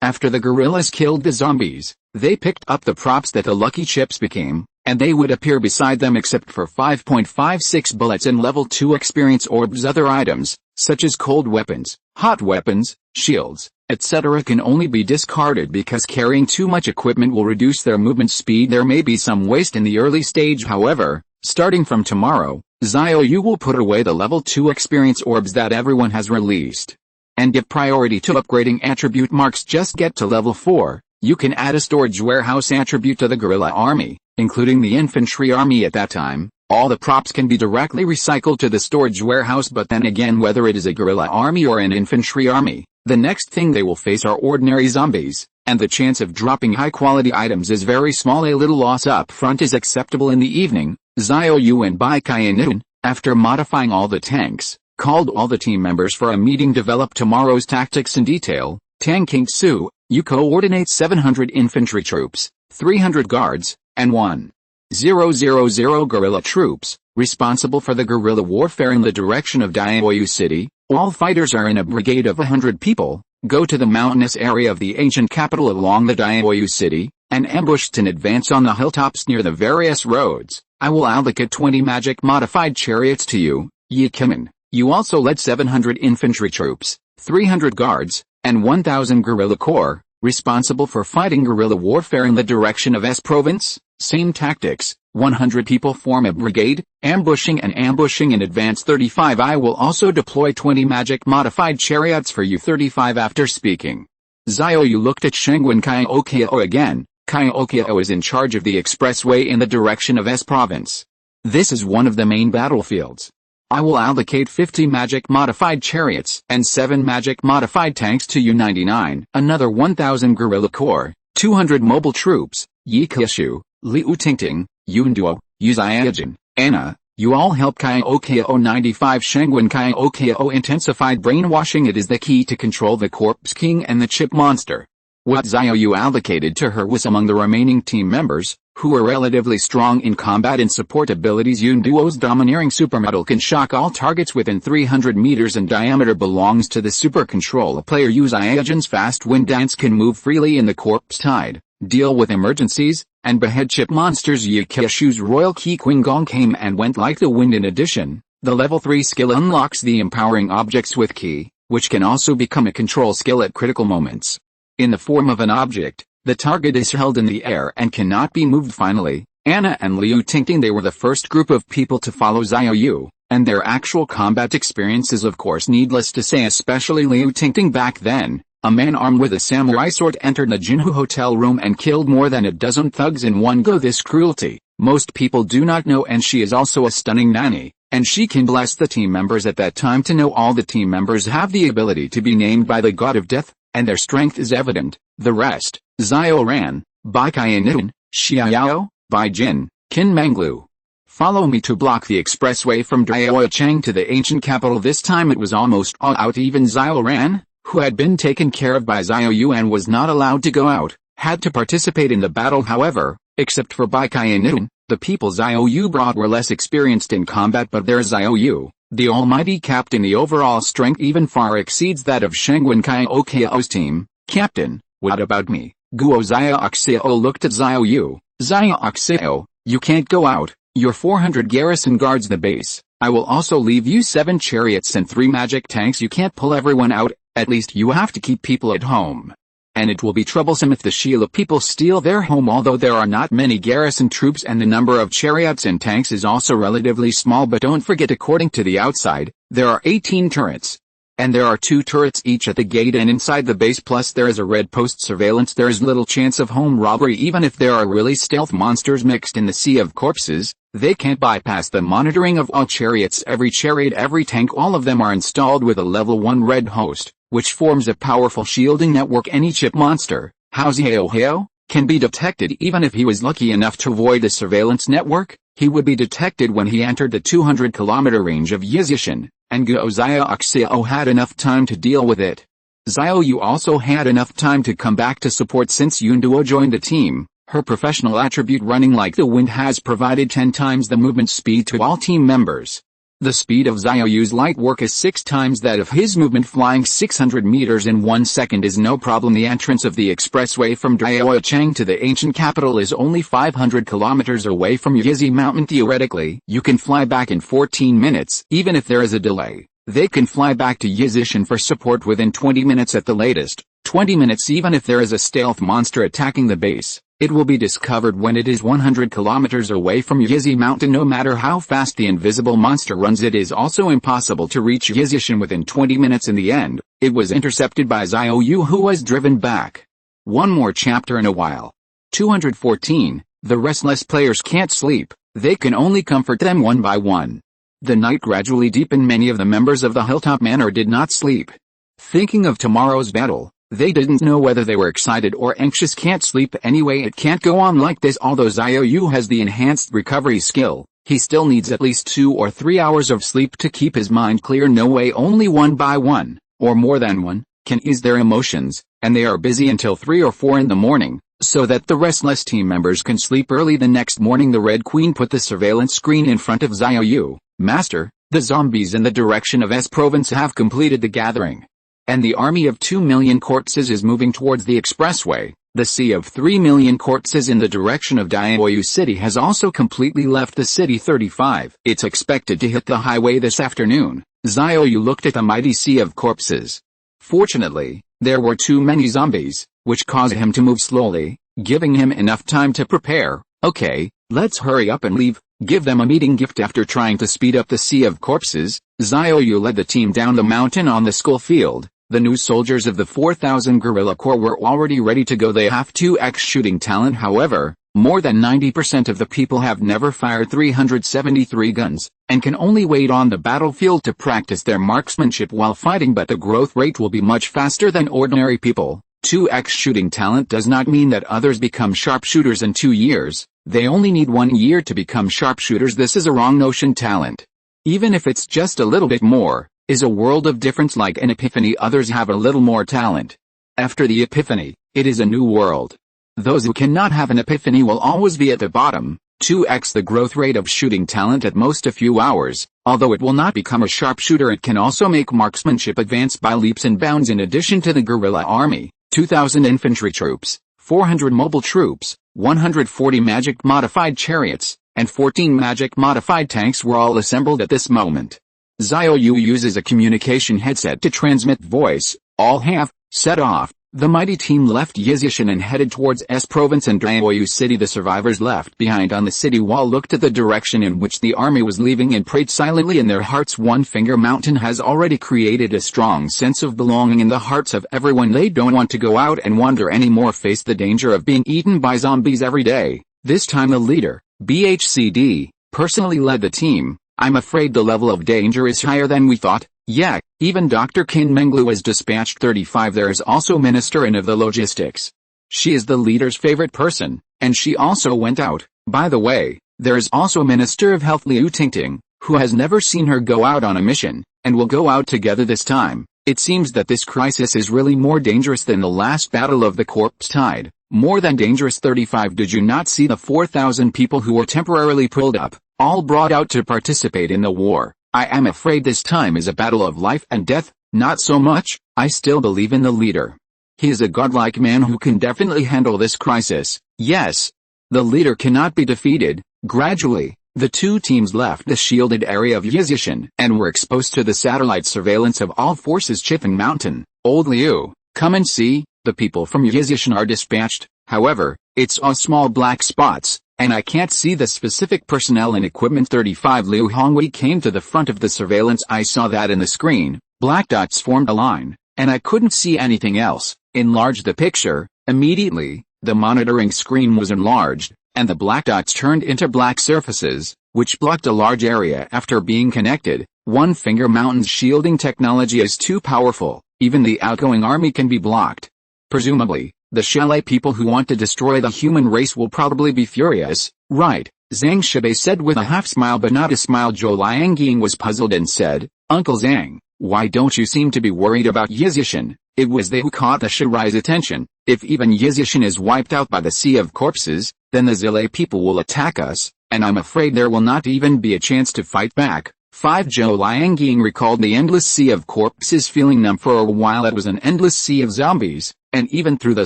After the guerrillas killed the zombies, they picked up the props that the lucky chips became, and they would appear beside them except for 5.56 bullets and level 2 experience orbs. Other items, such as cold weapons, hot weapons, shields, etc. can only be discarded because carrying too much equipment will reduce their movement speed. There may be some waste in the early stage, however. Starting from tomorrow, Xiao Yu will put away the level 2 experience orbs that everyone has released, and give priority to upgrading attribute marks. Just get to level 4, you can add a storage warehouse attribute to the guerrilla army, including the infantry army. At that time, all the props can be directly recycled to the storage warehouse. But then again, whether it is a guerrilla army or an infantry army, the next thing they will face are ordinary zombies, and the chance of dropping high-quality items is very small. A little loss up front is acceptable. In the evening, Xiao Yu and Bai Kaianun, after modifying all the tanks, called all the team members for a meeting. Develop tomorrow's tactics in detail. Tang Kingsu, you coordinate 700 infantry troops, 300 guards, and 1,000 guerrilla troops, responsible for the guerrilla warfare in the direction of Diaoyu City. All fighters are in a brigade of 100 people. Go to the mountainous area of the ancient capital along the Diaoyu City, and ambushed in advance on the hilltops near the various roads. I will allocate 20 magic modified chariots to you, Yi Kimin. You also led 700 infantry troops, 300 guards, and 1,000 guerrilla corps, responsible for fighting guerrilla warfare in the direction of S province. Same tactics, 100 people form a brigade, ambushing in advance 35. I will also deploy 20 magic-modified chariots for you 35. After speaking, Xiao Yu looked at Shengwen Qiao again. Qiao is in charge of the expressway in the direction of S province. This is one of the main battlefields. I will allocate 50 magic-modified chariots and 7 magic-modified tanks to U-99, another 1,000 guerrilla corps, 200 mobile troops, Yi Kishu, Liu Tingting, Yunduo, Yu Xiaojin, Anna. You all help Qiao 95. Shengwen Qiao intensified brainwashing. It is the key to control the Corpse King and the Chip Monster. What Xiao Yu allocated to her was among the remaining team members, who were relatively strong in combat and support abilities. Yunduo's domineering supermetal can shock all targets within 300 meters in diameter belongs to the super control player. Yu Xiaojin's fast wind dance can move freely in the corpse tide, deal with emergencies, and behead chip monsters. Yi Kishu's royal Qi Qinggong came and went like the wind. In addition, the level 3 skill unlocks the empowering objects with Qi, which can also become a control skill at critical moments. In the form of an object, the target is held in the air and cannot be moved. Finally, Anna and Liu Tingting, they were the first group of people to follow Xiao Yu, and their actual combat experience is of course needless to say, especially Liu Tingting. Back then, a man armed with a samurai sword entered the Jinhu hotel room and killed more than a dozen thugs in one go. This cruelty, most people do not know, and she is also a stunning nanny, and she can bless the team members at that time to know all the team members have the ability to be named by the god of death, and their strength is evident. The rest, Xiaoran, Bai Qianun, Xiao, Bai Jin, Qin Manglu. Follow me to block the expressway from Daocheng to the ancient capital. This time it was almost all out. Even Xiaoran, who had been taken care of by Xiao Yu and was not allowed to go out, had to participate in the battle. However, except for Bai Qianun, the people Xiao Yu brought were less experienced in combat, but there's Xiao Yu, the almighty captain. The overall strength even far exceeds that of Shengwen Qiao's team. Captain, what about me? Guo Xiaoxiao looked at Xiao Yu. Xiaoxiao, you can't go out. Your 400 garrison guards the base. I will also leave you 7 chariots and 3 magic tanks. You can't pull everyone out, at least you have to keep people at home. And it will be troublesome if the Sheila people steal their home. Although there are not many garrison troops and the number of chariots and tanks is also relatively small, but don't forget, according to the outside, there are 18 turrets. And there are 2 turrets each at the gate and inside the base, plus there is a red post surveillance. There is little chance of home robbery. Even if there are really stealth monsters mixed in the sea of corpses, they can't bypass the monitoring of all chariots. Every chariot, every tank, all of them are installed with a level 1 red host, which forms a powerful shielding network. Any chip monster, Xiao, can be detected. Even if he was lucky enough to avoid the surveillance network, he would be detected when he entered the 200-kilometer range of Yizishan, and Guo Xiaoxiao had enough time to deal with it. Xiao Yu also had enough time to come back to support since Yunduo joined the team. Her professional attribute running like the wind has provided 10 times the movement speed to all team members. The speed of Xiao Yu's light work is 6 times that of his movement. Flying 600 meters in 1 second is no problem. The entrance of the expressway from Daocheng to the ancient capital is only 500 kilometers away from Yizi Mountain. Theoretically, you can fly back in 14 minutes. Even if there is a delay, they can fly back to Yizishan for support within 20 minutes at the latest. 20 minutes. Even if there is a stealth monster attacking the base, it will be discovered when it is 100 kilometers away from Yizi Mountain. No matter how fast the invisible monster runs, it is also impossible to reach Yizishan within 20 minutes. In the end, it was intercepted by Xiao Yu, who was driven back. One more chapter in a while. 214. The restless players can't sleep. They can only comfort them one by one. The night gradually deepened. Many of the members of the Hilltop Manor did not sleep, thinking of tomorrow's battle. They didn't know whether they were excited or anxious. Can't sleep anyway. It can't go on like this. Although Xiao Yu has the enhanced recovery skill, he still needs at least 2 or 3 hours of sleep to keep his mind clear. No way. Only one by one, or more than one, can ease their emotions, and they are busy until 3 or 4 in the morning, so that the restless team members can sleep early. The next morning the Red Queen put the surveillance screen in front of Xiao Yu. Master, the zombies in the direction of S province have completed the gathering, and the army of 2 million corpses is moving towards the expressway. The sea of 3 million corpses in the direction of Daoyu City has also completely left the city. 35. It's expected to hit the highway this afternoon. Xiao Yu looked at the mighty sea of corpses. Fortunately, There were too many zombies, which caused him to move slowly, giving him enough time to prepare. Okay, let's hurry up and leave. Give them a meeting gift. After trying to speed up the sea of corpses, Xiao Yu led the team down the mountain on the school field. The new soldiers of the 4,000 Guerrilla Corps were already ready to go. They have 2x shooting talent. However, more than 90% of the people have never fired 373 guns, and can only wait on the battlefield to practice their marksmanship while fighting, but the growth rate will be much faster than ordinary people. 2x shooting talent does not mean that others become sharpshooters in 2 years. They only need 1 year to become sharpshooters. This is a wrong notion. Talent, even if it's just a little bit more, is a world of difference. Like an epiphany, others have a little more talent. After the epiphany, it is a new world. Those who cannot have an epiphany will always be at the bottom. 2x the growth rate of shooting talent at most a few hours. Although it will not become a sharpshooter, it can also make marksmanship advance by leaps and bounds. In addition to the guerrilla army, 2,000 infantry troops, 400 mobile troops, 140 magic-modified chariots, and 14 magic-modified tanks were all assembled at this moment. Xiao Yu uses a communication headset to transmit voice. All have set off. The mighty team left Yizhishan and headed towards S Province and Daoyu City. The survivors left behind on the city wall looked at the direction in which the army was leaving and prayed silently in their hearts. One Finger Mountain has already created a strong sense of belonging in the hearts of everyone. They don't want to go out and wander anymore, face the danger of being eaten by zombies every day. This time the leader, BHCD, personally led the team. I'm afraid the level of danger is higher than we thought. Yeah, even Dr. Qin Menglu was dispatched. 35 There is also Minister An of the Logistics. She is the leader's favorite person, and she also went out. By the way, there is also Minister of Health Liu Tingting, who has never seen her go out on a mission, and will go out together this time. It seems that this crisis is really more dangerous than the last battle of the Corpse Tide. More than dangerous. 35 Did you not see the 4,000 people who were temporarily pulled up, all brought out to participate in the war? I am afraid this time is a battle of life and death. Not so much. I still believe in the leader. He is a godlike man who can definitely handle this crisis. Yes. The leader cannot be defeated. Gradually, the two teams left the shielded area of Yizhishan and were exposed to the satellite surveillance of all forces. Chifeng Mountain. Old Liu, come and see. The people from Yizhishan are dispatched. However, it's all small black spots, and I can't see the specific personnel and equipment. 35 Liu Hongwei came to the front of the surveillance. I saw that in the screen. Black dots formed a line, and I couldn't see anything else. Enlarge the picture. Immediately, the monitoring screen was enlarged, and the black dots turned into black surfaces, which blocked a large area after being connected. One Finger Mountain's shielding technology is too powerful. Even the outgoing army can be blocked. Presumably, the Chalet people who want to destroy the human race will probably be furious, right? Zhang Shibei said with a half smile but not a smile. Zhou Liangying was puzzled and said, Uncle Zhang, why don't you seem to be worried about Yizhishan? It was they who caught the Shirai's attention. If even Yizhishan is wiped out by the Sea of Corpses, then the Zile people will attack us, and I'm afraid there will not even be a chance to fight back. 5 Zhou Liangying recalled the endless Sea of Corpses feeling numb for a while. It was an endless sea of zombies, and even through the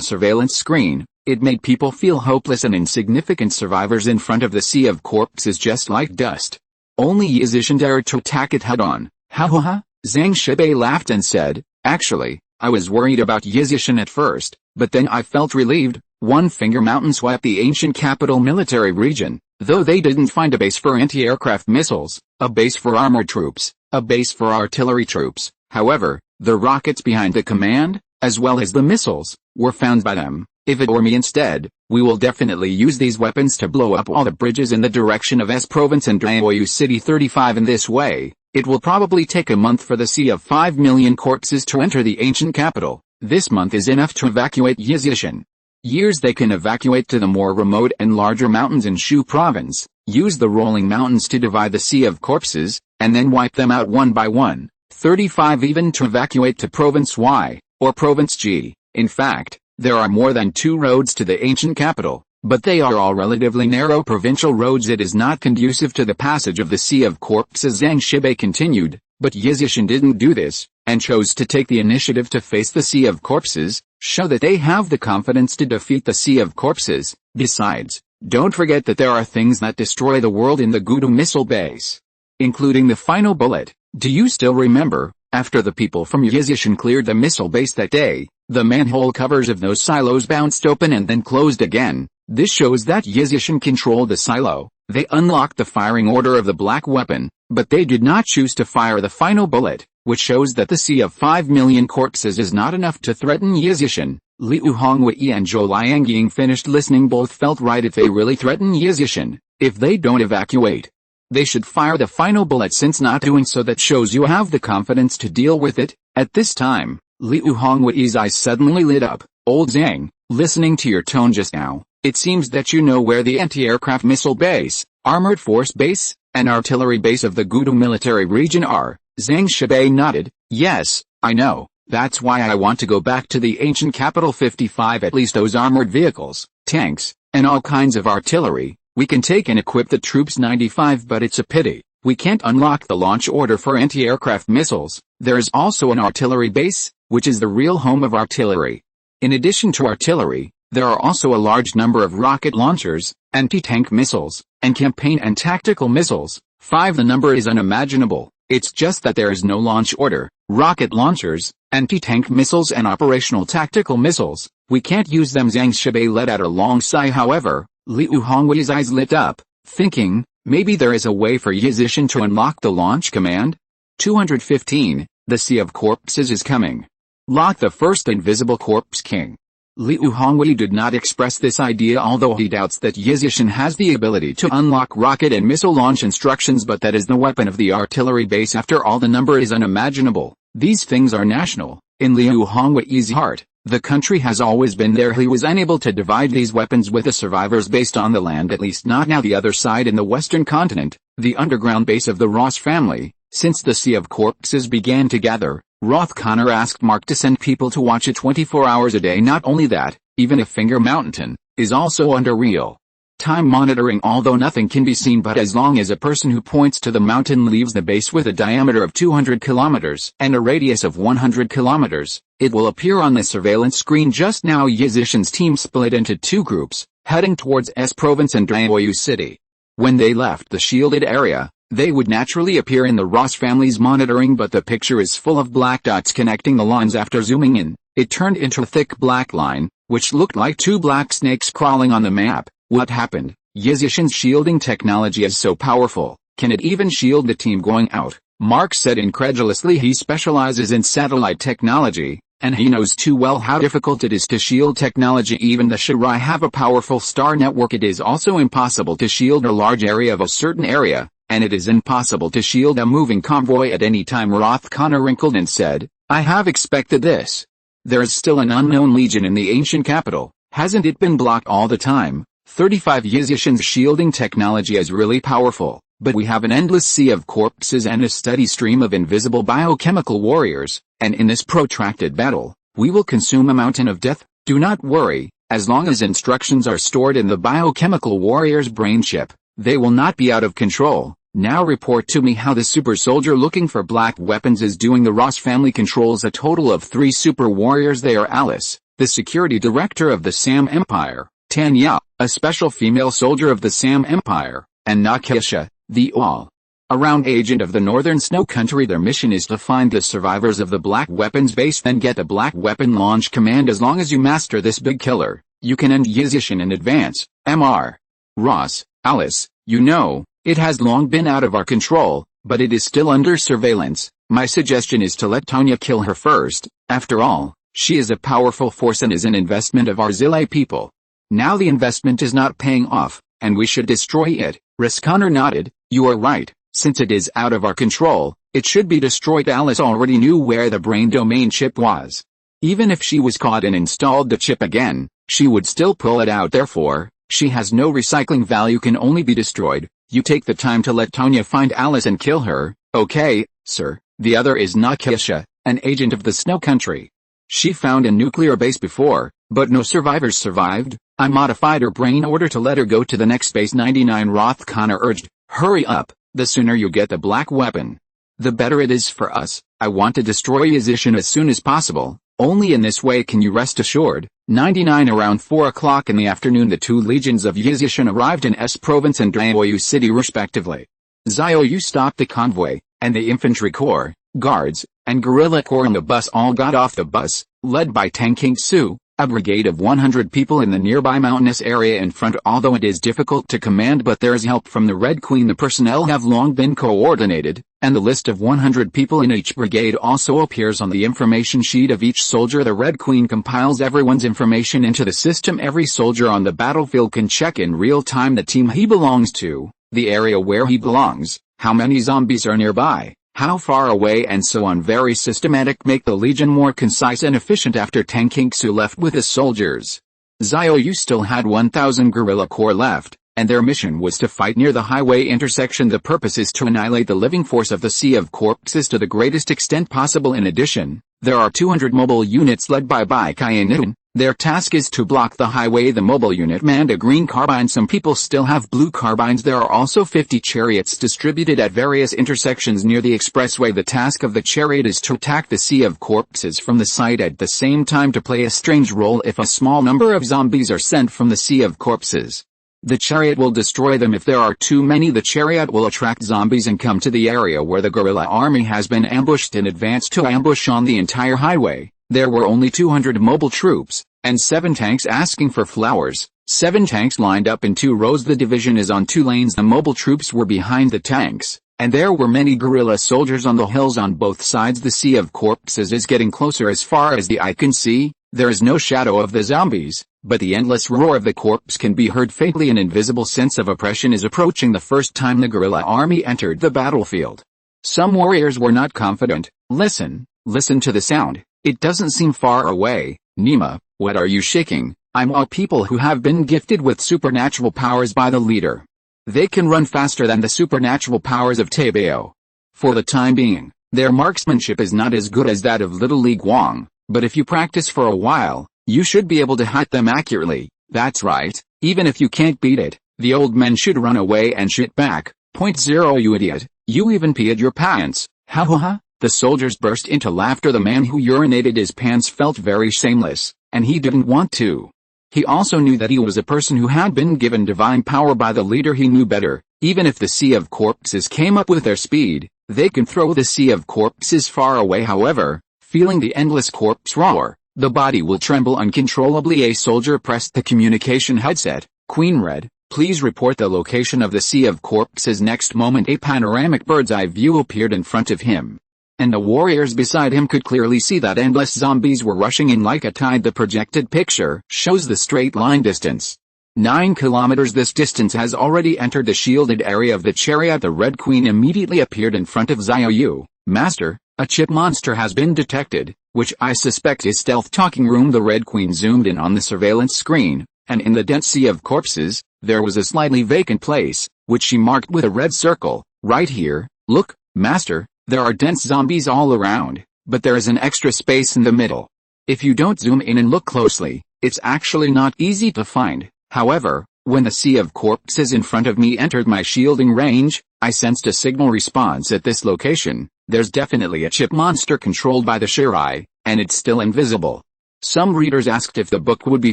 surveillance screen, it made people feel hopeless and insignificant. Survivors in front of the Sea of Corpses just like dust. Only Yizhishan dared to attack it head on. Ha ha ha! Zhang Shibei laughed and said, actually, I was worried about Yizhishan at first, but then I felt relieved. One Finger Mountain swept the ancient capital military region, though they didn't find a base for anti-aircraft missiles, a base for armored troops, a base for artillery troops. However, the rockets behind the command, as well as the missiles, were found by them. If it were me instead, we will definitely use these weapons to blow up all the bridges in the direction of S Province and Daoyu City. 35 In this way, it will probably take a month for the sea of 5 million corpses to enter the ancient capital. This month is enough to evacuate Yizhishan. Years they can evacuate to the more remote and larger mountains in Shu Province, use the rolling mountains to divide the Sea of Corpses, and then wipe them out one by one. 35 Even to evacuate to Province Y, or Province G. In fact, there are more than 2 roads to the ancient capital, but they are all relatively narrow provincial roads. It is not conducive to the passage of the Sea of Corpses. Zhang Shibei continued, but Yizhishan didn't do this, and chose to take the initiative to face the Sea of Corpses, show that they have the confidence to defeat the Sea of Corpses. Besides, don't forget that there are things that destroy the world in the Gudu missile base, including the final bullet. Do you still remember, after the people from Yizhishan cleared the missile base that day, The manhole covers of those silos bounced open and then closed again. This shows that Yizishan controlled the silo. They unlocked the firing order of the black weapon, but they did not choose to fire the final bullet, which shows that the sea of 5 million corpses is not enough to threaten Yizishan. Liu Hongwei and Zhou Liangying finished listening. Both felt right. If they really threaten Yizishan, if they don't evacuate, they should fire the final bullet, since not doing so that shows you have the confidence to deal with it. At this time, Liu Hongwei's eyes suddenly lit up. Old Zhang, listening to your tone just now, it seems that you know where the anti-aircraft missile base, armored force base, and artillery base of the Gudu military region are. Zhang Shibei nodded. Yes, I know. That's why I want to go back to the ancient capital. 55 at least those armored vehicles, tanks, and all kinds of artillery. We can take and equip the troops. 95 But it's a pity we can't unlock the launch order for anti-aircraft missiles. There is also an artillery base, which is the real home of artillery. In addition to artillery, there are also a large number of rocket launchers, anti-tank missiles, and campaign and tactical missiles. 5 The number is unimaginable. It's just that there is no launch order. Rocket launchers, anti-tank missiles and operational tactical missiles, we can't use them. Zhang Shibei let out a long sigh. However, Liu Hongwei's eyes lit up, thinking, maybe there is a way for Yizishan to unlock the launch command. 215, the Sea of Corpses is coming. Lock the first invisible corpse king. Liu Hongwei did not express this idea, although he doubts that Yizishan has the ability to unlock rocket and missile launch instructions, but that is the weapon of the artillery base. After all, the number is unimaginable. These things are national. In Liu Hongwei's heart, the country has always been there. He was unable to divide these weapons with the survivors based on the land, at least not now. The other side, in the western continent, the underground base of the Ross family, since the Sea of Corpses began to gather, Roth Connor asked Mark to send people to watch it 24 hours a day. Not only that, even if Finger Mountain is also under real time monitoring, although nothing can be seen, but as long as a person who points to the mountain leaves the base with a diameter of 200 kilometers and a radius of 100 kilometers, it will appear on the surveillance screen. Just now Yizishan's team split into two groups, heading towards S Province and Xiao Yu City. When they left the shielded area, they would naturally appear in the Ross family's monitoring, but the picture is full of black dots connecting the lines. After zooming in, it turned into a thick black line, which looked like two black snakes crawling on the map. What happened? Yizishan's shielding technology is so powerful, can it even shield the team going out? Mark said incredulously. He specializes in satellite technology, and he knows too well how difficult it is to shield technology. Even the Shirai have a powerful star network. It is also impossible to shield a large area of a certain area, and it is impossible to shield a moving convoy at any time. Roth Connor wrinkled and said, I have expected this. There is still an unknown legion in the ancient capital. Hasn't it been blocked all the time? 35 Yizishan's shielding technology is really powerful, but we have an endless sea of corpses and a steady stream of invisible biochemical warriors, and in this protracted battle, we will consume a mountain of death. Do not worry, as long as instructions are stored in the biochemical warrior's brain chip, they will not be out of control. Now report to me how the super soldier looking for black weapons is doing. The Ross family controls a total of 3 super warriors. They are Alice, the security director of the Sam Empire, Tanya, a special female soldier of the Sam Empire, and Nakisha, the all-around agent of the Northern Snow Country. Their mission is to find the survivors of the Black Weapons base, then get the Black Weapon Launch Command. As long as you master this big killer, you can end Yizishan in advance. Mr. Ross, Alice, you know, it has long been out of our control, but it is still under surveillance. My suggestion is to let Tanya kill her first. After all, she is a powerful force and is an investment of our Zilay people. Now the investment is not paying off, and we should destroy it. Connor nodded. You are right. Since it is out of our control, it should be destroyed. Alice already knew where the brain domain chip was. Even if she was caught and installed the chip again, she would still pull it out. Therefore, she has no recycling value, can only be destroyed. You take the time to let Tanya find Alice and kill her. Okay, sir. The other is Nakisha, an agent of the Snow Country. She found a nuclear base before, but no survivors survived. I modified her brain order to let her go to the next base. 99 Roth Connor urged, hurry up, the sooner you get the black weapon, the better it is for us. I want to destroy Yizishan as soon as possible. Only in this way can you rest assured. 99 Around 4 o'clock in the afternoon, the 2 legions of Yizishan arrived in S Province and Xiao Yu City respectively. Xiao Yu stopped the convoy, and the infantry corps, guards, and guerrilla corps on the bus all got off the bus. led by Tang Kexin, a brigade of 100 people in the nearby mountainous area in front. Although it is difficult to command, but there is help from the Red Queen. The personnel have long been coordinated, and the list of 100 people in each brigade also appears on the information sheet of each soldier. The Red Queen compiles everyone's information into the system. Every soldier on the battlefield can check in real time the team he belongs to, the area where he belongs, how many zombies are nearby, how far away, and so on. Very systematic, make the Legion more concise and efficient. After Tang Kexin left with his soldiers, Xiao Yu still had 1,000 guerrilla corps left, and their mission was to fight near the highway intersection. The purpose is to annihilate the living force of the Sea of Corpses to the greatest extent possible. In addition, there are 200 mobile units led by Xiao Yu. Their task is to block the highway. The mobile unit manned a green carbine. Some people still have blue carbines. There are also 50 chariots distributed at various intersections near the expressway. The task of the chariot is to attack the Sea of Corpses from the side at the same time to play a strange role if a small number of zombies are sent from the Sea of Corpses. The chariot will destroy them if there are too many. The chariot will attract zombies and come to the area where the guerrilla army has been ambushed and advance to ambush on the entire highway. There were only 200 mobile troops, and 7 tanks asking for flowers. 7 tanks lined up in 2 rows. The division is on 2 lanes. The mobile troops were behind the tanks, and there were many guerrilla soldiers on the hills on both sides. The Sea of Corpses is getting closer. As far as the eye can see, there is no shadow of the zombies, but the endless roar of the corpse can be heard faintly. An invisible sense of oppression is approaching. The first time the guerrilla army entered the battlefield, some warriors were not confident. Listen to the sound. It doesn't seem far away. Nima, what are you shaking? I'm all people who have been gifted with supernatural powers by the leader. They can run faster than the supernatural powers of Taibao. For the time being, their marksmanship is not as good as that of Little Li Guang, but if you practice for a while, you should be able to hit them accurately. That's right, even if you can't beat it, the old men should run away and shit back. .0 You idiot, you even peed your pants. Ha ha ha. The soldiers burst into laughter. The man who urinated his pants felt very shameless, and he didn't want to. He also knew that he was a person who had been given divine power by the leader. He knew better. Even if the Sea of Corpses came up with their speed, they can throw the Sea of Corpses far away. However, feeling the endless corpse roar, the body will tremble uncontrollably. A soldier pressed the communication headset. Queen Red, please report the location of the Sea of Corpses. Next moment a panoramic bird's eye view appeared in front of him, and the warriors beside him could clearly see that endless zombies were rushing in like a tide. The projected picture shows the straight line distance. 9 kilometers. This distance has already entered the shielded area of the chariot. The Red Queen immediately appeared in front of Xiao Yu. Master, a chip monster has been detected, which I suspect is stealth. Talking room. The Red Queen zoomed in on the surveillance screen, and in the dense Sea of Corpses, there was a slightly vacant place, which she marked with a red circle. Right here, look, Master. There are dense zombies all around, but there is an extra space in the middle. If you don't zoom in and look closely, it's actually not easy to find. However, when the Sea of Corpses in front of me entered my shielding range, I sensed a signal response at this location. There's definitely a chip monster controlled by the Shirai, and it's still invisible. Some readers asked if the book would be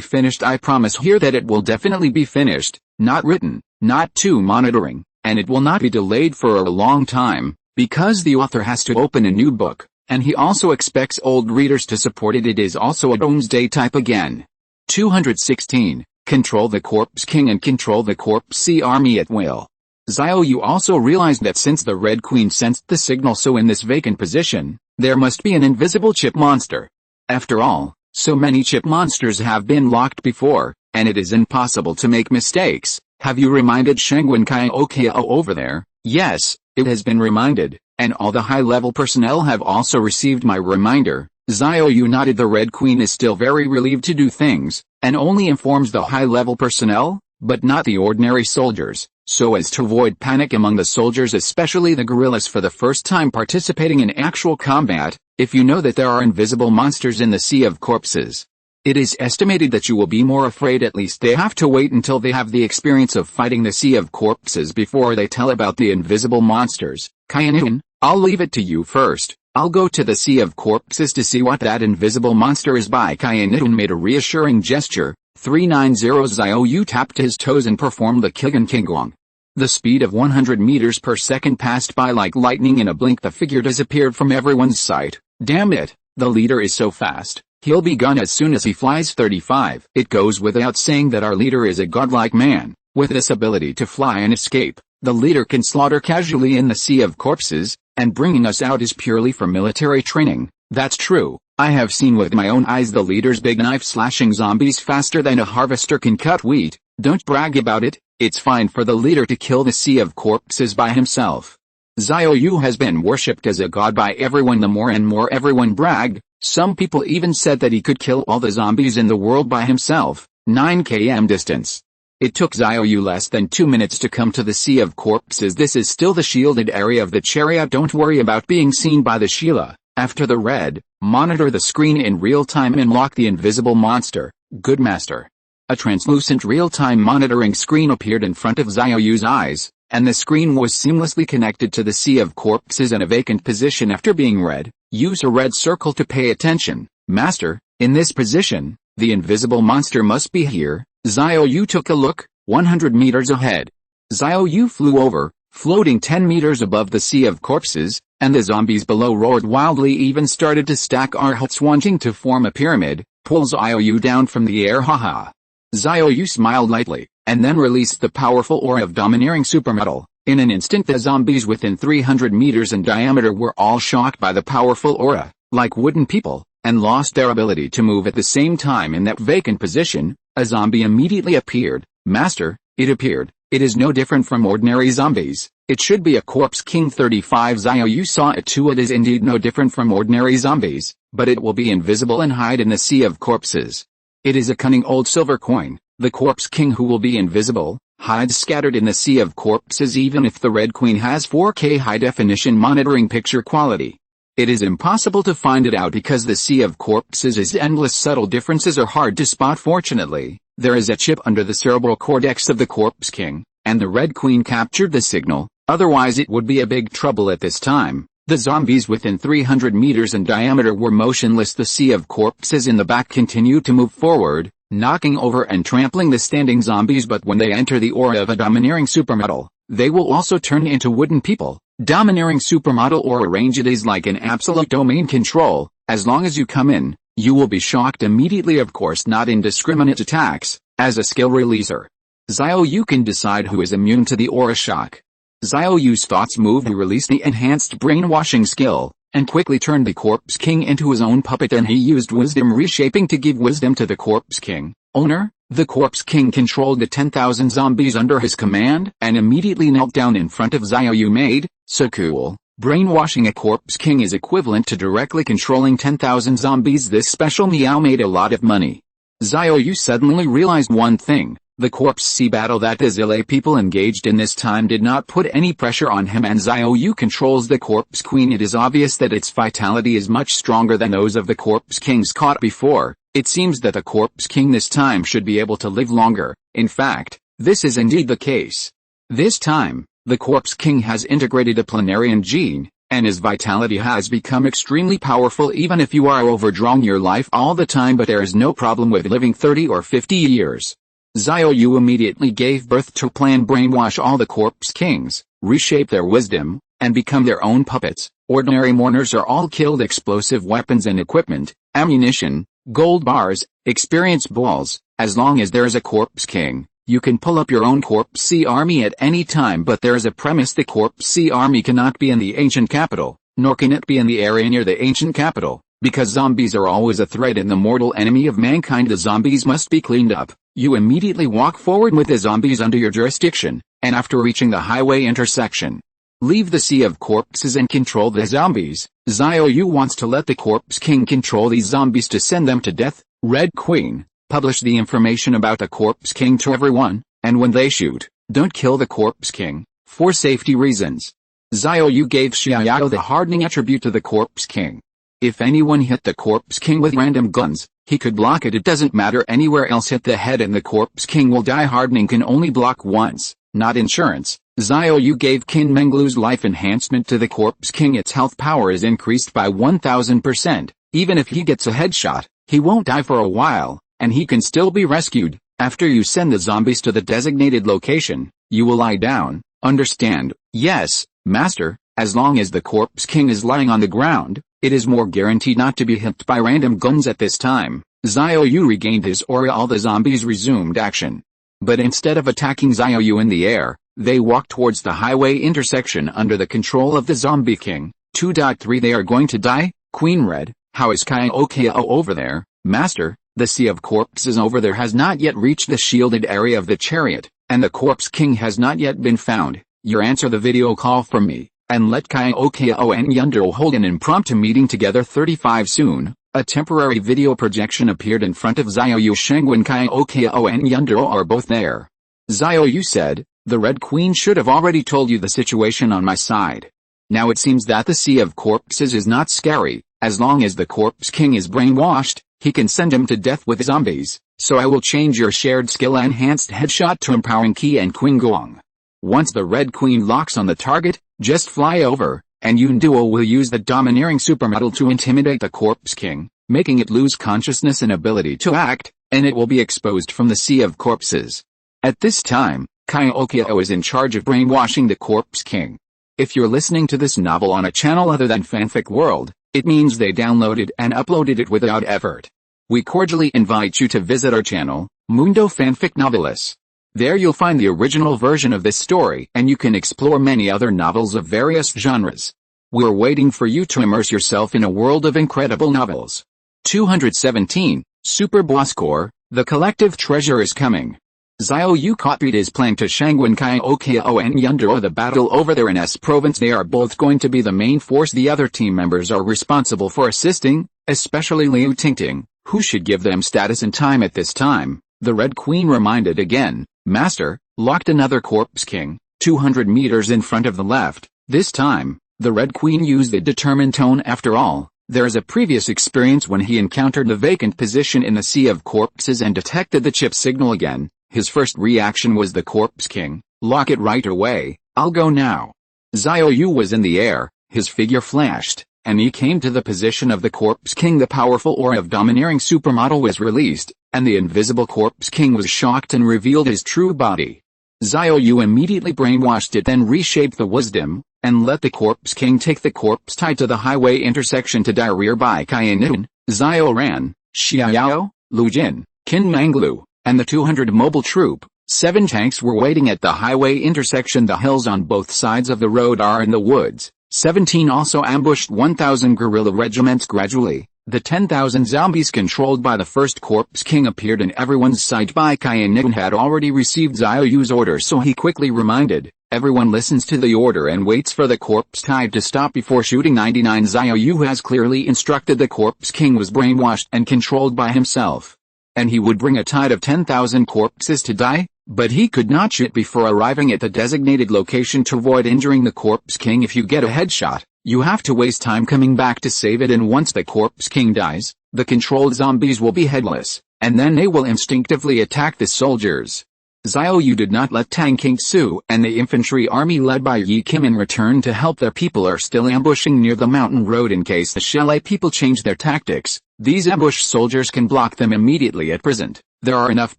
finished. I promise here that it will definitely be finished, not written, not too monitoring, and it will not be delayed for a long time, because the author has to open a new book, and he also expects old readers to support it. It is also a Doomsday type again. 216. Control the Corpse King and control the Corpse Sea Army at will. Xiao Yu also realized that since the Red Queen sensed the signal, so in this vacant position, there must be an invisible chip monster. After all, so many chip monsters have been locked before, and it is impossible to make mistakes. Have you reminded Shengwen Kaiokao over there? Yes, it has been reminded, and all the high-level personnel have also received my reminder. Xiao Yu nodded. The Red Queen is still very relieved to do things, and only informs the high-level personnel, but not the ordinary soldiers, so as to avoid panic among the soldiers, especially the guerrillas for the first time participating in actual combat. If you know that there are invisible monsters in the Sea of Corpses, it is estimated that you will be more afraid. At least they have to wait until they have the experience of fighting the Sea of Corpses before they tell about the invisible monsters. Kainun, I'll leave it to you first. I'll go to the Sea of Corpses to see what that invisible monster is. By Kainun made a reassuring gesture. 390. Xiao Yu tapped his toes and performed the Kigan Kingguang. The speed of 100 meters per second passed by like lightning. In a blink the figure disappeared from everyone's sight. Damn it, the leader is so fast. He'll be gone as soon as he flies 35. It goes without saying that our leader is a godlike man. With this ability to fly and escape, the leader can slaughter casually in the sea of corpses, and bringing us out is purely for military training. That's true. I have seen with my own eyes the leader's big knife slashing zombies faster than a harvester can cut wheat. Don't brag about it. It's fine for the leader to kill the sea of corpses by himself. Xiao Yu has been worshipped as a god by everyone. The more and more everyone bragged, some people even said that he could kill all the zombies in the world by himself, 9 km distance. It took Xiao Yu less than 2 minutes to come to the sea of corpses. This is still the shielded area of the chariot. Don't worry about being seen by the Sheila. After the red, monitor the screen in real time and lock the invisible monster. Good master. A translucent real-time monitoring screen appeared in front of Xiao Yu's eyes, and the screen was seamlessly connected to the sea of corpses in a vacant position. After being read, use a red circle to pay attention. Master, in this position, the invisible monster must be here. Xiao Yu took a look, 100 meters ahead. Xiao Yu flew over, floating 10 meters above the sea of corpses, and the zombies below roared wildly, even started to stack our huts wanting to form a pyramid. Pull Xiao Yu down from the air, haha. Xiao Yu smiled lightly, and then released the powerful aura of domineering supermetal. In an instant the zombies within 300 meters in diameter were all shocked by the powerful aura, like wooden people, and lost their ability to move at the same time. In that vacant position, a zombie immediately appeared. Master, it appeared. It is no different from ordinary zombies. It should be a corpse king. 35 Xiao Yu saw it too. It is indeed no different from ordinary zombies, but it will be invisible and hide in the sea of corpses. It is a cunning old silver coin, the corpse king who will be invisible, hides scattered in the sea of corpses. Even if the red queen has 4K high-definition monitoring picture quality, it is impossible to find it out because the sea of corpses is endless. Subtle differences are hard to spot. Fortunately, there is a chip under the cerebral cortex of the corpse king, and the red queen captured the signal, otherwise it would be a big trouble at this time. The zombies within 300 meters in diameter were motionless. The sea of corpses in the back continued to move forward, knocking over and trampling the standing zombies, but when they enter the aura of a domineering supermodel, they will also turn into wooden people. Domineering supermodel aura range. It is like an absolute domain control. As long as you come in, you will be shocked immediately, of course not indiscriminate attacks. As a skill releaser, Xiao Yu can decide who is immune to the aura shock. Xiao Yu's thoughts moved to release the enhanced brainwashing skill, and quickly turned the corpse king into his own puppet, and he used wisdom reshaping to give wisdom to the corpse king. Owner, the corpse king controlled the 10,000 zombies under his command, and immediately knelt down in front of Xiao Yu. Made, so cool. Brainwashing a corpse king is equivalent to directly controlling 10,000 zombies. This special meow made a lot of money. Xiao Yu suddenly realized one thing. The corpse sea battle that the Zile people engaged in this time did not put any pressure on him, and Xiao Yu controls the corpse queen. It is obvious that its vitality is much stronger than those of the corpse kings caught before. It seems that the corpse king this time should be able to live longer. In fact, this is indeed the case. This time, the corpse king has integrated a planarian gene, and his vitality has become extremely powerful. Even if you are overdrawing your life all the time, but there is no problem with living 30 or 50 years. Xiao Yu immediately gave birth to a plan: brainwash all the corpse kings, reshape their wisdom, and become their own puppets. Ordinary mourners are all killed. Explosive weapons and equipment, ammunition, gold bars, experience balls. As long as there is a corpse king, you can pull up your own corpse sea army at any time, but there is a premise: the corpse sea army cannot be in the ancient capital, nor can it be in the area near the ancient capital, because zombies are always a threat and the mortal enemy of mankind. The zombies must be cleaned up. You immediately walk forward with the zombies under your jurisdiction, and after reaching the highway intersection, leave the sea of corpses and control the zombies. Xiao Yu wants to let the corpse king control these zombies to send them to death. Red Queen, publish the information about the corpse king to everyone, and when they shoot, don't kill the corpse king, for safety reasons. Xiao Yu gave Xiao Yu the hardening attribute to the corpse king. If anyone hit the corpse king with random guns, he could block it. It doesn't matter anywhere else. Hit the head and the corpse king will die. Hardening can only block once, not insurance. Xiao Yu gave Qin Menglu's life enhancement to the corpse king. Its health power is increased by 1000%. Even if he gets a headshot, he won't die for a while, and he can still be rescued. After you send the zombies to the designated location, you will lie down. Understand? Yes, master. As long as the corpse king is lying on the ground, it is more guaranteed not to be hit by random guns at this time. Xiao Yu regained his aura. All the zombies resumed action. But instead of attacking Xiao Yu in the air, they walked towards the highway intersection under the control of the Zombie King. 2.3 They are going to die? Queen Red, how is Xiao over there? Master, the sea of corpses over there has not yet reached the shielded area of the chariot, and the Corpse King has not yet been found. Your answer the video call from me, and let Xiao and Yundero hold an impromptu meeting together. 35 Soon, a temporary video projection appeared in front of Xiao Yu. Shengwen, Xiao and Yundero are both there. Xiao Yu said, the Red Queen should have already told you the situation on my side. Now it seems that the Sea of Corpses is not scary. As long as the Corpse King is brainwashed, he can send him to death with zombies, so I will change your shared skill enhanced headshot to empowering Qi and Qing Gong. Once the Red Queen locks on the target, just fly over, and Yunduo will use the domineering supermodel to intimidate the Corpse King, making it lose consciousness and ability to act, and it will be exposed from the Sea of Corpses. At this time, Xiao is in charge of brainwashing the Corpse King. If you're listening to this novel on a channel other than Fanfic World, it means they downloaded and uploaded it without effort. We cordially invite you to visit our channel, Mundo Fanfic Novelis. There you'll find the original version of this story and you can explore many other novels of various genres. We're waiting for you to immerse yourself in a world of incredible novels. 217, Super Boss Core, the collective treasure is coming. Xiao Yu copied his plan to Shangwen Xiao and Yundero. The battle over there in S province, they are both going to be the main force. The other team members are responsible for assisting, especially Liu Tingting, who should give them status and time at this time. The Red Queen reminded again, Master, locked another Corpse King, 200 meters in front of the left. This time, the Red Queen used a determined tone. After all, there is a previous experience when he encountered the vacant position in the Sea of Corpses and detected the chip signal again. His first reaction was the Corpse King, lock it right away, I'll go now. Xiao Yu was in the air, his figure flashed, and he came to the position of the Corpse King. The powerful aura of domineering supermodel was released, and the invisible Corpse King was shocked and revealed his true body. Xiao Yu immediately brainwashed it, then reshaped the wisdom, and let the Corpse King take the corpse tied to the highway intersection to die. Rear by Qianun, Xiaoran, Xiao, Lu Jin, Qin Manglu, and the 200 mobile troop. 7 tanks were waiting at the highway intersection. The hills on both sides of the road are in the woods. 17 also ambushed 1,000 guerrilla regiments. Gradually, the 10,000 zombies controlled by the first Corpse King appeared in everyone's sight. Bai Qianun had already received Xiao Yu's order, so he quickly reminded, everyone listens to the order and waits for the corpse tide to stop before shooting. 99 Xiao Yu has clearly instructed the Corpse King was brainwashed and controlled by himself, and he would bring a tide of 10,000 corpses to die, but he could not shoot before arriving at the designated location to avoid injuring the Corpse King. If you get a headshot, you have to waste time coming back to save it, and once the Corpse King dies, the controlled zombies will be headless, and then they will instinctively attack the soldiers. Xiao Yu did not let Tang Qingsu and the infantry army led by Yi Kim return to help. Their people are still ambushing near the mountain road. In case the Shelai people change their tactics, these ambush soldiers can block them immediately. At present, there are enough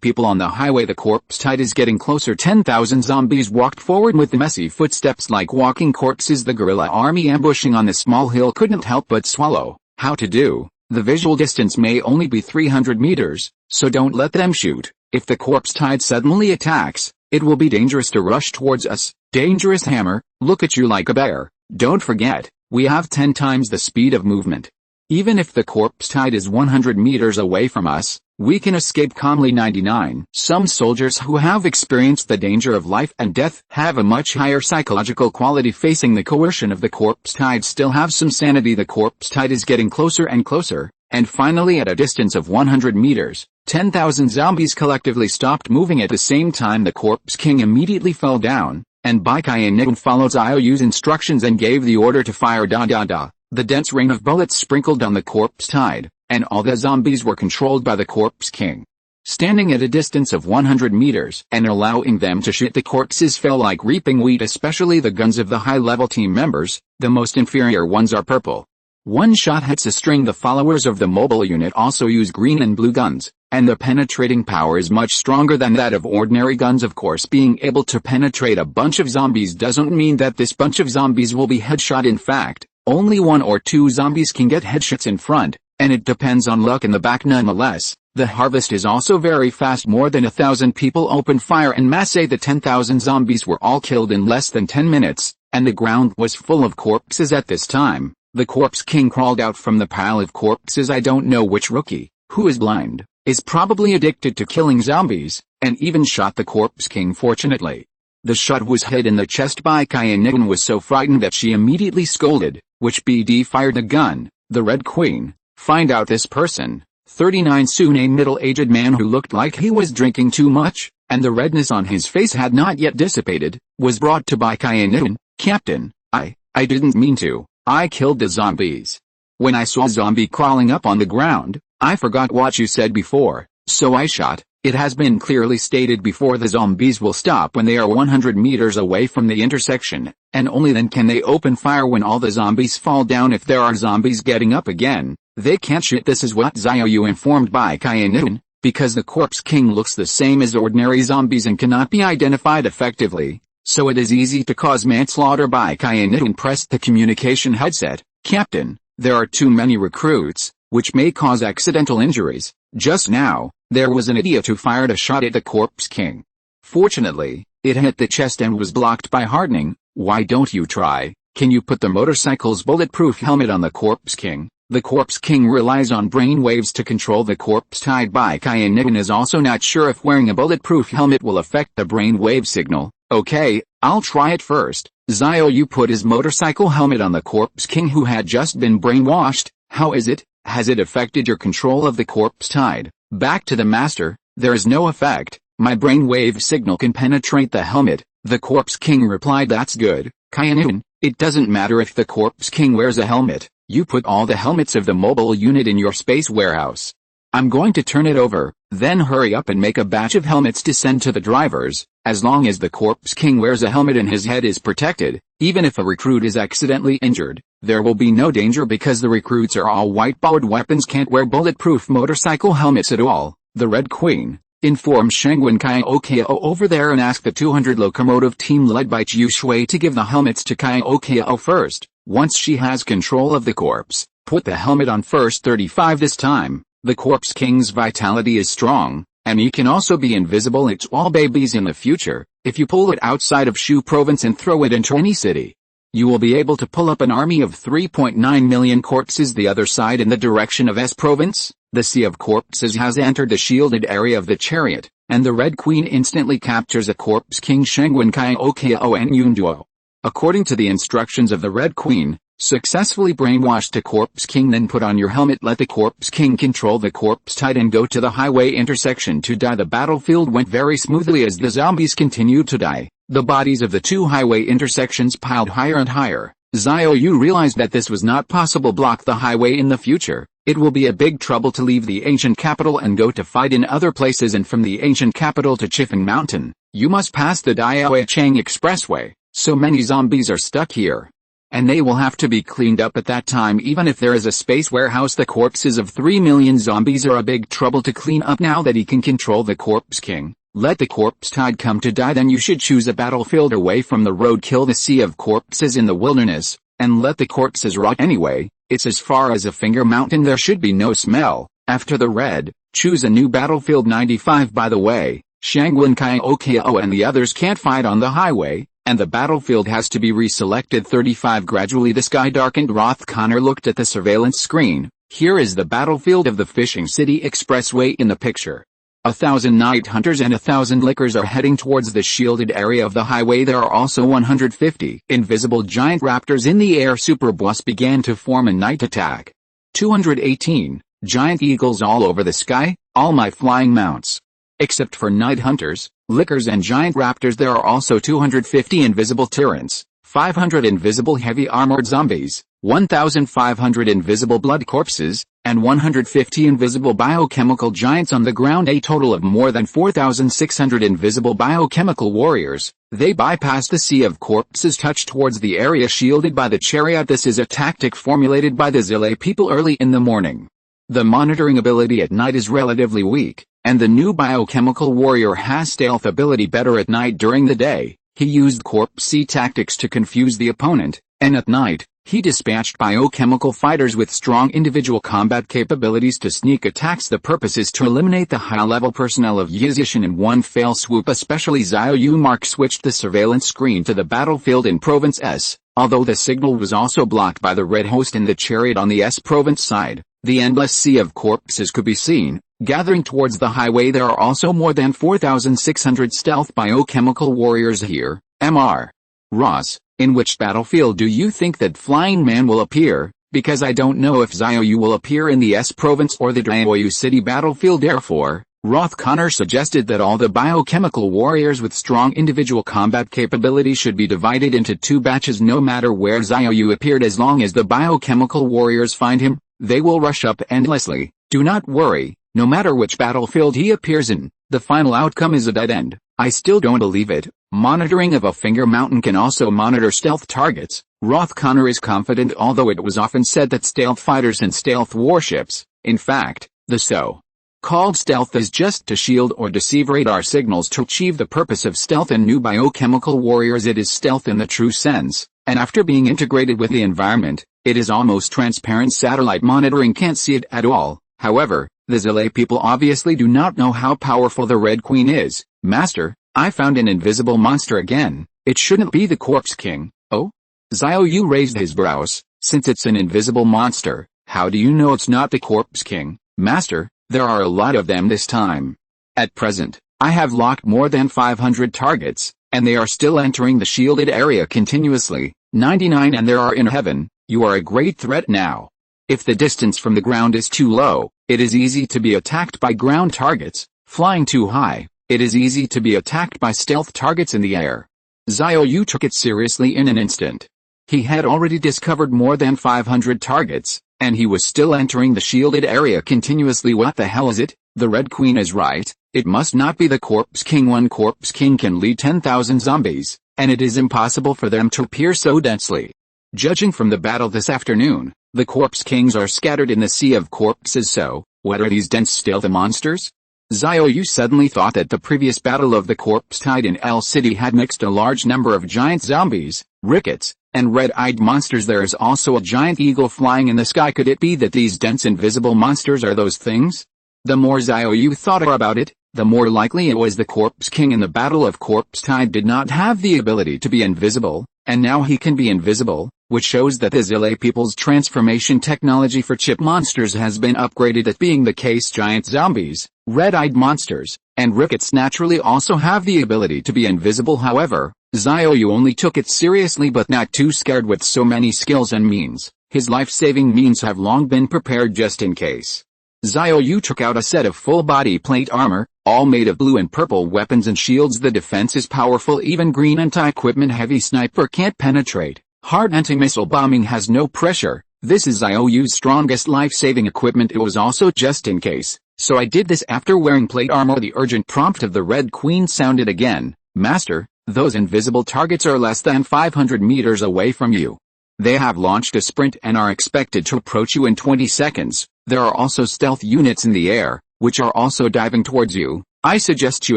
people on the highway. The corpse tide is getting closer. 10,000 zombies walked forward with messy footsteps like walking corpses. The guerrilla army ambushing on the small hill couldn't help but swallow. How to do? The visual distance may only be 300 meters, so don't let them shoot. If the corpse tide suddenly attacks, it will be dangerous to rush towards us. Dangerous hammer, look at you like a bear. Don't forget, we have 10 times the speed of movement. Even if the corpse tide is 100 meters away from us, we can escape calmly. 99 Some soldiers who have experienced the danger of life and death have a much higher psychological quality. Facing the coercion of the corpse tide, still have some sanity. The corpse tide is getting closer and closer, and finally at a distance of 100 meters, 10,000 zombies collectively stopped moving. At the same time, the Corpse King immediately fell down, and Bai Qianun followed Xiao Yu's instructions and gave the order to fire. The dense rain of bullets sprinkled on the corpse tide, and all the zombies were controlled by the Corpse King. Standing at a distance of 100 meters and allowing them to shoot, the corpses fell like reaping wheat, especially the guns of the high-level team members. The most inferior ones are purple. One shot hits a string. The followers of the mobile unit also use green and blue guns, and the penetrating power is much stronger than that of ordinary guns. Of course, being able to penetrate a bunch of zombies doesn't mean that this bunch of zombies will be headshot. In fact, Only 1 or 2 zombies can get headshots in front, and it depends on luck in the back nonetheless. The harvest is also very fast. More than 1,000 people opened fire en masse. The 10,000 zombies were all killed in less than 10 minutes, and the ground was full of corpses at this time. The Corpse King crawled out from the pile of corpses. I don't know which rookie, who is blind, is probably addicted to killing zombies, and even shot the Corpse King. Fortunately, the shot was hit in the chest by Kyan was so frightened that she immediately scolded, which BD fired the gun. The Red Queen, find out this person. 39 soon a middle-aged man who looked like he was drinking too much, and the redness on his face had not yet dissipated, was brought to by Kyan. Captain, I didn't mean to. I killed the zombies. When I saw a zombie crawling up on the ground, I forgot what you said before, so I shot. It has been clearly stated before the zombies will stop when they are 100 meters away from the intersection, and only then can they open fire when all the zombies fall down. If there are zombies getting up again, they can't shoot. This is what Xiao Yu informed by Kyan, because the Corpse King looks the same as ordinary zombies and cannot be identified effectively, so it is easy to cause manslaughter. By Kyan pressed the communication headset. Captain, there are too many recruits, which may cause accidental injuries. Just now, there was an idiot who fired a shot at the Corpse King. Fortunately, it hit the chest and was blocked by hardening. Why don't you try? Can you put the motorcycle's bulletproof helmet on the Corpse King? The Corpse King relies on brain waves to control the corpse tied by Kyan is also not sure if wearing a bulletproof helmet will affect the brain wave signal. Okay, I'll try it first. Xiao Yu put his motorcycle helmet on the Corpse King who had just been brainwashed. How is it? Has it affected your control of the corpse tide? Back to the master. There is no effect. My brainwave signal can penetrate the helmet. The Corpse King replied, that's good, Kyan. It doesn't matter if the Corpse King wears a helmet. You put all the helmets of the mobile unit in your space warehouse. I'm going to turn it over, then hurry up and make a batch of helmets to send to the drivers. As long as the Corpse King wears a helmet and his head is protected, even if a recruit is accidentally injured, there will be no danger because the recruits are all white-powered weapons, can't wear bulletproof motorcycle helmets at all. The Red Queen informed Shangwen Kaiokao over there and asked the 200 locomotive team led by Chiu Shui to give the helmets to Kaiokao first. Once she has control of the corpse, put the helmet on first. 35 This time, the Corpse King's vitality is strong, and he can also be invisible. It's all babies in the future. If you pull it outside of Shu province and throw it into any city, you will be able to pull up an army of 3.9 million corpses. The other side in the direction of S province, the Sea of Corpses has entered the shielded area of the chariot, and the Red Queen instantly captures a Corpse King Shangwen Kaiokao and Yunduo. According to the instructions of the Red Queen, successfully brainwashed the Corpse King, then put on your helmet. Let the Corpse King control the corpse tide and go to the highway intersection to die. The battlefield went very smoothly as the zombies continued to die. The bodies of the two highway intersections piled higher and higher. Xiao Yu realized that this was not possible. Block the highway in the future. It will be a big trouble to leave the ancient capital and go to fight in other places, and from the ancient capital to Chifeng Mountain, you must pass the Diaochang Expressway. So many zombies are stuck here, and they will have to be cleaned up at that time. Even if there is a space warehouse, the corpses of 3 million zombies are a big trouble to clean up. Now that he can control the Corpse King, let the corpse tide come to die. Then you should choose a battlefield away from the road. Kill the Sea of Corpses in the wilderness, and let the corpses rot anyway. It's as far as a finger mountain. There should be no smell. After the red, choose a new battlefield. 95 By the way, Shangwen Kaiokao and the others can't fight on the highway, and the battlefield has to be reselected. 35 Gradually the sky darkened. Roth Connor looked at the surveillance screen. Here is the battlefield of the Fishing City Expressway in the picture. 1,000 night hunters and 1,000 lickers are heading towards the shielded area of the highway. There are also 150 invisible giant raptors in the air. Superboss began to form a night attack. 218 giant eagles all over the sky, all my flying mounts. Except for night hunters, lickers and giant raptors, there are also 250 invisible tyrants, 500 invisible heavy armored zombies, 1,500 invisible blood corpses, and 150 invisible biochemical giants on the ground. A total of more than 4,600 invisible biochemical warriors. They bypass the Sea of Corpses, touch towards the area shielded by the chariot. This is a tactic formulated by the Zile people early in the morning. The monitoring ability at night is relatively weak, and the new biochemical warrior has stealth ability better at night. During the day, he used corpse tactics to confuse the opponent, and at night, He dispatched biochemical fighters with strong individual combat capabilities to sneak attacks. The purpose is to eliminate the high-level personnel of Yizishan in one fell swoop. Especially Xiao Yu switched the surveillance screen to the battlefield in Province S, although the signal was also blocked by the red host in the chariot on the S province side. The endless sea of corpses could be seen, gathering towards the highway. There are also more than 4,600 stealth biochemical warriors here. Mr. Ross, in which battlefield do you think that Flying Man will appear? Because I don't know if Xiao Yu will appear in the S province or the Daoyu city battlefield. Therefore, Roth Connor suggested that all the biochemical warriors with strong individual combat capability should be divided into 2 batches. No matter where Xiao Yu appeared, as long as the biochemical warriors find him, they will rush up endlessly. Do not worry, no matter which battlefield he appears in, the final outcome is a dead end. I still don't believe it. Monitoring of a finger mountain can also monitor stealth targets. Roth Connor is confident, although it was often said that stealth fighters and stealth warships, in fact, the so-called stealth is just to shield or deceive radar signals to achieve the purpose of stealth. In new biochemical warriors it is stealth in the true sense, and after being integrated with the environment, it is almost transparent. Satellite monitoring can't see it at all. However, the Zilay people obviously do not know how powerful the Red Queen is. Master, I found an invisible monster again. It shouldn't be the Corpse King. Oh? Xiao Yu raised his brows. Since it's an invisible monster, how do you know it's not the Corpse King? Master, there are a lot of them this time. At present, I have locked more than 500 targets, and they are still entering the shielded area continuously. 99 and there are in heaven. You are a great threat now. If the distance from the ground is too low, it is easy to be attacked by ground targets. Flying too high, it is easy to be attacked by stealth targets in the air. Xiao Yu took it seriously in an instant. He had already discovered more than 500 targets, and he was still entering the shielded area continuously. What the hell is it? The Red Queen is right. It must not be the Corpse King. One Corpse King can lead 10,000 zombies, and it is impossible for them to appear so densely. Judging from the battle this afternoon, the Corpse Kings are scattered in the sea of corpses. So, what are these dense stealth monsters? Xiao Yu suddenly thought that the previous battle of the Corpse Tide in L City had mixed a large number of giant zombies, rickets, and red-eyed monsters. There is also a giant eagle flying in the sky. Could it be that these dense invisible monsters are those things? The more Xiao Yu thought about it, the more likely it was the Corpse King. In the battle of Corpse Tide did not have the ability to be invisible, and now he can be invisible, which shows that the Zilay people's transformation technology for chip monsters has been upgraded. That being the case, giant zombies, red-eyed monsters, and rickets naturally also have the ability to be invisible. However, Xiao Yu only took it seriously but not too scared. With so many skills and means, his life-saving means have long been prepared just in case. Xiao Yu took out a set of full-body plate armor, all made of blue and purple weapons and shields. The defense is powerful. Even green anti-equipment heavy sniper can't penetrate. Hard anti-missile bombing has no pressure. This is Xiao Yu's strongest life-saving equipment. It was also just in case, so I did this after wearing plate armor. The urgent prompt of the Red Queen sounded again. Master, those invisible targets are less than 500 meters away from you. They have launched a sprint and are expected to approach you in 20 seconds. There are also stealth units in the air, which are also diving towards you. I suggest you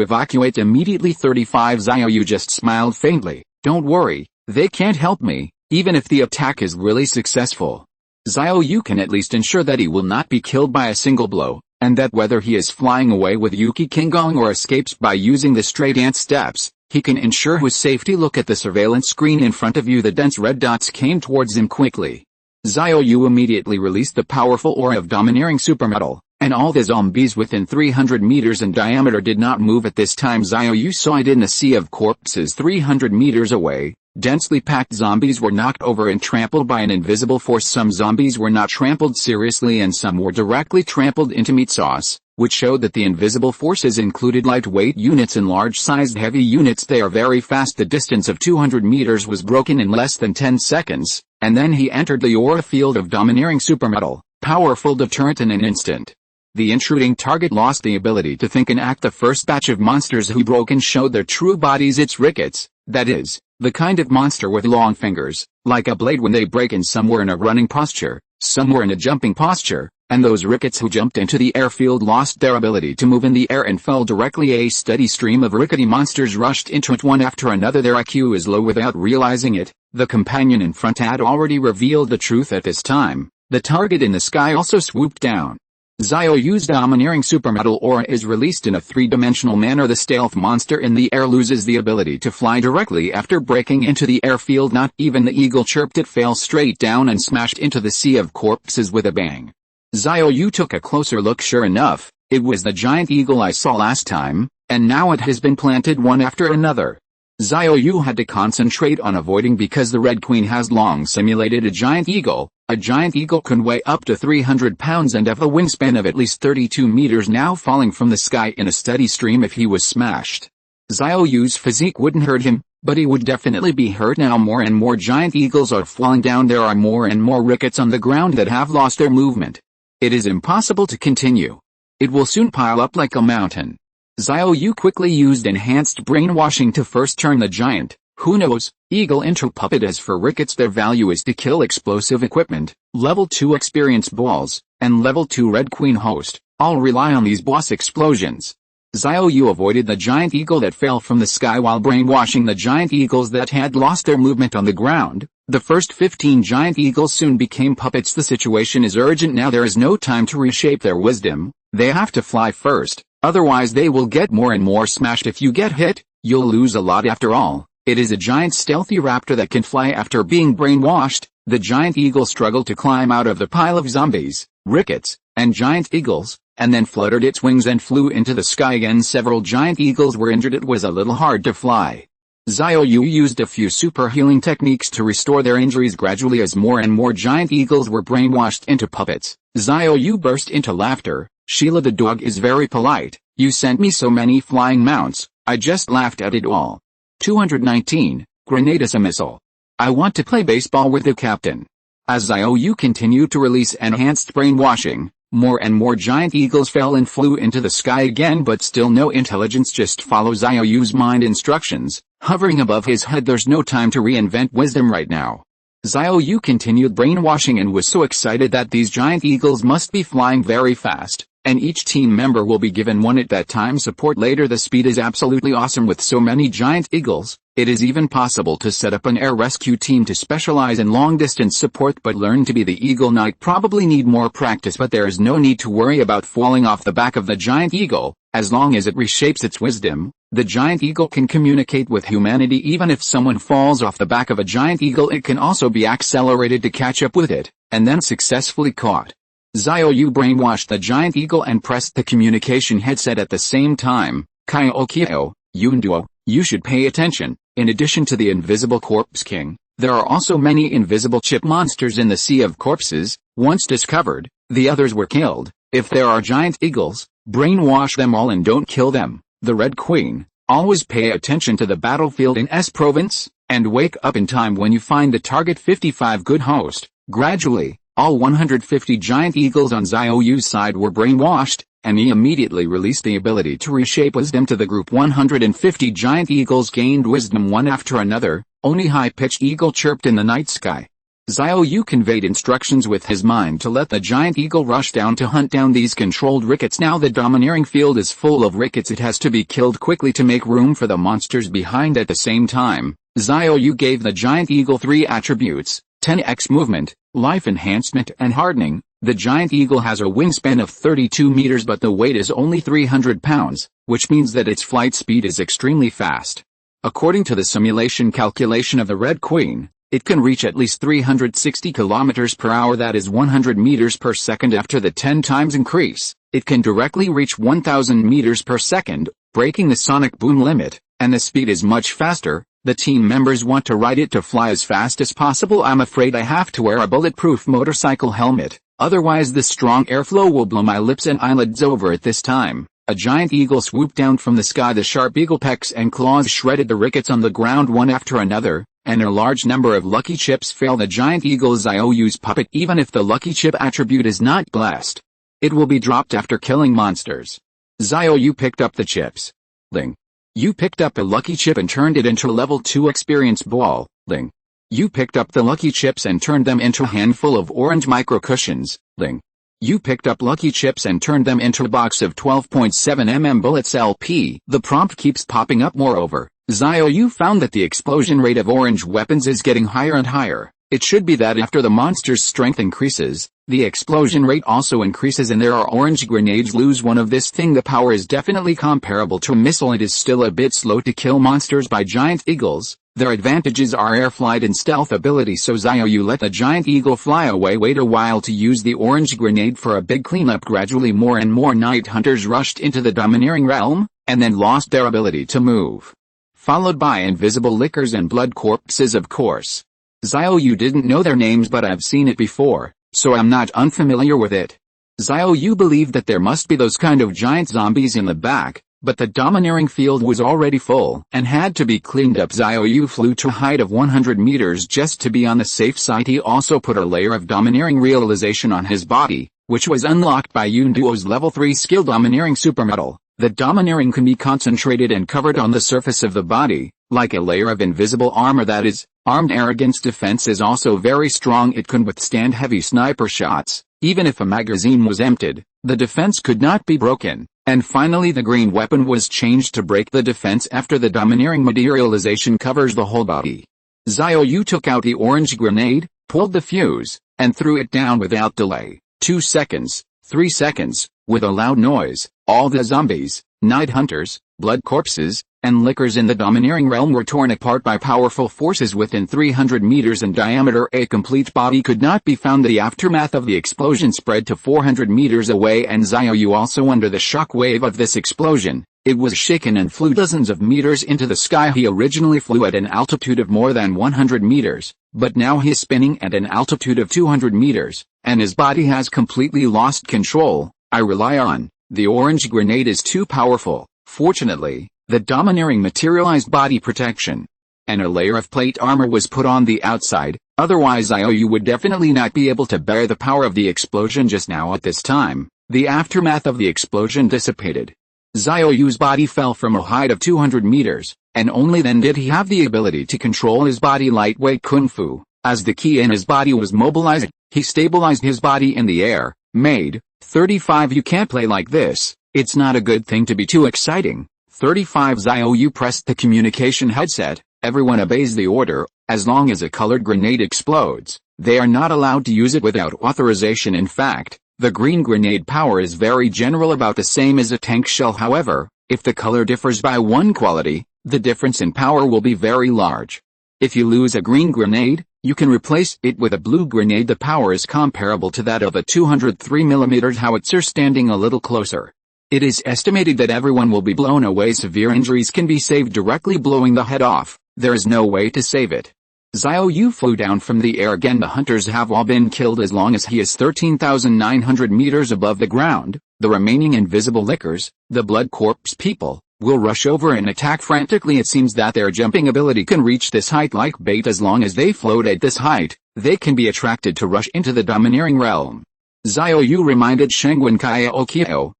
evacuate immediately. 35 Xiao Yu just smiled faintly. Don't worry, they can't help me, even if the attack is really successful. Xiao Yu can at least ensure that he will not be killed by a single blow, and that whether he is flying away with Yuki Kinggong or escapes by using the straight ant steps, he can ensure his safety. Look at the surveillance screen in front of you. The dense red dots came towards him quickly. Xiao Yu immediately released the powerful aura of domineering supermetal, and all the zombies within 300 meters in diameter did not move at this time. Xiao Yu saw it in the sea of corpses 300 meters away. Densely packed zombies were knocked over and trampled by an invisible force. Some zombies were not trampled seriously and some were directly trampled into meat sauce, which showed that the invisible forces included lightweight units and large-sized heavy units. They are very fast. The distance of 200 meters was broken in less than 10 seconds, and then he entered the aura field of domineering supermetal, powerful deterrent in an instant. The intruding target lost the ability to think and act. The first batch of monsters who broke in showed their true bodies. It's rickets, that is, the kind of monster with long fingers, like a blade when they break in. Some were in a running posture, some were in a jumping posture, and those rickets who jumped into the airfield lost their ability to move in the air and fell directly. A steady stream of rickety monsters rushed into it one after another. Their IQ is low without realizing it. The companion in front had already revealed the truth at this time. The target in the sky also swooped down. Xiao Yu's domineering supermetal aura is released in a three-dimensional manner. The stealth monster in the air loses the ability to fly directly after breaking into the airfield. Not even the eagle chirped. It fell straight down and smashed into the sea of corpses with a bang. Xiao Yu took a closer look. Sure enough, it was the giant eagle I saw last time, and now it has been planted one after another. Xiao Yu had to concentrate on avoiding because the Red Queen has long simulated a giant eagle. A giant eagle can weigh up to 300 pounds and have a wingspan of at least 32 meters, now falling from the sky in a steady stream if he was smashed. Xiao Yu's physique wouldn't hurt him, but he would definitely be hurt now. More and more giant eagles are falling down. There are more and more rickets on the ground that have lost their movement. It is impossible to continue. It will soon pile up like a mountain. Xiao Yu quickly used enhanced brainwashing to first turn the giant, who knows, eagle into puppet. As for rickets, their value is to kill explosive equipment, level 2 experience balls, and level 2 Red Queen host, all rely on these boss explosions. Xiao Yu avoided the giant eagle that fell from the sky while brainwashing the giant eagles that had lost their movement on the ground. The first 15 giant eagles soon became puppets. The situation is urgent now. There is no time to reshape their wisdom. They have to fly first, otherwise they will get more and more smashed. If you get hit, you'll lose a lot. After all, it is a giant stealthy raptor that can fly. After being brainwashed, the giant eagle struggled to climb out of the pile of zombies, rickets, and giant eagles, and then fluttered its wings and flew into the sky again. Several giant eagles were injured. It was a little hard to fly. Xiao Yu used a few super healing techniques to restore their injuries gradually. As more and more giant eagles were brainwashed into puppets, Xiao Yu burst into laughter. Sheila the dog is very polite. You sent me so many flying mounts, I just laughed at it all. 219, Grenade as a missile. I want to play baseball with the captain. As Xiao Yu continued to release enhanced brainwashing, more and more giant eagles fell and flew into the sky again, but still no intelligence. Just follow Xiao Yu's mind instructions, hovering above his head. There's no time to reinvent wisdom right now. Xiao Yu continued brainwashing and was so excited that these giant eagles must be flying very fast, and each team member will be given one at that time support later. The speed is absolutely awesome with so many giant eagles. It is even possible to set up an air rescue team to specialize in long-distance support but learn to be the Eagle Knight. Probably need more practice, but there is no need to worry about falling off the back of the giant eagle. As long as it reshapes its wisdom, the giant eagle can communicate with humanity. Even if someone falls off the back of a giant eagle, it can also be accelerated to catch up with it, and then successfully caught. Xiao Yu brainwashed the giant eagle and pressed the communication headset at the same time. Kyo, Yunduo, you should pay attention. In addition to the invisible corpse king, there are also many invisible chip monsters in the sea of corpses. Once discovered, the others were killed. If there are giant eagles, brainwash them all and don't kill them. The Red Queen, always pay attention to the battlefield in S province, and wake up in time when you find the target. 55 good host. Gradually, all 150 giant eagles on Xiao Yu's side were brainwashed, and he immediately released the ability to reshape wisdom to the group. 150 giant eagles gained wisdom one after another. Only high-pitched eagle chirped in the night sky. Xiao Yu conveyed instructions with his mind to let the giant eagle rush down to hunt down these controlled rickets. Now the domineering field is full of rickets. It has to be killed quickly to make room for the monsters behind. At the same time, Xiao Yu gave the giant eagle 3 attributes: 10x movement, life enhancement, and hardening. The giant eagle has a wingspan of 32 meters, but the weight is only 300 pounds, which means that its flight speed is extremely fast. According to the simulation calculation of the Red Queen, it can reach at least 360 kilometers per hour, that is 100 meters per second. After the 10 times increase, it can directly reach 1000 meters per second, breaking the sonic boom limit, and the speed is much faster. The team members want to ride it to fly as fast as possible. I'm afraid I have to wear a bulletproof motorcycle helmet, otherwise the strong airflow will blow my lips and eyelids over. At this time, a giant eagle swooped down from the sky. The sharp eagle pecks and claws shredded the rickets on the ground one after another, and a large number of lucky chips fail the giant eagle. Xiao Yu's puppet, even if the lucky chip attribute is not blessed, it will be dropped after killing monsters. Xiao Yu picked up the chips. Ling. You picked up a lucky chip and turned it into a level 2 experience ball. Ling. You picked up the lucky chips and turned them into a handful of orange micro cushions. Ling. You picked up lucky chips and turned them into a box of 12.7 bullets LP. The prompt keeps popping up. Moreover, Xiao Yu found that the explosion rate of orange weapons is getting higher and higher. It should be that after the monster's strength increases, the explosion rate also increases and there are orange grenades. Lose one of this thing. The power is definitely comparable to a missile. It is still a bit slow to kill monsters by giant eagles. Their advantages are air flight and stealth ability, so Xiao Yu let the giant eagle fly away. Wait a while to use the orange grenade for a big cleanup. Gradually more and more night hunters rushed into the domineering realm, and then lost their ability to move. Followed by invisible lickers and blood corpses, of course. Xiao Yu didn't know their names, but I've seen it before, so I'm not unfamiliar with it. Xiao Yu believed that there must be those kind of giant zombies in the back, but the domineering field was already full and had to be cleaned up. Xiao Yu flew to a height of 100 meters just to be on the safe side. He also put a layer of domineering realization on his body, which was unlocked by Yunduo's level 3 skill Domineering Supermetal. The domineering can be concentrated and covered on the surface of the body, like a layer of invisible armor. That is, armed arrogance. Defense is also very strong. It can withstand heavy sniper shots. Even if a magazine was emptied, the defense could not be broken. And finally the green weapon was changed to break the defense after the domineering materialization covers the whole body. Xiao Yu took out the orange grenade, pulled the fuse, and threw it down without delay. 2 seconds, 3 seconds, with a loud noise, all the zombies, night hunters, blood corpses, and lickers in the domineering realm were torn apart by powerful forces within 300 meters in diameter. A complete body could not be found. The aftermath of the explosion spread to 400 meters away, and Xiao Yu also under the shock wave of this explosion. It was shaken and flew dozens of meters into the sky. He originally flew at an altitude of more than 100 meters, but now he's spinning at an altitude of 200 meters, and his body has completely lost control. I rely on the orange grenade is too powerful. Fortunately, the domineering materialized body protection, and a layer of plate armor was put on the outside, otherwise Xiao Yu would definitely not be able to bear the power of the explosion just now. At this time, the aftermath of the explosion dissipated. Xiao Yu's body fell from a height of 200 meters, and only then did he have the ability to control his body. Lightweight kung fu. As the key in his body was mobilized, he stabilized his body in the air. Made 35. You can't play like this. It's not a good thing to be too exciting. 35. Xiao Yu pressed the communication headset. Everyone obeys the order. As long as a colored grenade explodes, they are not allowed to use it without authorization. In fact, the green grenade power is very general, about the same as a tank shell. However, if the color differs by one quality, the difference in power will be very large. If you lose a green grenade, you can replace it with a blue grenade. The power is comparable to that of a 203mm howitzer. Standing a little closer, it is estimated that everyone will be blown away. Severe injuries can be saved directly blowing the head off. There is no way to save it. Xiao Yu flew down from the air again. The hunters have all been killed as long as he is 13,900 meters above the ground. The remaining invisible lickers, the blood corpse people, will rush over and attack frantically. It seems that their jumping ability can reach this height like bait. As long as they float at this height, they can be attracted to rush into the domineering realm. Xiao Yu reminded Shangwen Kaiokio,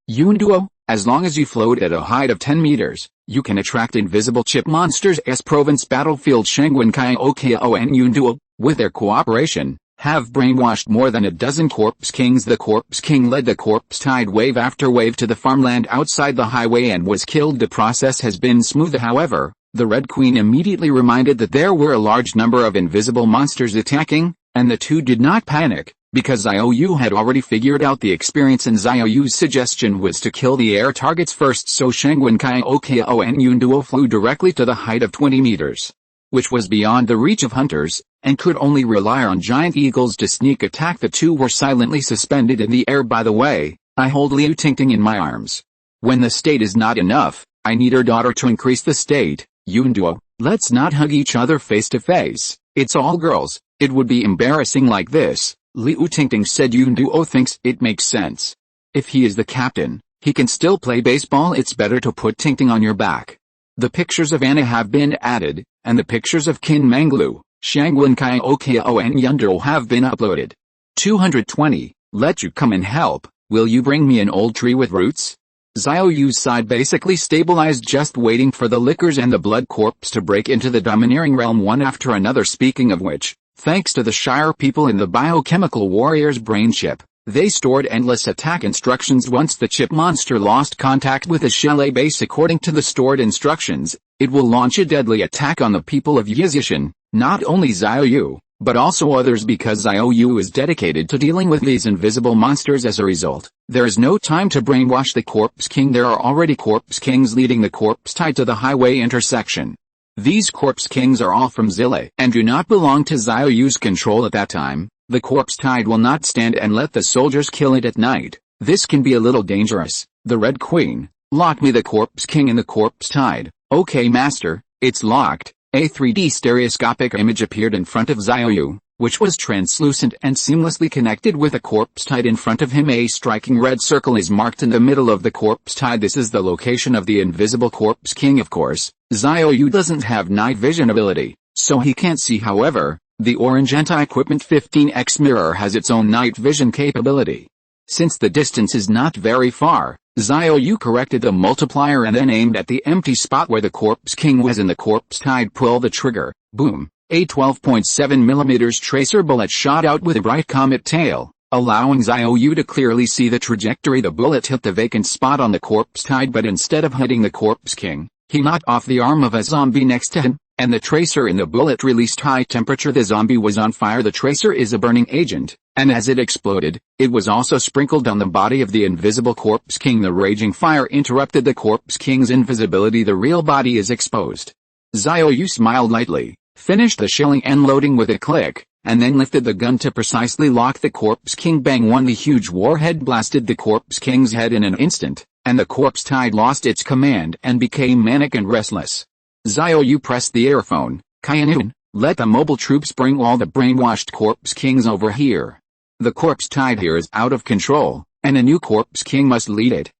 Yunduo, as long as you float at a height of 10 meters, you can attract invisible chip monsters. S Province Battlefield. Shangwen Kaiokio and Yunduo, with their cooperation, have brainwashed more than a dozen corpse kings. The corpse king led the corpse tide wave after wave to the farmland outside the highway and was killed. The process has been smooth. However, the Red Queen immediately reminded that there were a large number of invisible monsters attacking, and the two did not panic, because Xiao Yu had already figured out the experience, and Xiao Yu's suggestion was to kill the air targets first. So Shangwen Kaiokio and Yunduo flew directly to the height of 20 meters, which was beyond the reach of hunters, and could only rely on giant eagles to sneak attack. The two were silently suspended in the air. By the way, I hold Liu Tingting in my arms. When the state is not enough, I need her daughter to increase the state. Yunduo, let's not hug each other face to face. It's all girls. It would be embarrassing like this. Liu Tingting said. Yunduo thinks it makes sense. If he is the captain, he can still play baseball. It's better to put Tingting on your back. The pictures of Anna have been added, and the pictures of Qin Manglu, Shangwen Kaiokio and Yunduo have been uploaded. 220. Let you come and help. Will you bring me an old tree with roots? Xiao Yu's side basically stabilized, just waiting for the lickers and the blood corpse to break into the domineering realm one after another. Speaking of which, Thanks to the Shire people in the biochemical warrior's brain chip, they stored endless attack instructions. Once the chip monster lost contact with the Shelley base according to the stored instructions, it will launch a deadly attack on the people of Yizishan, not only Xiao Yu, but also others, because Xiao Yu is dedicated to dealing with these invisible monsters. As a result, there is no time to brainwash the Corpse King. There are already Corpse Kings leading the Corpse Tide to the highway intersection. These Corpse Kings are all from Zile and do not belong to Xiao Yu's control at that time. The Corpse Tide will not stand and let the soldiers kill it at night. This can be a little dangerous. The Red Queen, lock me the Corpse King in the Corpse Tide. Okay master, it's locked. A 3D stereoscopic image appeared in front of Xiao Yu, which was translucent and seamlessly connected with a Corpse Tide in front of him. A striking red circle is marked in the middle of the Corpse Tide. This is the location of the invisible Corpse King. Of course, Xiao Yu doesn't have night vision ability, so he can't see. However, the orange anti-equipment 15x mirror has its own night vision capability. Since the distance is not very far, Xiao Yu corrected the multiplier and then aimed at the empty spot where the Corpse King was in the Corpse Tide. Pull the trigger. Boom. A 12.7mm tracer bullet shot out with a bright comet tail, allowing Xiao Yu to clearly see the trajectory. The bullet hit the vacant spot on the Corpse Tide, but instead of hitting the Corpse King, he knocked off the arm of a zombie next to him, and the tracer in the bullet released high temperature. The zombie was on fire. The tracer is a burning agent, and as it exploded, it was also sprinkled on the body of the invisible Corpse King. The raging fire interrupted the Corpse King's invisibility. The real body is exposed. Xiao Yu smiled lightly, finished the shelling and loading with a click, and then lifted the gun to precisely lock the Corpse King. Bang! One, the huge warhead blasted the Corpse King's head in an instant, and the Corpse Tide lost its command and became manic and restless. Xiao Yu pressed the earphone. Kainun, let the mobile troops bring all the brainwashed Corpse Kings over here. The Corpse Tide here is out of control, and a new Corpse King must lead it.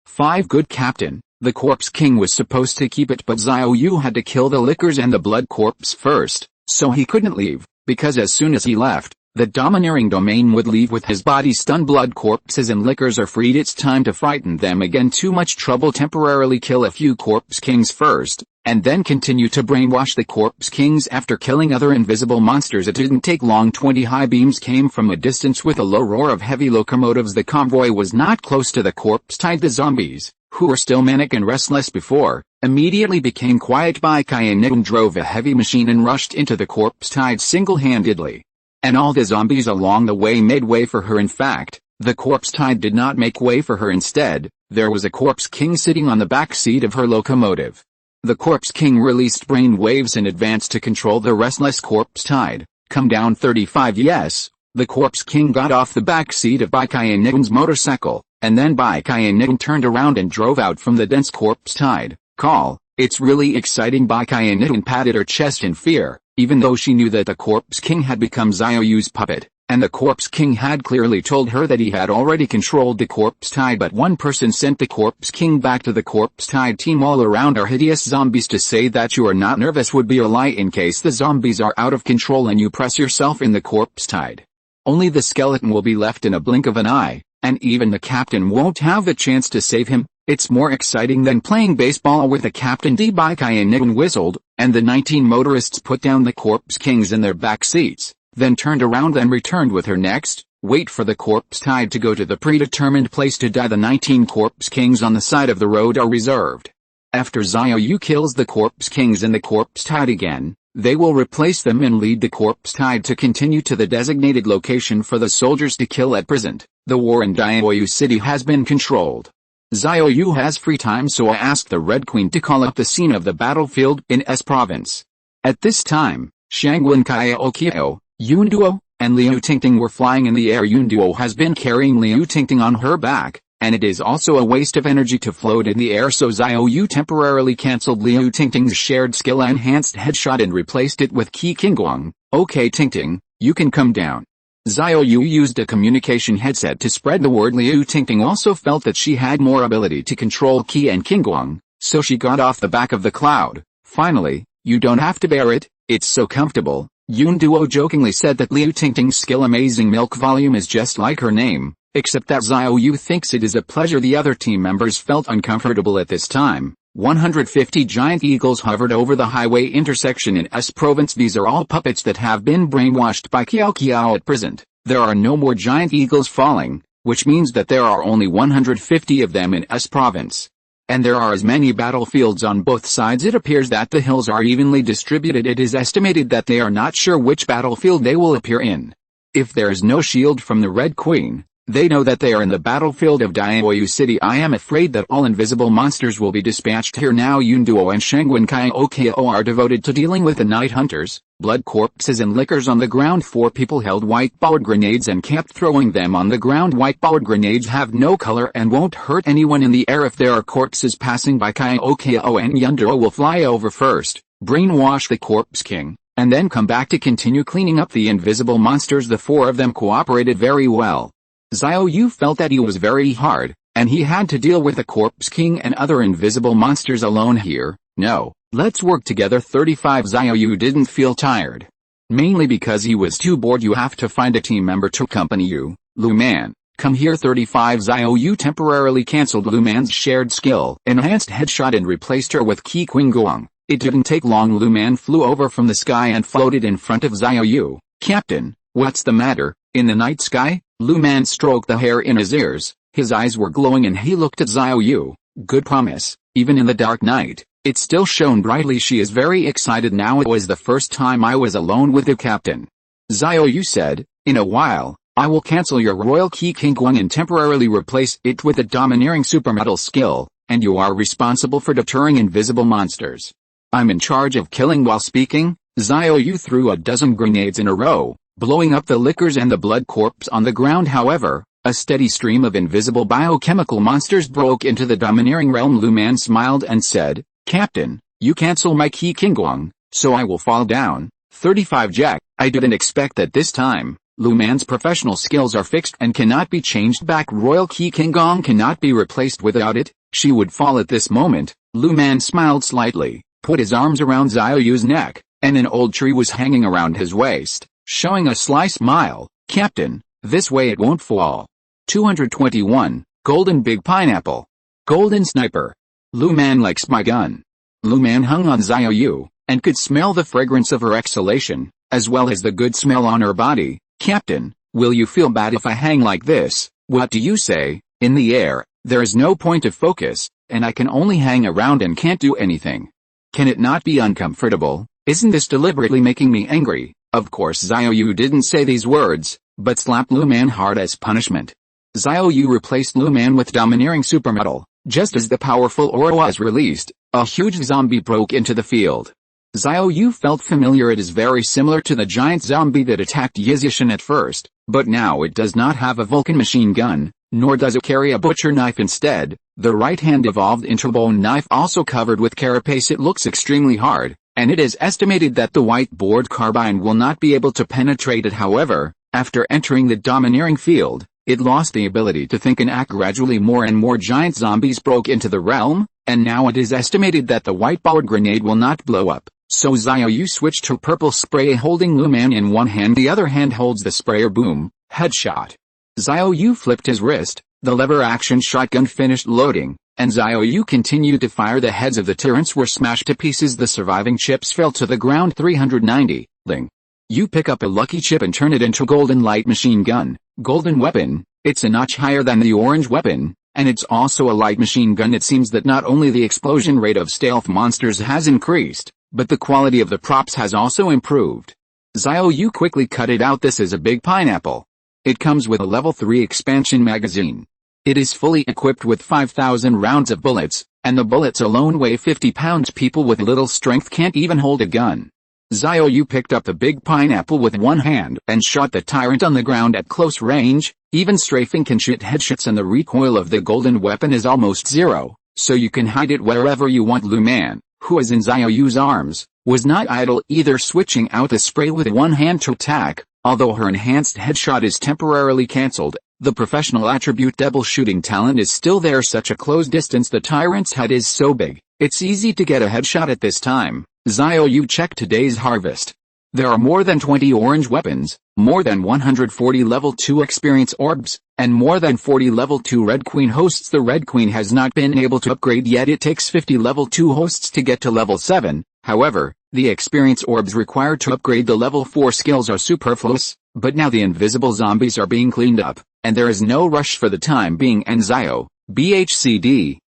5. Good Captain. The Corpse King was supposed to keep it, but Xiao Yu had to kill the Lickers and the Blood Corpse first, so he couldn't leave, because as soon as he left, the domineering domain would leave with his body. Stunned Blood Corpses and Lickers are freed. It's time to frighten them again. Too much trouble. Temporarily kill a few Corpse Kings first, and then continue to brainwash the Corpse Kings. After killing other invisible monsters, it didn't take long. 20 high beams came from a distance with a low roar of heavy locomotives. The convoy was not close to the Corpse Tide. The zombies, who were still manic and restless before, immediately became quiet. Bai Kainun drove a heavy machine and rushed into the Corpse Tide single-handedly. And all the zombies along the way made way for her. In fact, the Corpse Tide did not make way for her. Instead, there was a Corpse King sitting on the back seat of her locomotive. The Corpse King released brain waves in advance to control the restless Corpse Tide. Come down 35. Yes, the Corpse King got off the back seat of Bai Kainun's motorcycle, and then Bai Kainun turned around and drove out from the dense Corpse Tide. Call, it's really exciting. Bai Kainun patted her chest in fear, even though she knew that the Corpse King had become Xiao Yu's puppet, and the Corpse King had clearly told her that he had already controlled the Corpse Tide. But one person sent the Corpse King back to the Corpse Tide team. All around are hideous zombies. To say that you are not nervous would be a lie. In case the zombies are out of control and you press yourself in the Corpse Tide, only the skeleton will be left in a blink of an eye, and even the captain won't have a chance to save him. It's more exciting than playing baseball with the captain. Bai Kainun whistled, and the 19 motorists put down the Corpse Kings in their back seats, then turned around and returned with her. Next, wait for the Corpse Tide to go to the predetermined place to die. The 19 Corpse Kings on the side of the road are reserved. After Xiao Yu kills the Corpse Kings in the Corpse Tide again, they will replace them and lead the Corpse Tide to continue to the designated location for the soldiers to kill. At present, the war in Diaoyu City has been controlled. Xiao Yu has free time, so I asked the Red Queen to call up the scene of the battlefield in S province. At this time, Shangwen Kaiokio, Yunduo, and Liu Tingting were flying in the air. Yunduo has been carrying Liu Tingting on her back, and it is also a waste of energy to float in the air, so Xiao Yu temporarily cancelled Liu Tingting's shared skill enhanced headshot and replaced it with Qi Qingguang. Okay Tingting, you can come down. Xiao Yu used a communication headset to spread the word. Liu Tingting also felt that she had more ability to control Qi and Qingguang, so she got off the back of the cloud. Finally, you don't have to bear it, it's so comfortable. Yunduo jokingly said that Liu Tingting's skill amazing milk volume is just like her name, except that Xiao Yu thinks it is a pleasure. The other team members felt uncomfortable at this time, 150 giant eagles hovered over the highway intersection in S province. These are all puppets that have been brainwashed by Xiao at present. There are no more giant eagles falling, which means that there are only 150 of them in S province. And there are as many battlefields on both sides. It appears that the hills are evenly distributed. It is estimated that they are not sure which battlefield they will appear in. If there is no shield from the Red Queen, they know that they are in the battlefield of Xiao Yu City. I am afraid that all invisible monsters will be dispatched here now. Yunduo and Shengwen Kaiokao are devoted to dealing with the night hunters, blood corpses and lickers on the ground. 4 people held white-powered grenades and kept throwing them on the ground. White-powered grenades have no color and won't hurt anyone in the air. If there are corpses passing by, Kaiokao and Yunduo will fly over first, brainwash the corpse king, and then come back to continue cleaning up the invisible monsters. The 4 of them cooperated very well. Xiao Yu felt that he was very hard, and he had to deal with the Corpse King and other invisible monsters alone here. No, let's work together. 35 Xiao Yu didn't feel tired. Mainly because he was too bored. You have to find a team member to accompany you. Lu Man, come here. 35 Xiao Yu temporarily cancelled Lu Man's shared skill, enhanced headshot, and replaced her with Qi Qinguang. It didn't take long. Lu Man flew over from the sky and floated in front of Xiao Yu. Captain, what's the matter? In the night sky? Lu Man stroked the hair in his ears. His eyes were glowing and he looked at Xiao Yu. Good promise. Even in the dark night, it still shone brightly. She is very excited now. It was the first time I was alone with the captain. Xiao Yu said, in a while, I will cancel your royal Qi Qinguang and temporarily replace it with a domineering supermetal skill, and you are responsible for deterring invisible monsters. I'm in charge of killing. While speaking, Xiao Yu threw a dozen grenades in a row, blowing up the lickers and the blood corpse on the ground. However, a steady stream of invisible biochemical monsters broke into the domineering realm. Lu Man smiled and said, Captain, you cancel my Qi Qinguang, so I will fall down. 35 Jack, I didn't expect that this time. Lu Man's professional skills are fixed and cannot be changed back. Royal Qi Qinguang cannot be replaced. Without it, she would fall at this moment. Lu Man smiled slightly, put his arms around Xiao Yu's neck, and an old tree was hanging around his waist, showing a sly smile. Captain, this way it won't fall. 221, Golden Big Pineapple. Golden Sniper. Lu Man likes my gun. Lu Man hung on Xiao Yu, and could smell the fragrance of her exhalation, as well as the good smell on her body. Captain, will you feel bad if I hang like this? What do you say? In the air, there is no point of focus, and I can only hang around and can't do anything. Can it not be uncomfortable? Isn't this deliberately making me angry? Of course Xiao Yu didn't say these words, but slapped Lu Man hard as punishment. Xiao Yu replaced Lu Man with domineering supermetal. Just as the powerful aura was released, a huge zombie broke into the field. Xiao Yu felt familiar. It is very similar to the giant zombie that attacked Yizishan at first, but now it does not have a Vulcan machine gun, nor does it carry a butcher knife. Instead, the right-hand evolved interbone knife also covered with carapace. It looks extremely hard, and it is estimated that the white board carbine will not be able to penetrate it. However, after entering the domineering field, it lost the ability to think and act. Gradually more and more giant zombies broke into the realm, and now it is estimated that the white-powered grenade will not blow up. So Xiao Yu switched to purple spray, holding Lu Man in one hand. The other hand holds the sprayer. Boom, headshot. Xiao Yu flipped his wrist, the lever-action shotgun finished loading, and Xiao Yu continued to fire. The heads of the tyrants were smashed to pieces. The surviving chips fell to the ground. 390, Ling. You pick up a lucky chip and turn it into golden light machine gun. Golden weapon, it's a notch higher than the orange weapon, and it's also a light machine gun. It seems that not only the explosion rate of stealth monsters has increased, but the quality of the props has also improved. Xiao Yu quickly cut it out. This is a big pineapple. It comes with a level 3 expansion magazine. It is fully equipped with 5,000 rounds of bullets, and the bullets alone weigh 50 pounds. People with little strength can't even hold a gun. Xiao Yu picked up the big pineapple with one hand and shot the tyrant on the ground at close range. Even strafing can shoot headshots, and the recoil of the golden weapon is almost zero, so you can hide it wherever you want. Lu Man, who is in Xiao Yu's arms, was not idle either, switching out the spray with one hand to attack. Although her enhanced headshot is temporarily cancelled, the professional attribute double shooting talent is still there. Such a close distance, the tyrant's head is so big, it's easy to get a headshot at this time. Xiao Yu checked today's harvest. There are more than 20 orange weapons, more than 140 level 2 experience orbs, and more than 40 level 2 Red Queen hosts. The Red Queen has not been able to upgrade yet. It takes 50 level 2 hosts to get to level 7, however, the experience orbs required to upgrade the level 4 skills are superfluous, but now the invisible zombies are being cleaned up, and there is no rush for the time being. And Xiao,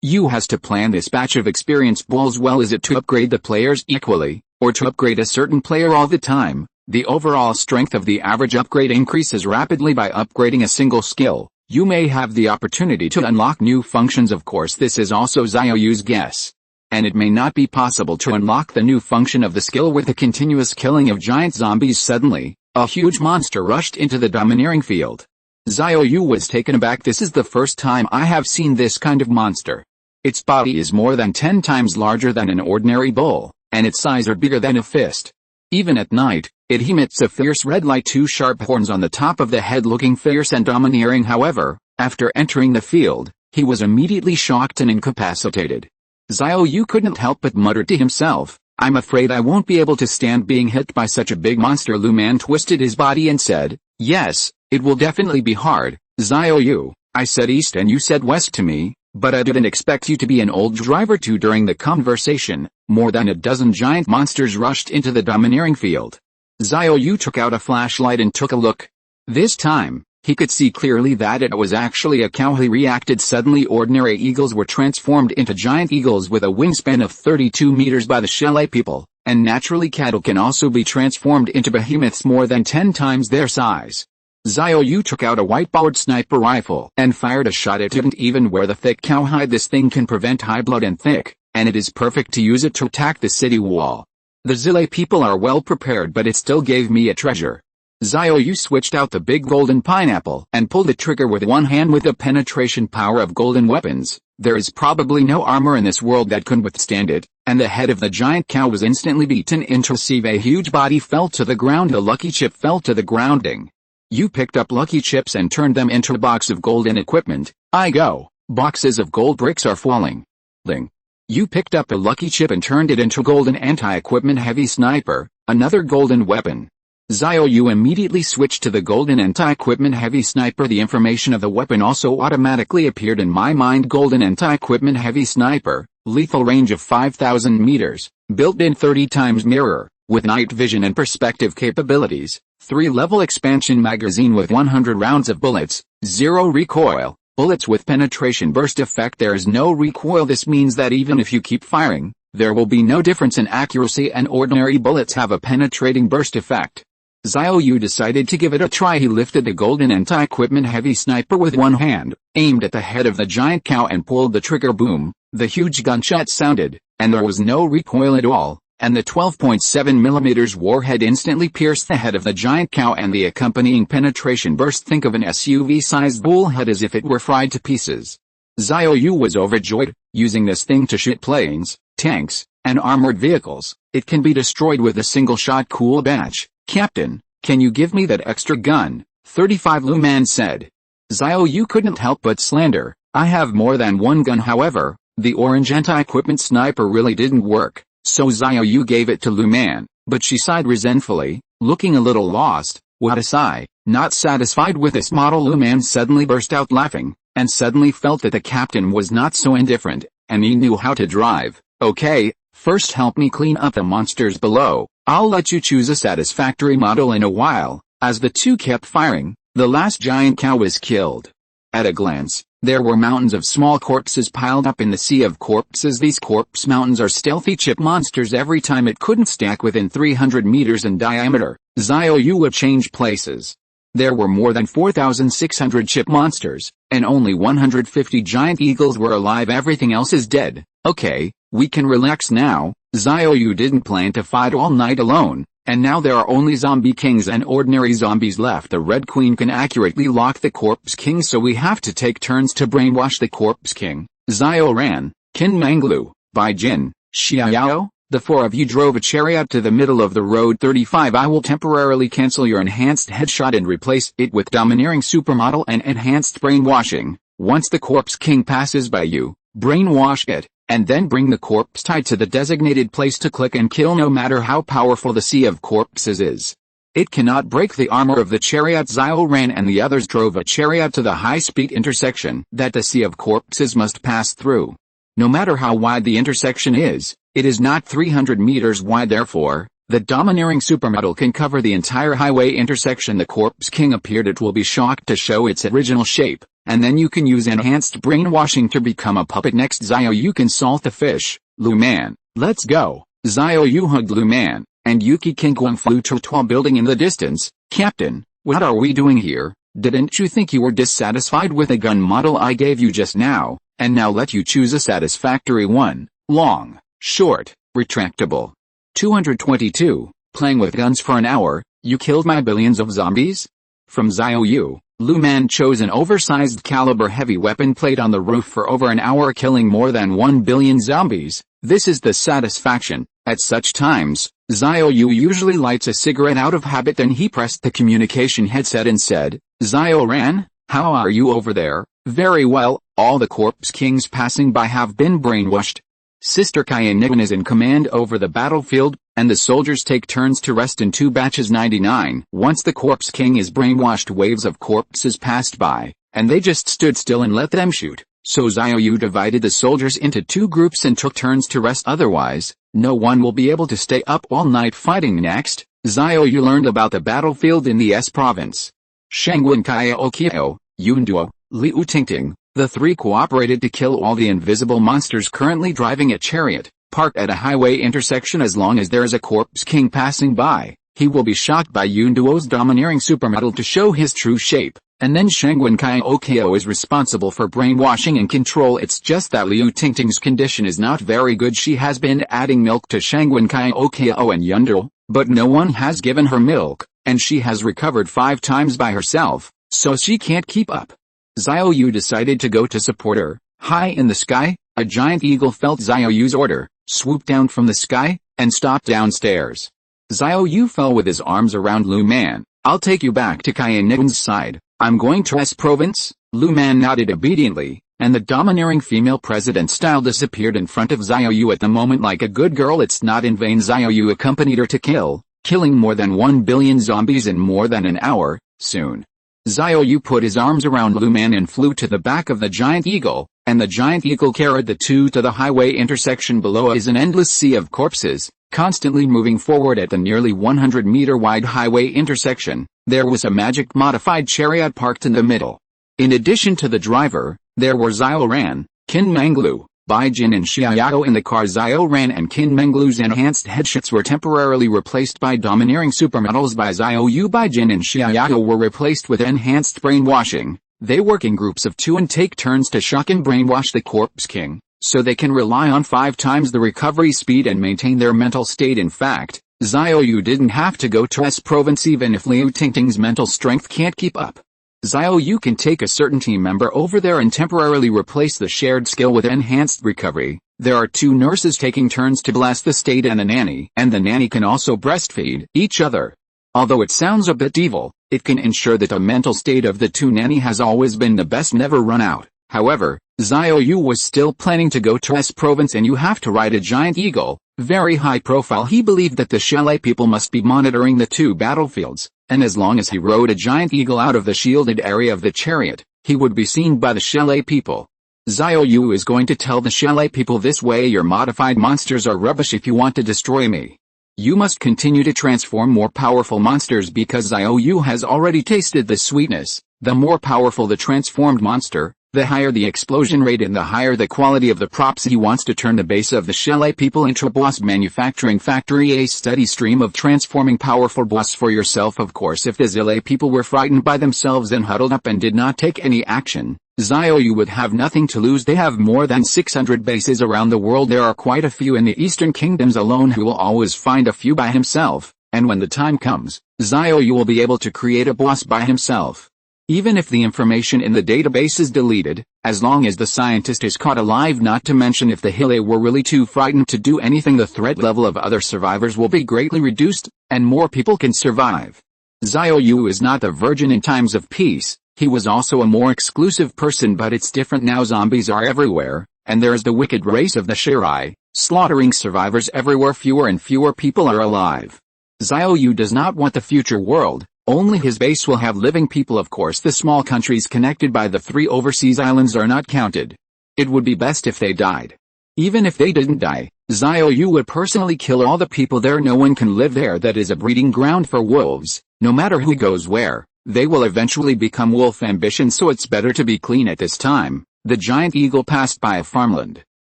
Yu has to plan this batch of experience balls well. Is it to upgrade the players equally, or to upgrade a certain player all the time? The overall strength of the average upgrade increases rapidly by upgrading a single skill. You may have the opportunity to unlock new functions. Of course, this is also Xiao Yu's guess. And it may not be possible to unlock the new function of the skill with the continuous killing of giant zombies. Suddenly, a huge monster rushed into the domineering field. Xiao Yu was taken aback. This is the first time I have seen this kind of monster. Its body is more than 10 times larger than an ordinary bull, and its eyes are bigger than a fist. Even at night, it emits a fierce red light. 2 sharp horns on the top of the head, looking fierce and domineering. However, after entering the field, he was immediately shocked and incapacitated. Xiao Yu couldn't help but mutter to himself, "I'm afraid I won't be able to stand being hit by such a big monster." Lu Man twisted his body and said, "Yes, it will definitely be hard, Xiao Yu. I said east and you said west to me, but I didn't expect you to be an old driver too." During the conversation, more than a dozen giant monsters rushed into the domineering field. Xiao Yu took out a flashlight and took a look. This time, he could see clearly that it was actually a cow. He reacted suddenly. Ordinary eagles were transformed into giant eagles with a wingspan of 32 meters by the Shelley people, and naturally cattle can also be transformed into behemoths more than 10 times their size. Xiao Yu took out a white-powered sniper rifle and fired a shot. It didn't even wear the thick cowhide. This thing can prevent high blood and thick, and it is perfect to use it to attack the city wall. The Zile people are well prepared, but it still gave me a treasure. Xiao Yu switched out the big golden pineapple and pulled the trigger with one hand. With the penetration power of golden weapons, there is probably no armor in this world that could withstand it, and the head of the giant cow was instantly beaten into sieve. A huge body fell to the ground. A lucky chip fell to the grounding. You picked up lucky chips and turned them into a box of golden equipment. I go. Boxes of gold bricks are falling. Ling. You picked up a lucky chip and turned it into golden anti-equipment heavy sniper, another golden weapon. Xiao Yu immediately switched to the golden anti-equipment heavy sniper. The information of the weapon also automatically appeared in my mind. Golden anti-equipment heavy sniper, lethal range of 5,000 meters, built-in 30 times mirror, with night vision and perspective capabilities, 3-level expansion magazine with 100 rounds of bullets, 0 recoil, bullets with penetration burst effect. There is no recoil. This means that even if you keep firing, there will be no difference in accuracy, and ordinary bullets have a penetrating burst effect. Xiao Yu decided to give it a try. He lifted the golden anti-equipment heavy sniper with one hand, aimed at the head of the giant cow and pulled the trigger. Boom! The huge gunshot sounded, and there was no recoil at all, and the 12.7mm warhead instantly pierced the head of the giant cow and the accompanying penetration burst. Think of an SUV-sized bullhead as if it were fried to pieces. Xiao Yu was overjoyed. Using this thing to shoot planes, tanks, and armored vehicles, it can be destroyed with a single shot. Cool batch. Captain, can you give me that extra gun? 35 Lu Man said. Xiao Yu couldn't help but slander, I have more than one gun. However, the orange anti-equipment sniper really didn't work, so Xiao Yu gave it to Lu Man, but she sighed resentfully, looking a little lost. What a sigh. Not satisfied with this model, Lu Man suddenly burst out laughing, and suddenly felt that the captain was not so indifferent, and he knew how to drive. Okay, first help me clean up the monsters below. I'll let you choose a satisfactory model in a while. As the two kept firing, the last giant cow was killed. At a glance, there were mountains of small corpses piled up in the sea of corpses. These corpse mountains are stealthy chip monsters. Every time it couldn't stack within 300 meters in diameter, Xiao Yu would change places. There were more than 4,600 chip monsters, and only 150 giant eagles were alive. Everything else is dead. Okay, we can relax now. Xiao Yu didn't plan to fight all night alone, and now there are only zombie kings and ordinary zombies left. The Red Queen can accurately lock the Corpse King, so we have to take turns to brainwash the Corpse King. Xiaoran, Qin Manglu, Bai Jin, Xiao, the four of you drove a chariot to the middle of the road. 35 I will temporarily cancel your enhanced headshot and replace it with domineering supermodel and enhanced brainwashing. Once the Corpse King passes by you, brainwash it. and then bring the corpse tied to the designated place to click and kill no matter how powerful the sea of corpses is. It cannot break the armor of the chariot. Xiaoran and the others drove a chariot to the high-speed intersection that the sea of corpses must pass through. No matter how wide the intersection is, it is not 300 meters wide. Therefore, the domineering supermetal can cover the entire highway intersection. The Corpse King appeared. It will be shocked to show its original shape, and then you can use enhanced brainwashing to become a puppet. Next, Xiao Yu can salt the fish. Lu Man, let's go. Xiao Yu hugged Lu Man, and Yuki Kingguang flew to a tall building in the distance. Captain, what are we doing here? Didn't you think you were dissatisfied with the gun model I gave you just now, and now let you choose a satisfactory one? Long, short, retractable. 222, playing with guns for an hour, you killed my billions of zombies? From Xiao Yu, Lu Man chose an oversized caliber heavy weapon, played on the roof for over an hour, killing more than 1 billion zombies. This is the satisfaction. At such times, Xiao Yu usually lights a cigarette out of habit. Then he pressed the communication headset and said, Xiaoran, how are you over there? Very well, all the Corpse Kings passing by have been brainwashed. Sister Kyan is in command over the battlefield, and the soldiers take turns to rest in 2 batches. 99. Once the Corpse King is brainwashed, waves of corpses passed by, and they just stood still and let them shoot. So Xiao Yu divided the soldiers into 2 groups and took turns to rest. Otherwise, no one will be able to stay up all night fighting. Next, Xiao Yu learned about the battlefield in the S province. Shangwen Kaya Okio, Yunduo, Liu Tingting, the 3 cooperated to kill all the invisible monsters currently driving a chariot, parked at a highway intersection. As long as there is a Corpse King passing by, he will be shocked by Yunduo's domineering supermetal to show his true shape, and then Shangwen Kai Okio is responsible for brainwashing and control. It's just that Liu Tingting's condition is not very good. She has been adding milk to Shangwen Kai Okio and Yunduo, but no one has given her milk, and she has recovered 5 times by herself, so she can't keep up. Xiao Yu decided to go to support her. High in the sky, a giant eagle felt Xiao Yu's order, swooped down from the sky, and stopped downstairs. Xiao Yu fell with his arms around Lu Man. I'll take you back to Kyan's side. I'm going to S province. Lu Man nodded obediently, and the domineering female president style disappeared in front of Xiao Yu at the moment like a good girl. It's not in vain Xiao Yu accompanied her to killing more than 1 billion zombies in more than an hour. Soon, Xiao Yu put his arms around Lu Man and flew to the back of the giant eagle, and the giant eagle carried the 2 to the highway intersection. Below is an endless sea of corpses, constantly moving forward. At the nearly 100-meter wide highway intersection, there was a magic modified chariot parked in the middle. In addition to the driver, there were Xiaoran, Qin Menglu, Baijin and Xiao in the car. Xiaoran and Qin Menglu's enhanced headshots were temporarily replaced by domineering supermetals by Xiao Yu. Baijin and Xiao were replaced with enhanced brainwashing. They work in groups of 2 and take turns to shock and brainwash the Corpse King, so they can rely on 5 times the recovery speed and maintain their mental state. In fact, Xiao Yu didn't have to go to S province even if Liu Tingting's mental strength can't keep up. Xiao Yu can take a certain team member over there and temporarily replace the shared skill with enhanced recovery. There are 2 nurses taking turns to bless the state and a nanny, and the nanny can also breastfeed each other. Although it sounds a bit evil, it can ensure that the mental state of the 2 nanny has always been the best, never run out. However, Xiao Yu was still planning to go to S province, and you have to ride a giant eagle, very high profile. He believed that the chalet people must be monitoring the 2 battlefields, and as long as he rode a giant eagle out of the shielded area of the chariot, he would be seen by the chalet people. Xiao Yu is going to tell the chalet people, this way your modified monsters are rubbish. If you want to destroy me, you must continue to transform more powerful monsters, because Xiao Yu has already tasted the sweetness. The more powerful the transformed monster, the higher the explosion rate and the higher the quality of the props. He wants to turn the base of the chalet people into a boss manufacturing factory, a steady stream of transforming powerful boss for yourself. Of course, if the chalet people were frightened by themselves and huddled up and did not take any action, Xiao Yu would have nothing to lose. They have more than 600 bases around the world. There are quite a few in the Eastern Kingdoms alone. He will always find a few by himself, and when the time comes, Xiao Yu will be able to create a boss by himself. Even if the information in the database is deleted, as long as the scientist is caught alive, not to mention if the Hile were really too frightened to do anything, the threat level of other survivors will be greatly reduced, and more people can survive. Xiao Yu is not the virgin in times of peace. He was also a more exclusive person, but it's different now. Zombies are everywhere, and there is the wicked race of the Shirai, slaughtering survivors everywhere. Fewer and fewer people are alive. Xiao Yu does not want the future world, only his base will have living people. Of course the small countries connected by the 3 overseas islands are not counted. It would be best if they died. Even if they didn't die, Xiao Yu would personally kill all the people there. No one can live there. That is a breeding ground for wolves. No matter who goes where, they will eventually become wolf ambition, so it's better to be clean at this time. The giant eagle passed by a farmland.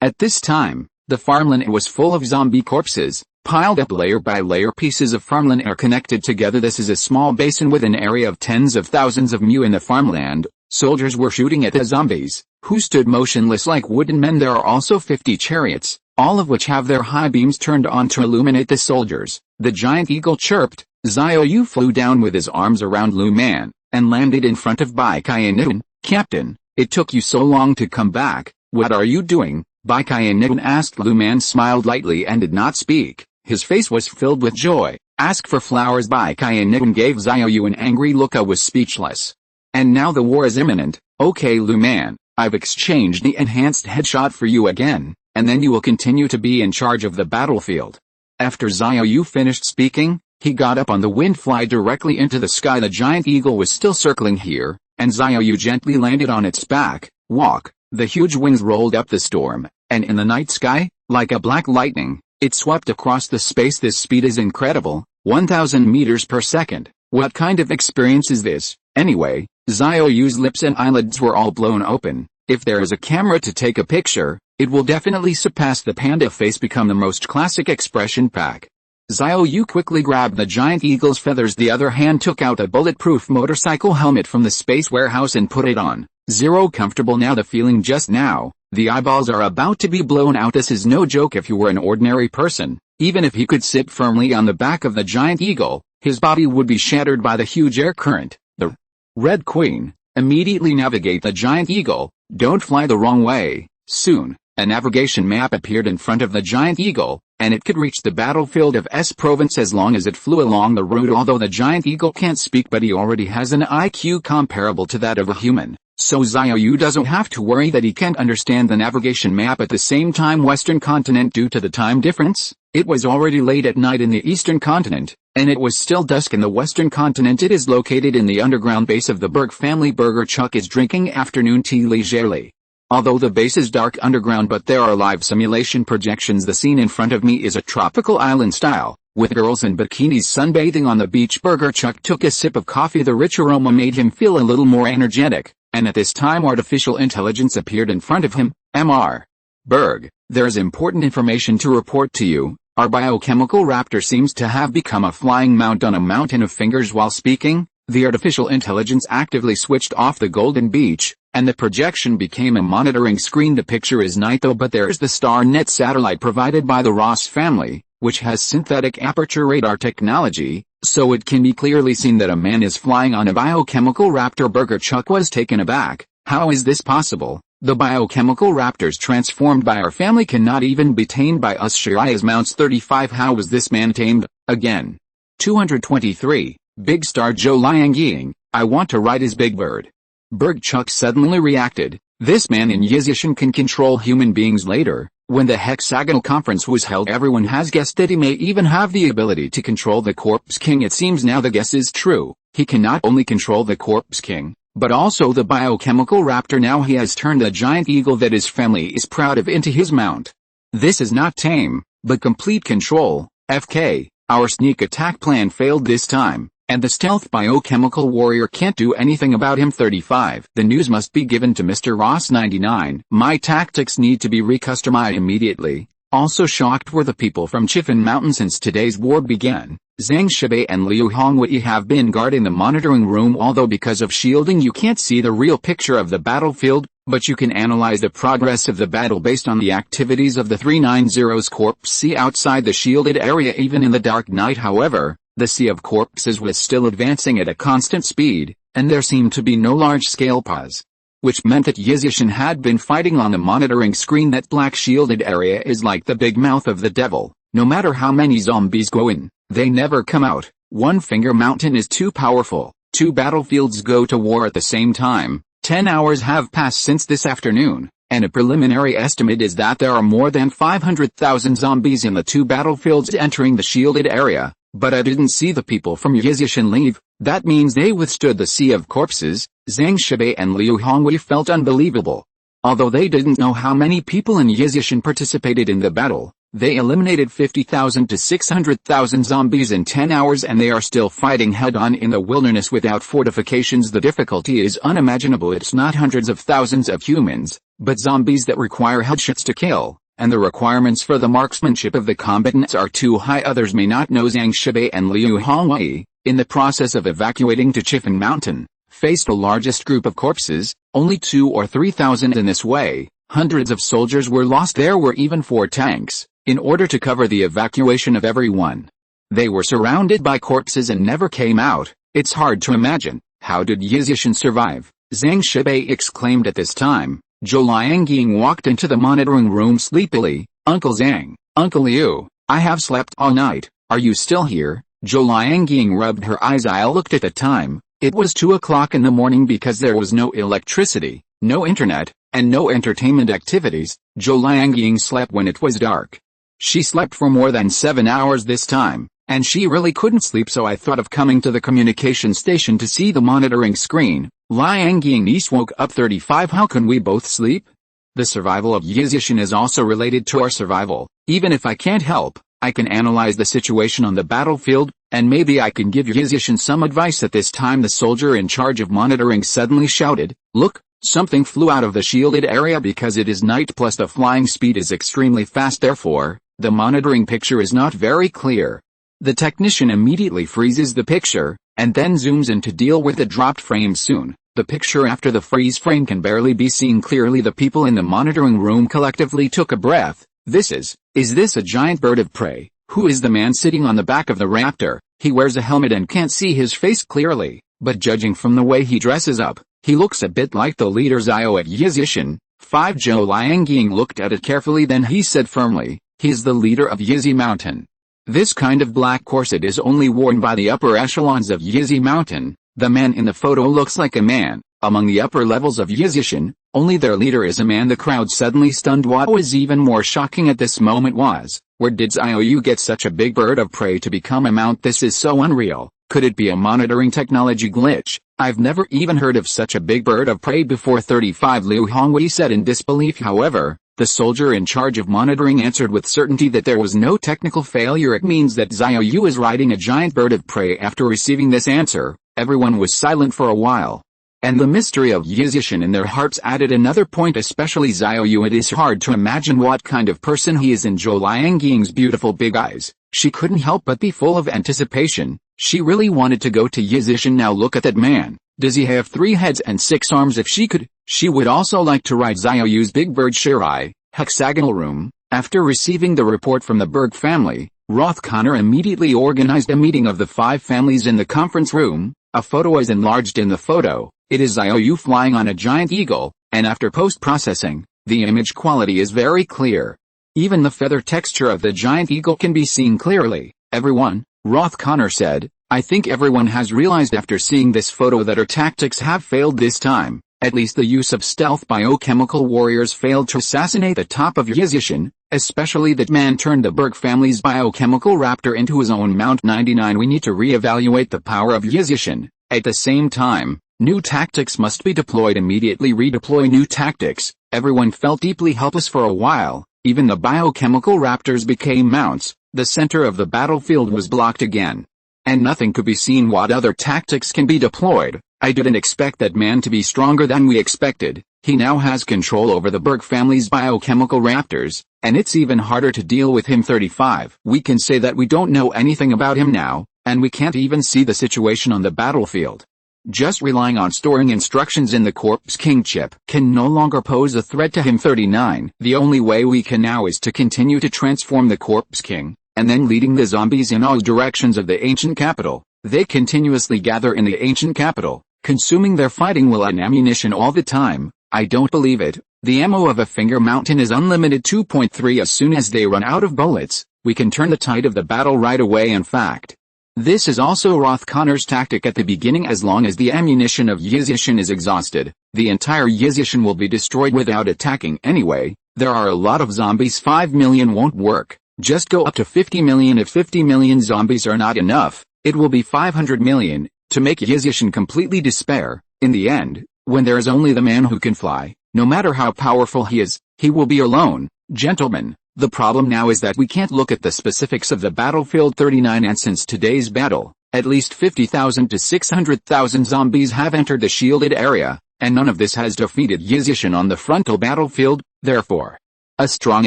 At this time, the farmland was full of zombie corpses, piled up layer by layer. Pieces of farmland are connected together. This is a small basin with an area of tens of thousands of mu in the farmland. Soldiers were shooting at the zombies, who stood motionless like wooden men. There are also 50 chariots, all of which have their high beams turned on to illuminate the soldiers. The giant eagle chirped. Xiao Yu flew down with his arms around Lu Man, and landed in front of Bai Qianun. Captain, it took you so long to come back. What are you doing? Bai Qianun asked. Lu Man smiled lightly and did not speak. His face was filled with joy. Ask for flowers. Bai Qianun gave Xiao Yu an angry look. I was speechless. And now the war is imminent. Okay Lu Man, I've exchanged the enhanced headshot for you again, and then you will continue to be in charge of the battlefield. After Xiao Yu finished speaking, he got up on the wind, fly directly into the sky. The giant eagle was still circling here, and Xiao Yu gently landed on its back. Walk. The huge wings rolled up the storm, and in the night sky, like a black lightning, it swept across the space. This speed is incredible, 1,000 meters per second. What kind of experience is this? Anyway, Xiao Yu's lips and eyelids were all blown open. If there is a camera to take a picture, it will definitely surpass the panda face, become the most classic expression pack. Xiao Yu quickly grabbed the giant eagle's feathers. The other hand took out a bulletproof motorcycle helmet from the space warehouse and put it on. Zero comfortable now. The feeling just now, the eyeballs are about to be blown out. This is no joke. If you were an ordinary person, even if he could sit firmly on the back of the giant eagle, his body would be shattered by the huge air current. The Red Queen, immediately navigate the giant eagle. Don't fly the wrong way. Soon, a navigation map appeared in front of the giant eagle, and it could reach the battlefield of S province as long as it flew along the route. Although the giant eagle can't speak, but he already has an IQ comparable to that of a human, so Xiao Yu doesn't have to worry that he can't understand the navigation map. At the same time, Western continent, due to the time difference, it was already late at night in the Eastern continent, and it was still dusk in the Western continent. It is located in the underground base of the Berg family. Burger Chuck is drinking afternoon tea leisurely. Although the base is dark underground, but there are live simulation projections. The scene in front of me is a tropical island style, with girls in bikinis sunbathing on the beach. Burger Chuck took a sip of coffee. The rich aroma made him feel a little more energetic, and at this time artificial intelligence appeared in front of him. Mr. Berg, there is important information to report to you. Our biochemical raptor seems to have become a flying mount on a mountain of fingers. While speaking, the artificial intelligence actively switched off the golden beach, and the projection became a monitoring screen. The picture is night though, but there is the StarNet satellite provided by the Ross family, which has synthetic aperture radar technology, so it can be clearly seen that a man is flying on a biochemical raptor. Burger Chuck was taken aback. How is this possible? The biochemical raptors transformed by our family cannot even be tamed by us Shirai's mounts. 35. How was this man tamed? Again. 223. Big Star Joe Liang Ying, I want to ride his big bird. Berg Chuck suddenly reacted. This man in Yizishan can control human beings. Later, when the hexagonal conference was held, everyone has guessed that he may even have the ability to control the Corpse King. It seems now the guess is true. He can not only control the Corpse King, but also the biochemical raptor. Now he has turned a giant eagle that his family is proud of into his mount. This is not tame, but complete control. FK, our sneak attack plan failed this time, and the stealth biochemical warrior can't do anything about him. 35. The news must be given to Mr. Ross. 99. My tactics need to be recustomized immediately. Also shocked were the people from Chifan Mountain. Since today's war began, Zhang Shibei and Liu Hongwei have been guarding the monitoring room. Although because of shielding you can't see the real picture of the battlefield, but you can analyze the progress of the battle based on the activities of the 390's Corps. See outside the shielded area. Even in the dark night, however, the sea of corpses was still advancing at a constant speed, and there seemed to be no large-scale pause, which meant that Yizishan had been fighting on the monitoring screen. That black shielded area is like the big mouth of the devil. No matter how many zombies go in, they never come out. One Finger Mountain is too powerful. Two battlefields go to war at the same time. 10 hours have passed since this afternoon, and a preliminary estimate is that there are more than 500,000 zombies in the two battlefields entering the shielded area, but I didn't see the people from Yizishan leave. That means they withstood the sea of corpses. Zhang Shibei and Liu Hongwei felt unbelievable. Although they didn't know how many people in Yizishan participated in the battle, they eliminated 50,000 to 600,000 zombies in 10 hours, and they are still fighting head-on in the wilderness without fortifications. The difficulty is unimaginable. It's not hundreds of thousands of humans, but zombies that require headshots to kill, and the requirements for the marksmanship of the combatants are too high. Others may not know Zhang Shibei and Liu Hongwei, in the process of evacuating to Chifan Mountain, faced the largest group of corpses, only 2,000 or 3,000 in this way. Hundreds of soldiers were lost. There were even 4 tanks, in order to cover the evacuation of everyone. They were surrounded by corpses and never came out. It's hard to imagine. How did Yizishan survive? Zhang Shibei exclaimed at this time. Zhou Liangying walked into the monitoring room sleepily. Uncle Zhang, Uncle Liu, I have slept all night. Are you still here? Zhou Liangying rubbed her eyes. I looked at the time. It was 2 o'clock in the morning because there was no electricity, no internet, and no entertainment activities. Zhou Liangying slept when it was dark. She slept for more than 7 hours this time, and she really couldn't sleep, so I thought of coming to the communication station to see the monitoring screen. Liangying niece woke up. 35. How can we both sleep? The survival of Yizishan is also related to our survival. Even if I can't help, I can analyze the situation on the battlefield, and maybe I can give Yizishan some advice. At this time the soldier in charge of monitoring suddenly shouted, "Look, something flew out of the shielded area." Because it is night plus the flying speed is extremely fast, therefore, the monitoring picture is not very clear. The technician immediately freezes the picture, and then zooms in to deal with the dropped frame. Soon, the picture after the freeze frame can barely be seen clearly. The people in the monitoring room collectively took a breath. Is this a giant bird of prey? Who is the man sitting on the back of the raptor? He wears a helmet and can't see his face clearly, but judging from the way he dresses up, he looks a bit like the leader Xiao at Yizishan. 5. Zhou Liangying looked at it carefully, then he said firmly, "He is the leader of Yizi Mountain. This kind of black corset is only worn by the upper echelons of Yizi Mountain. The man in the photo looks like a man. Among the upper levels of Yizishan, only their leader is a man." The crowd suddenly stunned. What was even more shocking at this moment was, where did Xiao Yu get such a big bird of prey to become a mount? This is so unreal. Could it be a monitoring technology glitch? I've never even heard of such a big bird of prey before. 35. Liu Hongwei said in disbelief. However, the soldier in charge of monitoring answered with certainty that there was no technical failure. It means that Xiao Yu is riding a giant bird of prey. After receiving this answer, everyone was silent for a while. And the mystery of Yizishan in their hearts added another point, especially Xiao Yu. It is hard to imagine what kind of person he is. In Zhou Liangying's beautiful big eyes, she couldn't help but be full of anticipation. She really wanted to go to Yizishan. Now look at that man. Does he have 3 heads and 6 arms? If she could, she would also like to ride Xiao Yu's big bird. Shirai, hexagonal room. After receiving the report from the Berg family, Roth Connor immediately organized a meeting of the 5 families in the conference room. A photo is enlarged in the photo. It is Xiao Yu flying on a giant eagle, and after post-processing, the image quality is very clear. Even the feather texture of the giant eagle can be seen clearly. Everyone, Roth Connor said, I think everyone has realized after seeing this photo that our tactics have failed this time. At least the use of stealth biochemical warriors failed to assassinate the top of Yizishan, especially that man turned the Berg family's biochemical raptor into his own Mount 99. We need to re-evaluate the power of Yizishan. At the same time, new tactics must be deployed immediately. Redeploy new tactics. Everyone felt deeply helpless for a while. Even the biochemical raptors became mounts. The center of the battlefield was blocked again, and nothing could be seen. What other tactics can be deployed? I didn't expect that man to be stronger than we expected. He now has control over the Berg family's biochemical raptors, and it's even harder to deal with him. 35. We can say that we don't know anything about him now, and we can't even see the situation on the battlefield. Just relying on storing instructions in the Corpse King chip can no longer pose a threat to him. 39. The only way we can now is to continue to transform the Corpse King, and then leading the zombies in all directions of the ancient capital. They continuously gather in the ancient capital, consuming their fighting will and ammunition all the time. I don't believe it. The ammo of a finger mountain is unlimited. 2.3 As soon as they run out of bullets, we can turn the tide of the battle right away. In fact, this is also Roth Connor's tactic at the beginning. As long as the ammunition of Yizishan is exhausted, The entire Yizishan will be destroyed without attacking anyway. There are a lot of zombies. 5 million won't work. Just go up to 50 million. If 50 million zombies are not enough, it will be 500 million, to make Yizishan completely despair. In the end, when there is only the man who can fly, no matter how powerful he is, he will be alone. Gentlemen, the problem now is that we can't look at the specifics of the battlefield 39, and since today's battle, at least 50,000 to 600,000 zombies have entered the shielded area, and none of this has defeated Yizishan on the frontal battlefield. Therefore, a strong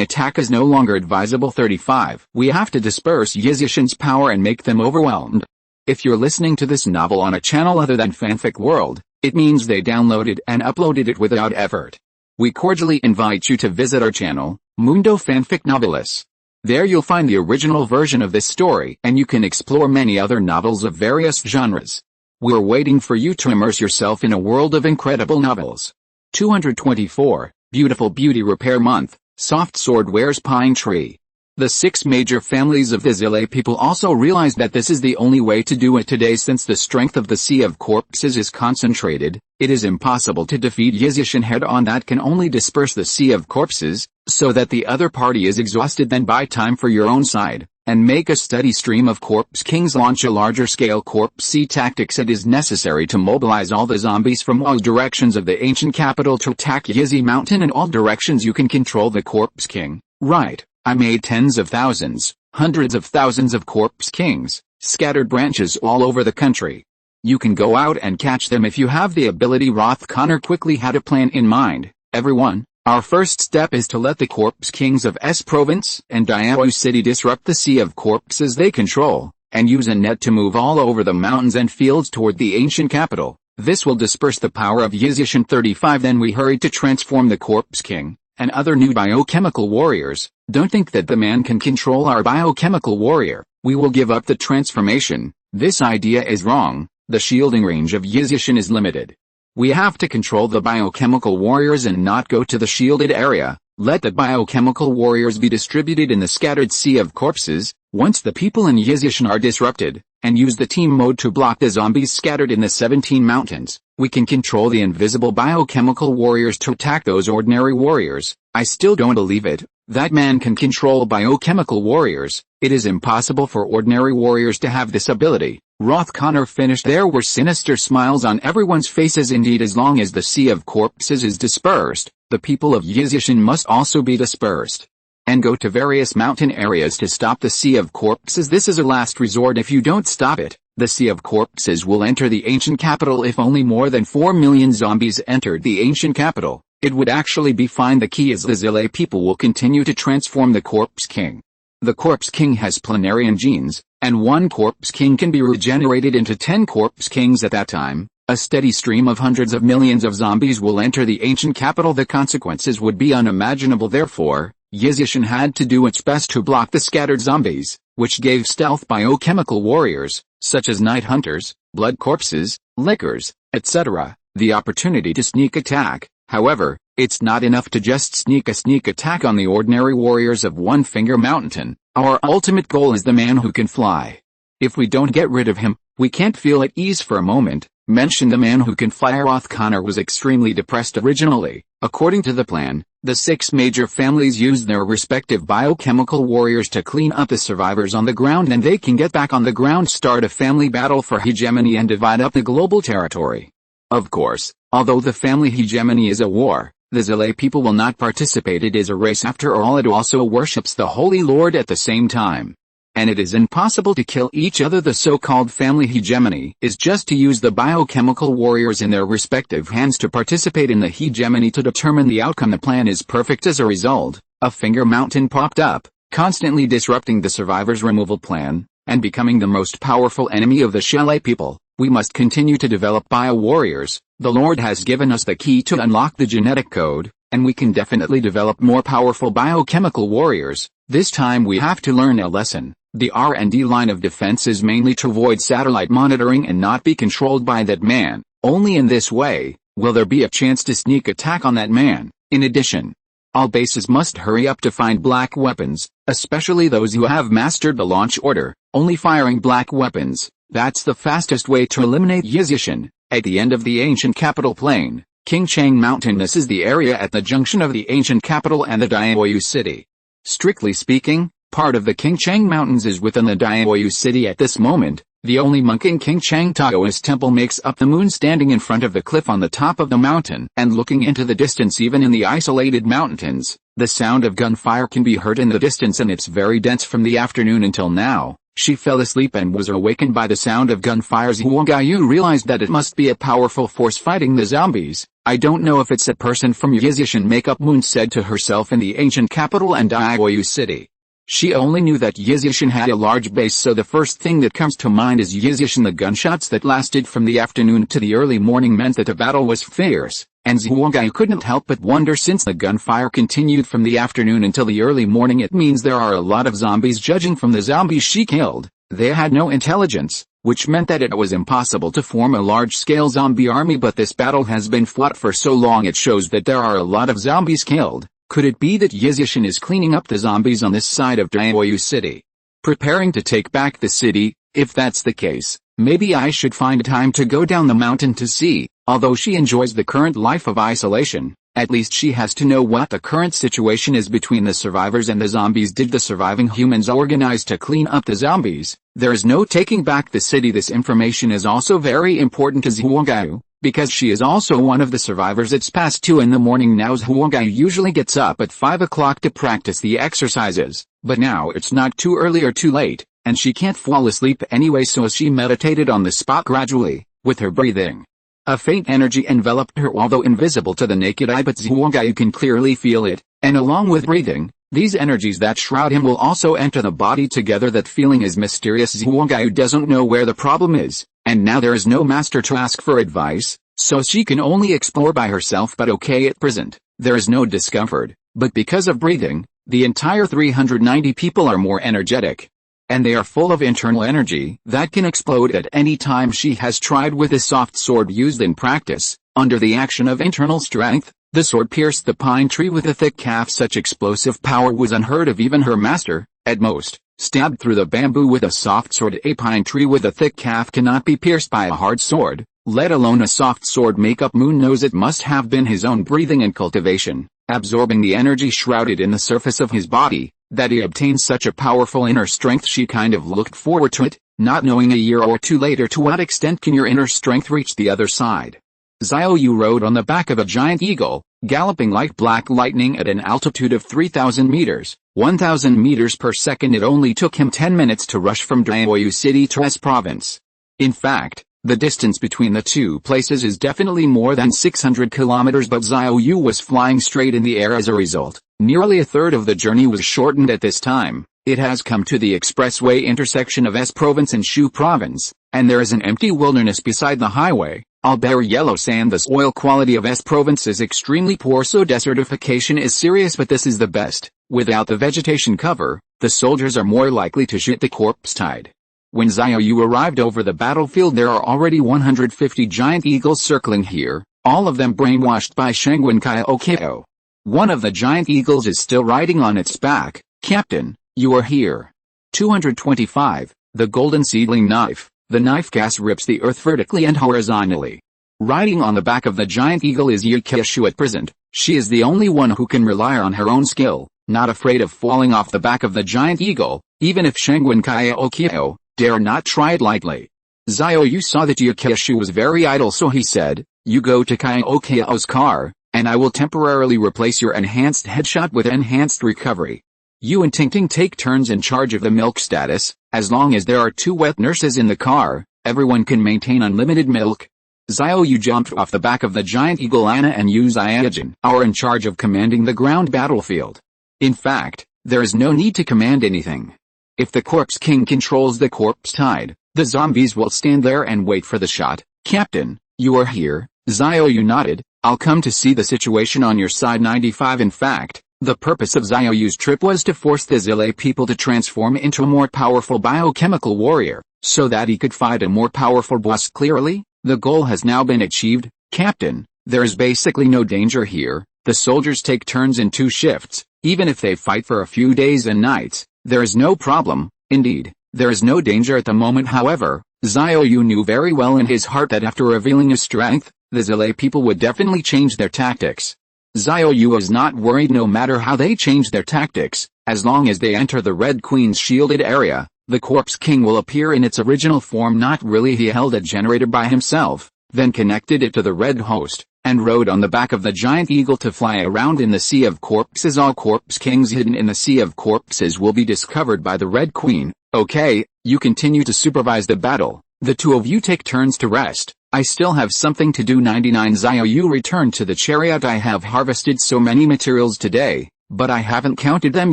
attack is no longer advisable. 35. We have to disperse Yizishan's power and make them overwhelmed. If you're listening to this novel on a channel other than Fanfic World, it means they downloaded and uploaded it without effort. We cordially invite you to visit our channel, Mundo Fanfic Novelis. There you'll find the original version of this story, and you can explore many other novels of various genres. We're waiting for you to immerse yourself in a world of incredible novels. 224. Beautiful Beauty Repair Month. Soft Sword Wears Pine Tree. The 6 major families of the Zile people also realized that this is the only way to do it today. Since the strength of the Sea of Corpses is concentrated, it is impossible to defeat Yizishan head-on. That can only disperse the Sea of Corpses, so that the other party is exhausted. Then buy time for your own side, and make a steady stream of Corpse Kings. Launch a larger-scale Corpse Sea tactics. It is necessary to mobilize all the zombies from all directions of the ancient capital to attack Yizi Mountain in all directions. You can control the Corpse King, right? I made tens of thousands, hundreds of thousands of Corpse Kings, scattered branches all over the country. You can go out and catch them if you have the ability. Roth Connor quickly had a plan in mind. Everyone, our first step is to let the Corpse Kings of S Province and Diao City disrupt the Sea of Corpses they control, and use a net to move all over the mountains and fields toward the ancient capital. This will disperse the power of Yizishan. 35. Then we hurried to transform the Corpse King and other new biochemical warriors. Don't think that the man can control our biochemical warrior. We will give up the transformation. This idea is wrong. The shielding range of Yizishan is limited. We have to control the biochemical warriors and not go to the shielded area. Let the biochemical warriors be distributed in the scattered Sea of Corpses. Once the people in Yizishan are disrupted, and use the team mode to block the zombies scattered in the 17 mountains, we can control the invisible biochemical warriors to attack those ordinary warriors. I still don't believe it. That man can control biochemical warriors. It is impossible for ordinary warriors to have this ability. Roth Connor finished. There were sinister smiles on everyone's faces. Indeed, as long as the Sea of Corpses is dispersed, the people of Yizishan must also be dispersed, and go to various mountain areas to stop the Sea of Corpses. This is a last resort. If you don't stop it, the Sea of Corpses will enter the ancient capital. If only more than 4 million zombies entered the ancient capital, it would actually be fine. The key is the Zile people will continue to transform the Corpse King. The Corpse King has planarian genes, and one Corpse King can be regenerated into 10 Corpse Kings at that time. A steady stream of hundreds of millions of zombies will enter the ancient capital. The consequences would be unimaginable. Therefore, Yizishan had to do its best to block the scattered zombies, which gave stealth biochemical warriors, such as night hunters, blood corpses, lickers, etc., the opportunity to sneak attack. However, it's not enough to just sneak attack on the ordinary warriors of One Finger Mountain. Our ultimate goal is the man who can fly. If we don't get rid of him, we can't feel at ease for a moment. Mention the man who can fly. Roth Connor was extremely depressed originally. According to the plan, the 6 major families used their respective biochemical warriors to clean up the survivors on the ground, and they can get back on the ground, start a family battle for hegemony, and divide up the global territory. Of course, although the family hegemony is a war, the Zile people will not participate. It is a race after all. It also worships the Holy Lord at the same time. And it is impossible to kill each other. The so-called family hegemony is just to use the biochemical warriors in their respective hands to participate in the hegemony to determine the outcome. The plan is perfect. As a result, a Finger Mountain popped up, constantly disrupting the survivors' removal plan, and becoming the most powerful enemy of the Zile people. We must continue to develop bio-warriors. The Lord has given us the key to unlock the genetic code, and we can definitely develop more powerful biochemical warriors. This time we have to learn a lesson. The R&D line of defense is mainly to avoid satellite monitoring and not be controlled by that man. Only in this way will there be a chance to sneak attack on that man. In addition, all bases must hurry up to find black weapons, especially those who have mastered the launch order. Only firing black weapons, that's the fastest way to eliminate Yizishan. At the end of the ancient capital plain, King Chang Mountain. This is the area at the junction of the ancient capital and the Xiao Yu city. Strictly speaking, part of the King Chang Mountains is within the Xiao Yu city at this moment. The only monk in King Chang Taoist temple makes up the moon standing in front of the cliff on the top of the mountain and looking into the distance. Even in the isolated mountains, the sound of gunfire can be heard in the distance, and it's very dense from the afternoon until now. She fell asleep and was awakened by the sound of gunfire. Xiao Yu realized that it must be a powerful force fighting the zombies. I don't know if it's a person from Yizishan make-up, Moon said to herself in the ancient capital and Xiao Yu city. She only knew that Yizishan had a large base, so the first thing that comes to mind is Yizishan. The gunshots that lasted from the afternoon to the early morning meant that the battle was fierce, and Xiao Yu couldn't help but wonder, since the gunfire continued from the afternoon until the early morning, it means there are a lot of zombies. Judging from the zombies she killed, they had no intelligence, which meant that it was impossible to form a large-scale zombie army. But this battle has been fought for so long, it shows that there are a lot of zombies killed. Could it be that Yizishan is cleaning up the zombies on this side of Xiao Yu city, preparing to take back the city? If that's the case, maybe I should find time to go down the mountain to see. Although she enjoys the current life of isolation, at least she has to know what the current situation is between the survivors and the zombies. Did the surviving humans organize to clean up the zombies? There is no taking back the city. This information is also very important to Xiao Yu, because she is also one of the survivors. It's past 2 in the morning now. Xiao Yu usually gets up at 5 o'clock to practice the exercises, but now it's not too early or too late, and she can't fall asleep anyway, so she meditated on the spot gradually, with her breathing. A faint energy enveloped her, although invisible to the naked eye, but Xiao Yu can clearly feel it, and along with breathing, these energies that shroud him will also enter the body together. That feeling is mysterious. Xiao Yu doesn't know where the problem is, and now there is no master to ask for advice, so she can only explore by herself. But okay, at present, there is no discomfort, but because of breathing, the entire 390 people are more energetic. And they are full of internal energy that can explode at any time. She has tried with a soft sword used in practice. Under the action of internal strength, the sword pierced the pine tree with a thick calf. Such explosive power was unheard of. Even her master, at most, stabbed through the bamboo with a soft sword. A pine tree with a thick calf cannot be pierced by a hard sword, let alone a soft sword. Make-up Moon knows it must have been his own breathing and cultivation, absorbing the energy shrouded in the surface of his body, that he obtained such a powerful inner strength. She kind of looked forward to it, not knowing a year or two later to what extent can your inner strength reach the other side. Xiao Yu rode on the back of a giant eagle, galloping like black lightning at an altitude of 3,000 meters, 1,000 meters per second. It only took him 10 minutes to rush from Xiao Yu city to S province. In fact, the distance between the two places is definitely more than 600 kilometers, but Xiao Yu was flying straight in the air. As a result, nearly a third of the journey was shortened. At this time, it has come to the expressway intersection of S province and Shu province, and there is an empty wilderness beside the highway, all bare yellow sand. The soil quality of S province is extremely poor, so desertification is serious, but this is the best. Without the vegetation cover, the soldiers are more likely to shoot the corpse tide. When Xiao Yu arrived over the battlefield, there are already 150 giant eagles circling here, all of them brainwashed by Shangwen Kaiokeo. One of the giant eagles is still riding on its back. Captain, you are here. 225, the golden seedling knife. The knife gas rips the earth vertically and horizontally. Riding on the back of the giant eagle is Yu Keshu at present. She is the only one who can rely on her own skill, not afraid of falling off the back of the giant eagle, even if Shangwen Kaiokeo dare not try it lightly. Xiao Yu saw that Yu Keshu was very idle, so he said, "You go to Kaiokeo's car, and I will temporarily replace your enhanced headshot with enhanced recovery. You and Tingting take turns in charge of the milk status. As long as there are 2 wet nurses in the car, everyone can maintain unlimited milk." Xiao Yu jumped off the back of the giant eagle. Anna and Yu Xiaojin are in charge of commanding the ground battlefield. In fact, there is no need to command anything. If the Corpse King controls the corpse tide, the zombies will stand there and wait for the shot. "Captain, you are here." Xiao Yu nodded. "I'll come to see the situation on your side." 95 In fact, the purpose of Xiao Yu's trip was to force the Zile people to transform into a more powerful biochemical warrior, so that he could fight a more powerful boss. Clearly, the goal has now been achieved. "Captain, there is basically no danger here. The soldiers take turns in 2 shifts, even if they fight for a few days and nights. There is no problem." Indeed, there is no danger at the moment. However, Xiao Yu knew very well in his heart that after revealing his strength, the Zilei people would definitely change their tactics. Xiao Yu is not worried no matter how they change their tactics, as long as they enter the Red Queen's shielded area, the Corpse King will appear in its original form. Not really, he held a generator by himself, then connected it to the Red Host, and rode on the back of the giant eagle to fly around in the Sea of Corpses. All Corpse Kings hidden in the Sea of Corpses will be discovered by the Red Queen. Okay, you continue to supervise the battle. The two of you take turns to rest. I still have something to do. 99 Xiao Yu returned to the chariot. I have harvested so many materials today, but I haven't counted them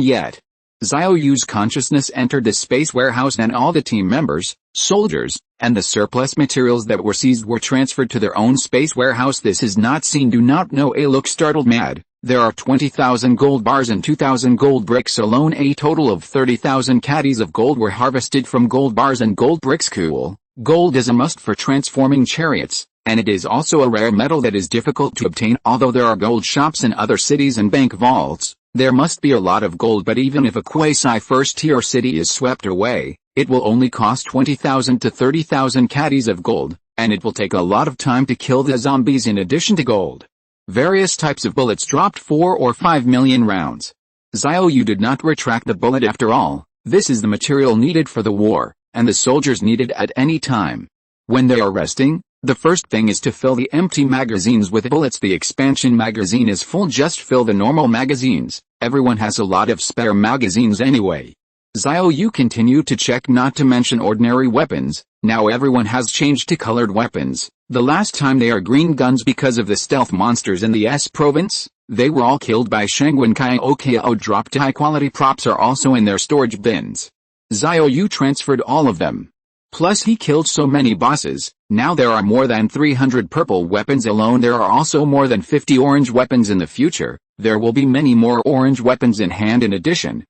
yet. Xiao Yu's consciousness entered the space warehouse and all the team members, soldiers, and the surplus materials that were seized were transferred to their own space warehouse. This is not seen. Do not know. A look startled mad. There are 20,000 gold bars and 2,000 gold bricks alone. A total of 30,000 caddies of gold were harvested from gold bars and gold bricks. Cool. Gold is a must for transforming chariots, and it is also a rare metal that is difficult to obtain. Although there are gold shops in other cities and bank vaults, there must be a lot of gold. But even if a quasi first-tier city is swept away, it will only cost 20,000 to 30,000 caddies of gold, and it will take a lot of time to kill the zombies. In addition to gold, various types of bullets dropped 4 or 5 million rounds. Xiao Yu did not retract the bullet after all. This is the material needed for the war, and the soldiers need it at any time. When they are resting, the first thing is to fill the empty magazines with bullets. The expansion magazine is full. Just fill the normal magazines. Everyone has a lot of spare magazines anyway. Xiao Yu continued to check, not to mention ordinary weapons. Now everyone has changed to colored weapons. The last time they are green guns because of the stealth monsters in the S province. They were all killed by Shangwen Kai Okao. Dropped high quality props are also in their storage bins. Xiao Yu transferred all of them. Plus he killed so many bosses. Now there are more than 300 purple weapons alone. There are also more than 50 orange weapons in the future. There will be many more orange weapons in hand. In addition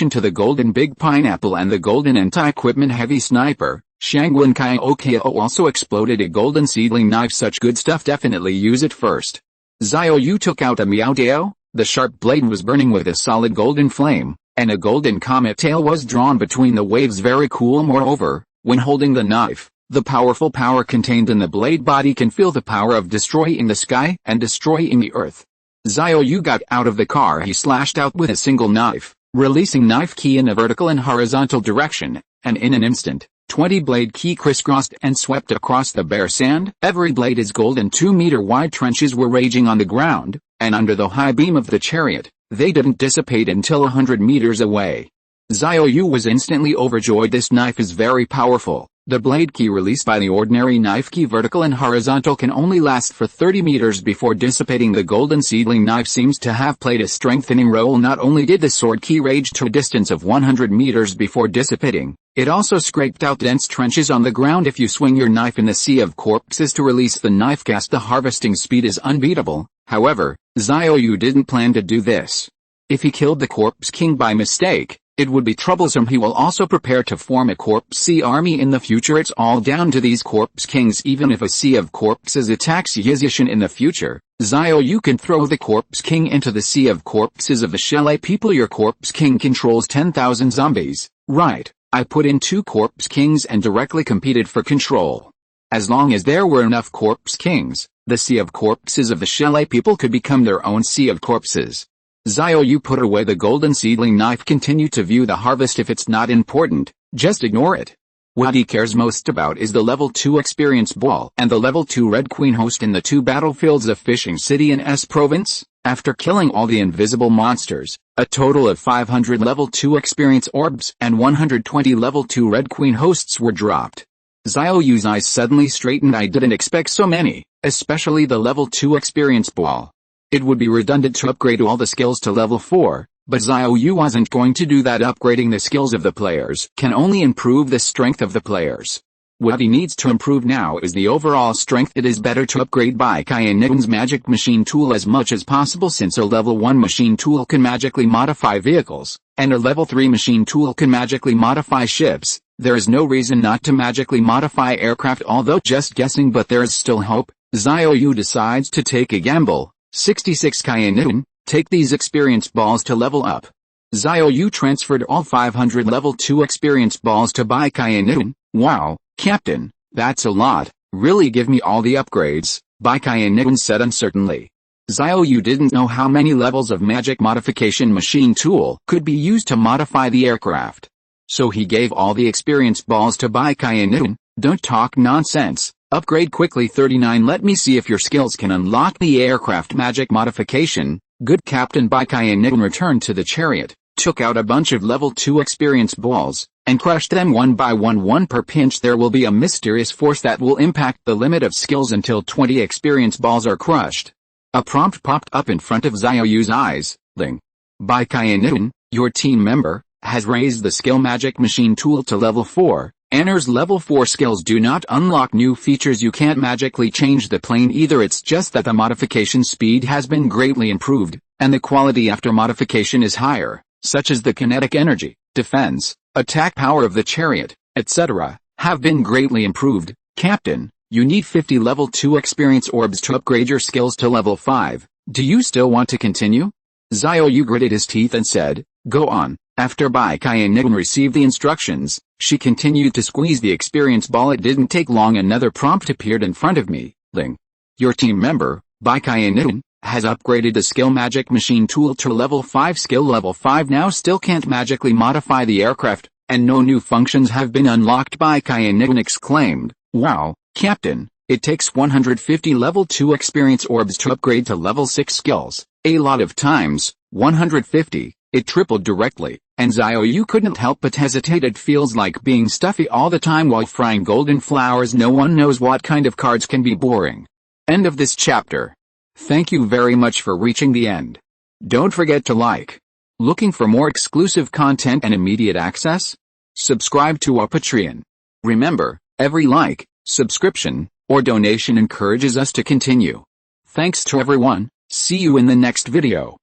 to the golden big pineapple and the golden anti-equipment heavy sniper, Shangwen Kai Okao also exploded a golden seedling knife. Such good stuff, definitely use it first. Xiao Yu took out a Miao Dao. The sharp blade was burning with a solid golden flame, and a golden comet tail was drawn between the waves. Very cool. Moreover, when holding the knife, the powerful power contained in the blade body can feel the power of destroying the sky and destroying the earth. Xiao Yu got out of the car. He slashed out with a single knife, releasing knife key in a vertical and horizontal direction, and in an instant, 20 blade key crisscrossed and swept across the bare sand. Every blade is gold, and 2-meter wide trenches were raging on the ground, and under the high beam of the chariot, they didn't dissipate until 100 meters away. Xiao Yu was instantly overjoyed. This knife is very powerful. The blade key released by the ordinary knife key vertical and horizontal can only last for 30 meters before dissipating. The golden seedling knife seems to have played a strengthening role. Not only did the sword key rage to a distance of 100 meters before dissipating, it also scraped out dense trenches on the ground. If you swing your knife in the Sea of Corpses to release the knife cast, the harvesting speed is unbeatable. However, Xiao Yu didn't plan to do this. If he killed the Corpse King by mistake, it would be troublesome. He will also prepare to form a Corpse Sea army in the future. It's all down to these Corpse Kings. Even if a Sea of Corpses attacks Yizishan in the future, Xiao Yu can throw the Corpse King into the Sea of Corpses of the Shelly people. Your Corpse King controls 10,000 zombies, right? I put in 2 Corpse Kings and directly competed for control. As long as there were enough Corpse Kings, the Sea of Corpses of the Shelly people could become their own Sea of Corpses. Xiao Yu put away the golden seedling knife. Continue to view the harvest. If it's not important, just ignore it. What he cares most about is the level 2 experience ball and the level 2 Red Queen host in the 2 battlefields of Fishing City and S Province. After killing all the invisible monsters, a total of 500 level 2 experience orbs and 120 level 2 Red Queen hosts were dropped. Xiao Yu's eyes suddenly straightened. I didn't expect so many, especially the level 2 experience ball. It would be redundant to upgrade all the skills to level 4, but Xiao Yu wasn't going to do that. Upgrading the skills of the players can only improve the strength of the players. What he needs to improve now is the overall strength. It is better to upgrade Bai Kai and Nitten's magic machine tool as much as possible, since a level 1 machine tool can magically modify vehicles, and a level 3 machine tool can magically modify ships. There is no reason not to magically modify aircraft, although just guessing, but there is still hope. Xiao Yu decides to take a gamble. 66 Kyan, take these experience balls to level up. Xiao Yu transferred all 500 level 2 experience balls to Bai Kyan. Wow, Captain, that's a lot. Really, give me all the upgrades. Bai Qiannian said uncertainly. Xiao Yu didn't know how many levels of magic modification machine tool could be used to modify the aircraft. So he gave all the experience balls to Bai Qiannian. Don't talk nonsense, upgrade quickly 39. Let me see if your skills can unlock the aircraft magic modification. Good Captain. Bai Qiannian returned to the chariot, took out a bunch of level 2 experience balls, and crushed them one by one per pinch. There will be a mysterious force that will impact the limit of skills until 20 experience balls are crushed. A prompt popped up in front of Xiao Yu's eyes. Ling. Bai Qiannian, your team member, has raised the skill magic machine tool to level 4. Anner's level 4 skills do not unlock new features. You can't magically change the plane either. It's just that the modification speed has been greatly improved, and the quality after modification is higher, such as the kinetic energy, defense, attack power of the chariot, etc., have been greatly improved. Captain, you need 50 level 2 experience orbs to upgrade your skills to level 5. Do you still want to continue? Xiao Yu gritted his teeth and said, go on. After Bai Qiannian received the instructions, she continued to squeeze the experience ball. It didn't take long. Another prompt appeared in front of me. Ling. Your team member, Bai Qiannian, has upgraded the skill magic machine tool to level 5. Skill level 5 now. Still can't magically modify the aircraft, and no new functions have been unlocked. Bai Qiannian exclaimed, wow, Captain, it takes 150 level 2 experience orbs to upgrade to level 6 skills. A lot of times, 150, it tripled directly, and Xiao Yu couldn't help but hesitate. It feels like being stuffy all the time while frying golden flowers. No one knows what kind of cards can be boring. End of this chapter. Thank you very much for reaching the end. Don't forget to like. Looking for more exclusive content and immediate access? Subscribe to our Patreon. Remember, every like, subscription, or donation encourages us to continue. Thanks to everyone. See you in the next video.